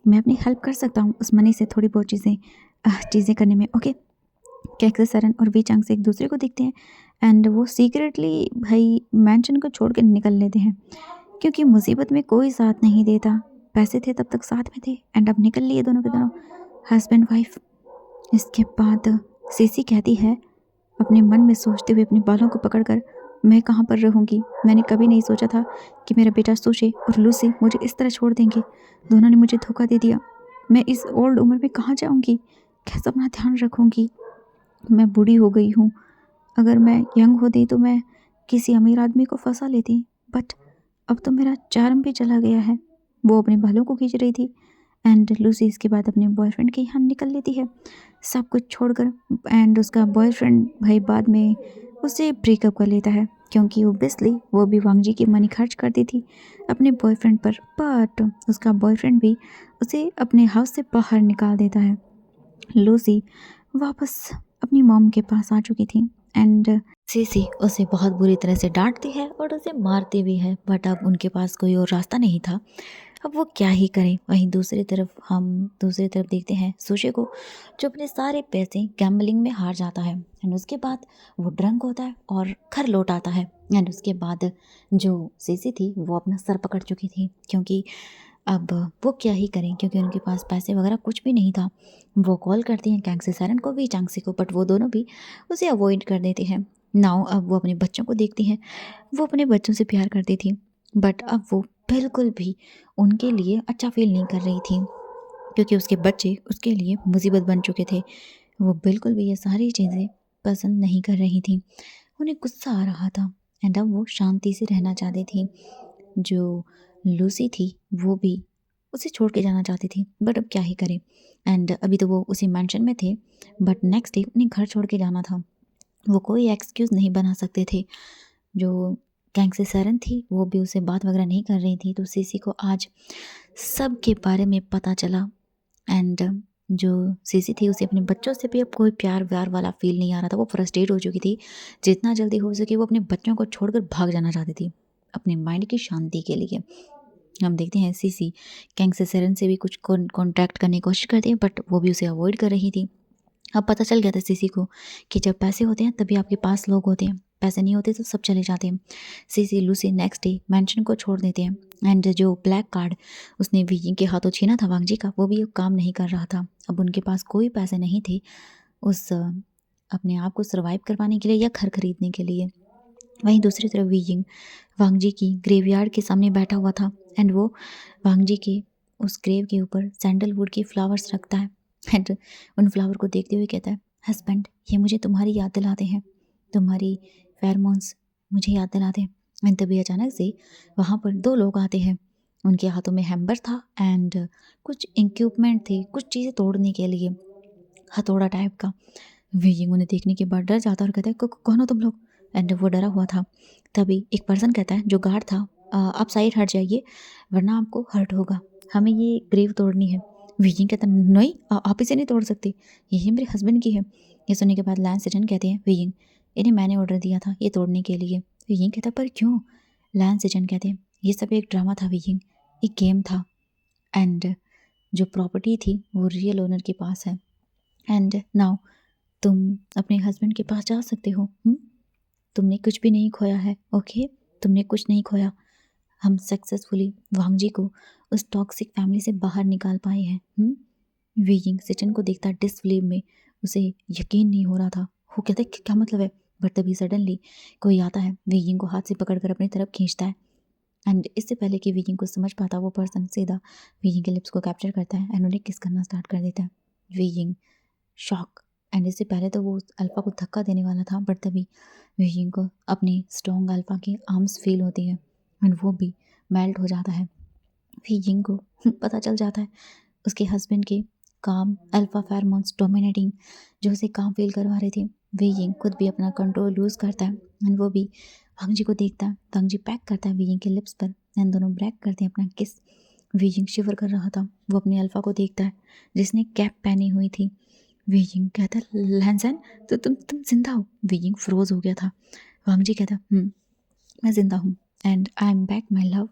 मैं अपनी हेल्प कर सकता हूँ उस मनी से थोड़ी बहुत चीज़ें करने में ओके। कैक्सस सरन और वी चंग से एक दूसरे को देखते हैं एंड वो सीक्रेटली भाई मैंशन को छोड़ के निकल लेते हैं क्योंकि मुसीबत में कोई साथ नहीं देता। पैसे थे तब तक साथ में थे एंड अब निकल लिए दोनों के दोनों हस्बैंड वाइफ। इसके बाद सीसी कहती है अपने मन में सोचते हुए अपने बालों को पकड़कर मैं कहाँ पर रहूँगी, मैंने कभी नहीं सोचा था कि मेरा बेटा सुशे और लूसी मुझे इस तरह छोड़ देंगे। दोनों ने मुझे धोखा दे दिया, मैं इस ओल्ड उम्र में कहाँ जाऊँगी, कैसे अपना ध्यान रखूँगी। मैं बूढ़ी हो गई हूँ, अगर मैं यंग होती तो मैं किसी अमीर आदमी को फंसा लेती, बट अब तो मेरा चार्म भी चला गया है। वो अपने बालों को खींच रही थी एंड लूसी इसके बाद अपने बॉयफ्रेंड के यहाँ निकल लेती है सब कुछ छोड़कर एंड उसका बॉयफ्रेंड भाई बाद में उससे ब्रेकअप कर लेता है क्योंकि ओब्वियसली वो भी वांग जी की मनी खर्च करती थी अपने बॉयफ्रेंड पर, बट उसका बॉयफ्रेंड भी उसे अपने हाउस से बाहर निकाल देता है। लूसी वापस अपनी मॉम के पास आ चुकी थी एंड सीसी उसे बहुत बुरी तरह से डांटती है और उसे मारती भी है, बट अब उनके पास कोई और रास्ता नहीं था, अब वो क्या ही करें। वहीं दूसरी तरफ देखते हैं सुशे को जो अपने सारे पैसे गैम्बलिंग में हार जाता है एंड उसके बाद वो ड्रंक होता है और घर लौट आता है एंड उसके बाद जो सीसी थी वो अपना सर पकड़ चुकी थी क्योंकि अब वो क्या ही करें क्योंकि उनके पास पैसे वगैरह कुछ भी नहीं था। वो कॉल करती हैं कैंग से सैरन को भी चांगसी को, बट वो दोनों भी उसे अवॉइड कर देते हैं। नाउ अब वो अपने बच्चों को देखती हैं, वो अपने बच्चों से प्यार करती थी बट अब वो बिल्कुल भी उनके लिए अच्छा फील नहीं कर रही थी क्योंकि उसके बच्चे उसके लिए मुसीबत बन चुके थे। वो बिल्कुल भी ये सारी चीज़ें पसंद नहीं कर रही थी। उन्हें गुस्सा आ रहा था एंड अब वो शांति से रहना चाहती थी। जो लूसी थी वो भी उसे छोड़ के जाना चाहती थी, बट अब क्या ही करे। एंड अभी तो वो उसी मैंशन में थे, बट नेक्स्ट डे उन्हें घर छोड़ के जाना था। वो कोई एक्सक्यूज़ नहीं बना सकते थे। जो गैंग से सरन थी वो भी उसे बात वगैरह नहीं कर रही थी। तो सीसी को आज सब के बारे में पता चला एंड जो सीसी थी उसे अपने बच्चों से भी अब कोई प्यार व्यार वाला फील नहीं आ रहा था। वो फ्रस्ट्रेट हो चुकी थी। जितना जल्दी हो सके वो अपने बच्चों को छोड़कर भाग जाना चाहती थी अपने माइंड की शांति के लिए। हम देखते हैं सीसी गैंग से सरन से भी कुछ कॉन्टैक्ट करने की कोशिश करती है, बट वो भी उसे अवॉइड कर रही थी। अब पता चल गया था सीसी को कि जब पैसे होते हैं तभी आपके पास लोग होते हैं, पैसे नहीं होते तो सब चले जाते हैं। CC Lucy next day mention को छोड़ देते हैं एंड जो ब्लैक कार्ड उसने वीजिंग के हाथों छीना था वांगजी का, वो भी अब काम नहीं कर रहा था। अब उनके पास कोई पैसे नहीं थे उस अपने आप को सर्वाइव करवाने के लिए या घर खरीदने के लिए। वहीं दूसरी तरफ वीजिंग वांगजी की ग्रेवयार्ड के सामने बैठा हुआ था एंड वो वांगजी के उस ग्रेव के ऊपर सैंडलवुड के फ्लावर्स रखता है एंड उन फ्लावर को देखते हुए कहता है, हस्बैंड ये मुझे तुम्हारी याद दिलाते हैं, तुम्हारी फेरमोन्स मुझे याद दिलाते हैं। एंड तभी अचानक से वहाँ पर दो लोग आते हैं। उनके हाथों में हैम्बर था एंड कुछ इक्विपमेंट थे, कुछ चीज़ें तोड़ने के लिए, हथौड़ा टाइप का। वीजिंग उन्हें देखने के बाद डर जाता है और कहता है, कौन हो तुम लोग? एंड वो डरा हुआ था। तभी एक पर्सन कहता है जो गार्ड था, आप साइड हट जाइए वरना आपको हर्ट होगा, हमें ये ग्रेव तोड़नी है। वीजिंग कहता है, नहीं आप इसे नहीं तोड़ सकते, यही मेरे हस्बैंड की है। ये सुनने के बाद लैंस सिजन कहते हैं, वीजिंग इन्हें मैंने ऑर्डर दिया था ये तोड़ने के लिए। वीजिंग कहता है, पर क्यों? लैंस सिजन कहते हैं, ये सब एक ड्रामा था वीजिंग, एक गेम था एंड जो प्रॉपर्टी थी वो रियल ओनर के पास है एंड नाउ तुम अपने हस्बैंड के पास जा सकते हो। तुमने कुछ भी नहीं खोया है, ओके? तुमने कुछ नहीं खोया। हम सक्सेसफुली वांगजी को उस टॉक्सिक फैमिली से बाहर निकाल पाए हैं। वीजिंग सिचन को देखता डिसबिलीव में, उसे यकीन नहीं हो रहा था। वो कहता है क्या मतलब है? बट तभी सडनली कोई आता है, वीजिंग को हाथ से पकड़कर अपनी तरफ खींचता है एंड इससे पहले कि वीजिंग को समझ पाता वो पर्सन सीधा वीजिंग के लिप्स को कैप्चर करता है एंड उन्हें किस करना स्टार्ट कर देता है। वीजिंग शॉक एंड इससे पहले तो वो अल्फा को धक्का देने वाला था, बट तभी वीजिंग को अपनी स्ट्रॉन्ग अल्फा की आर्म्स फील होती है एंड वो भी मेल्ट हो जाता है। वीजिंग को पता चल जाता है उसके हस्बैंड के काम अल्फा फेरोमोन्स डोमिनेटिंग जो उसे काम फील करवा रहे थे। वीजिंग खुद भी अपना कंट्रोल लूज़ करता है एंड वो भी वांगजी को देखता है। वांगजी पैक करता है वीजिंग के लिप्स पर एंड दोनों ब्रेक करते हैं अपना किस। वीजिंग शिवर कर रहा था। वो अपने अल्फा को देखता है जिसने कैप पहनी हुई थी। वीजिंग कहता है, लैंसन तो तुम जिंदा हो? वीजिंग फ्रोज हो गया था। वांगजी कहता, मैं जिंदा हूँ and I am back my love.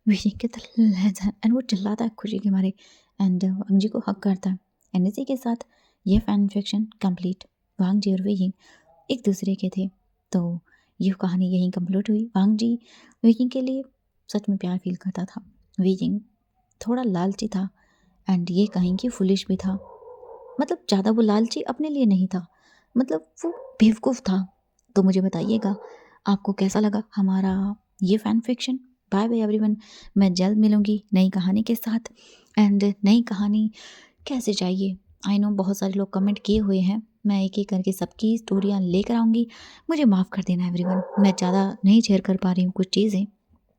Wheezing कहता है, लैंसन, एंड वो चिल्लाता है खुशी के मारे एंड वांगजी को हक करता है एंड इसी के साथ ये फैन फिक्शन कंप्लीट। वांगजी और वीजिंग एक दूसरे के थे। तो ये कहानी यहीं कंप्लीट हुई। वांगजी वीजिंग के लिए सच में प्यार फील करता था। वीजिंग थोड़ा लालची था एंड ये कहीं की फुलिश भी था। मतलब ज़्यादा वो लालची अपने लिए नहीं था, मतलब वो बेवकूफ़ था। तो मुझे बताइएगा आपको कैसा लगा हमारा ये fan fiction. Bye bye everyone, मैं जल्द मिलूँगी नई कहानी के साथ एंड नई कहानी कैसे चाहिए। आई नो बहुत सारे लोग कमेंट किए हुए हैं, मैं एक एक करके सबकी स्टोरियाँ लेकर आऊँगी। मुझे माफ़ कर देना एवरीवन, मैं ज़्यादा नहीं शेयर कर पा रही हूँ कुछ चीज़ें,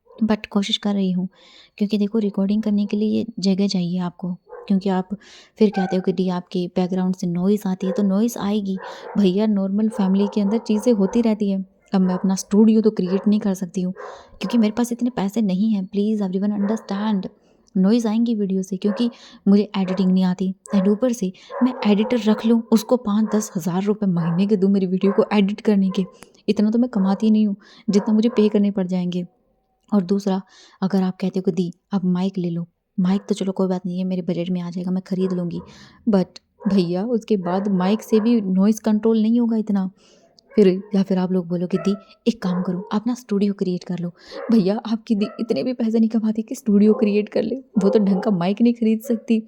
बट कोशिश कर रही हूँ क्योंकि देखो रिकॉर्डिंग करने के लिए जगह चाहिए आपको, क्योंकि आप फिर कहते हो कि डी आपके बैकग्राउंड से नॉइज़ आती है, तो नॉइज़ आएगी भैया, नॉर्मल फैमिली के अंदर चीज़ें होती रहती है। अब मैं अपना स्टूडियो तो क्रिएट नहीं कर सकती हूँ क्योंकि मेरे पास इतने पैसे नहीं हैं। प्लीज़ एवरीवन अंडरस्टैंड, नॉइज़ आएंगी वीडियो से क्योंकि मुझे एडिटिंग नहीं आती एंड ऊपर से मैं एडिटर रख लूँ उसको 5-10 हज़ार रुपये महीने के दूँ मेरी वीडियो को एडिट करने के, इतना तो मैं कमाती नहीं हूँ जितना मुझे पे करने पड़ जाएंगे। और दूसरा, अगर आप कहते हो कि दी आप माइक ले लो, माइक तो चलो कोई बात नहीं है, मेरे बजट में आ जाएगा, मैं ख़रीद लूँगी, बट भैया उसके बाद माइक से भी नॉइज़ कंट्रोल नहीं होगा इतना। फिर या फिर आप लोग बोलो कि दी एक काम करो आप ना स्टूडियो क्रिएट कर लो। भैया आपकी दी इतने भी पैसे नहीं कमाती कि स्टूडियो क्रिएट कर ले, वो तो ढंग का माइक नहीं खरीद सकती।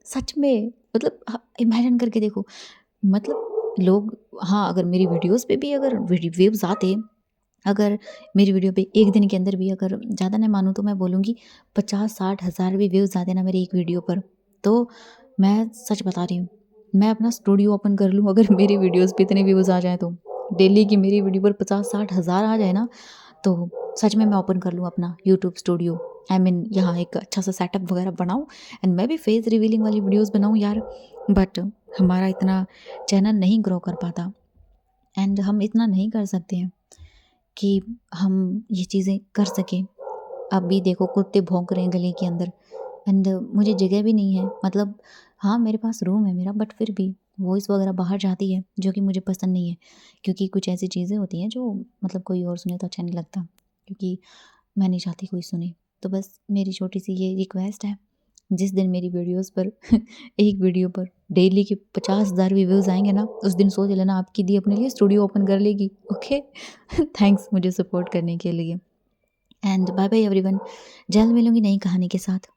सच में, मतलब इमेजिन करके देखो, मतलब लोग, हाँ अगर मेरी वीडियोज़ पे भी अगर व्यूज़ आते, अगर मेरी वीडियो पे एक दिन के अंदर भी अगर ज़्यादा नहीं मानूँ तो मैं बोलूँगी 50-60 हज़ार भी व्यूज़ आते ना मेरी एक वीडियो पर, तो मैं सच बता रही हूँ मैं अपना स्टूडियो ओपन कर लूँ, अगर मेरी वीडियोज़ पे इतने व्यूज़ आ जाएँ तो, डेली की मेरी वीडियो पर 50-60 हज़ार आ जाए ना, तो सच में मैं ओपन कर लूँ अपना यूट्यूब स्टूडियो। आई मीन यहाँ एक अच्छा सा सेटअप वगैरह बनाऊँ एंड मैं भी फेस रिवीलिंग वाली वीडियोज़ बनाऊँ यार। बट हमारा इतना चैनल नहीं ग्रो कर पाता एंड हम इतना नहीं कर सकते हैं कि हम ये चीज़ें कर सकें। अभी देखो कुत्ते भौंक रहे हैं गली के अंदर एंड मुझे जगह भी नहीं है, मतलब हाँ मेरे पास रूम है मेरा, बट फिर भी वॉइस वगैरह बाहर जाती है जो कि मुझे पसंद नहीं है, क्योंकि कुछ ऐसी चीज़ें होती हैं जो मतलब कोई और सुने तो अच्छा नहीं लगता, क्योंकि मैं नहीं चाहती कोई सुने। तो बस मेरी छोटी सी ये रिक्वेस्ट है, जिस दिन मेरी वीडियोस पर एक वीडियो पर डेली के 50,000 भी व्यूज़ आएंगे ना, उस दिन सोच लेना आपकी दी अपने लिए स्टूडियो ओपन कर लेगी। ओके थैंक्स मुझे सपोर्ट करने के लिए एंड बाय बाय एवरीवन। जल्द मिलूंगी नई कहानी के साथ।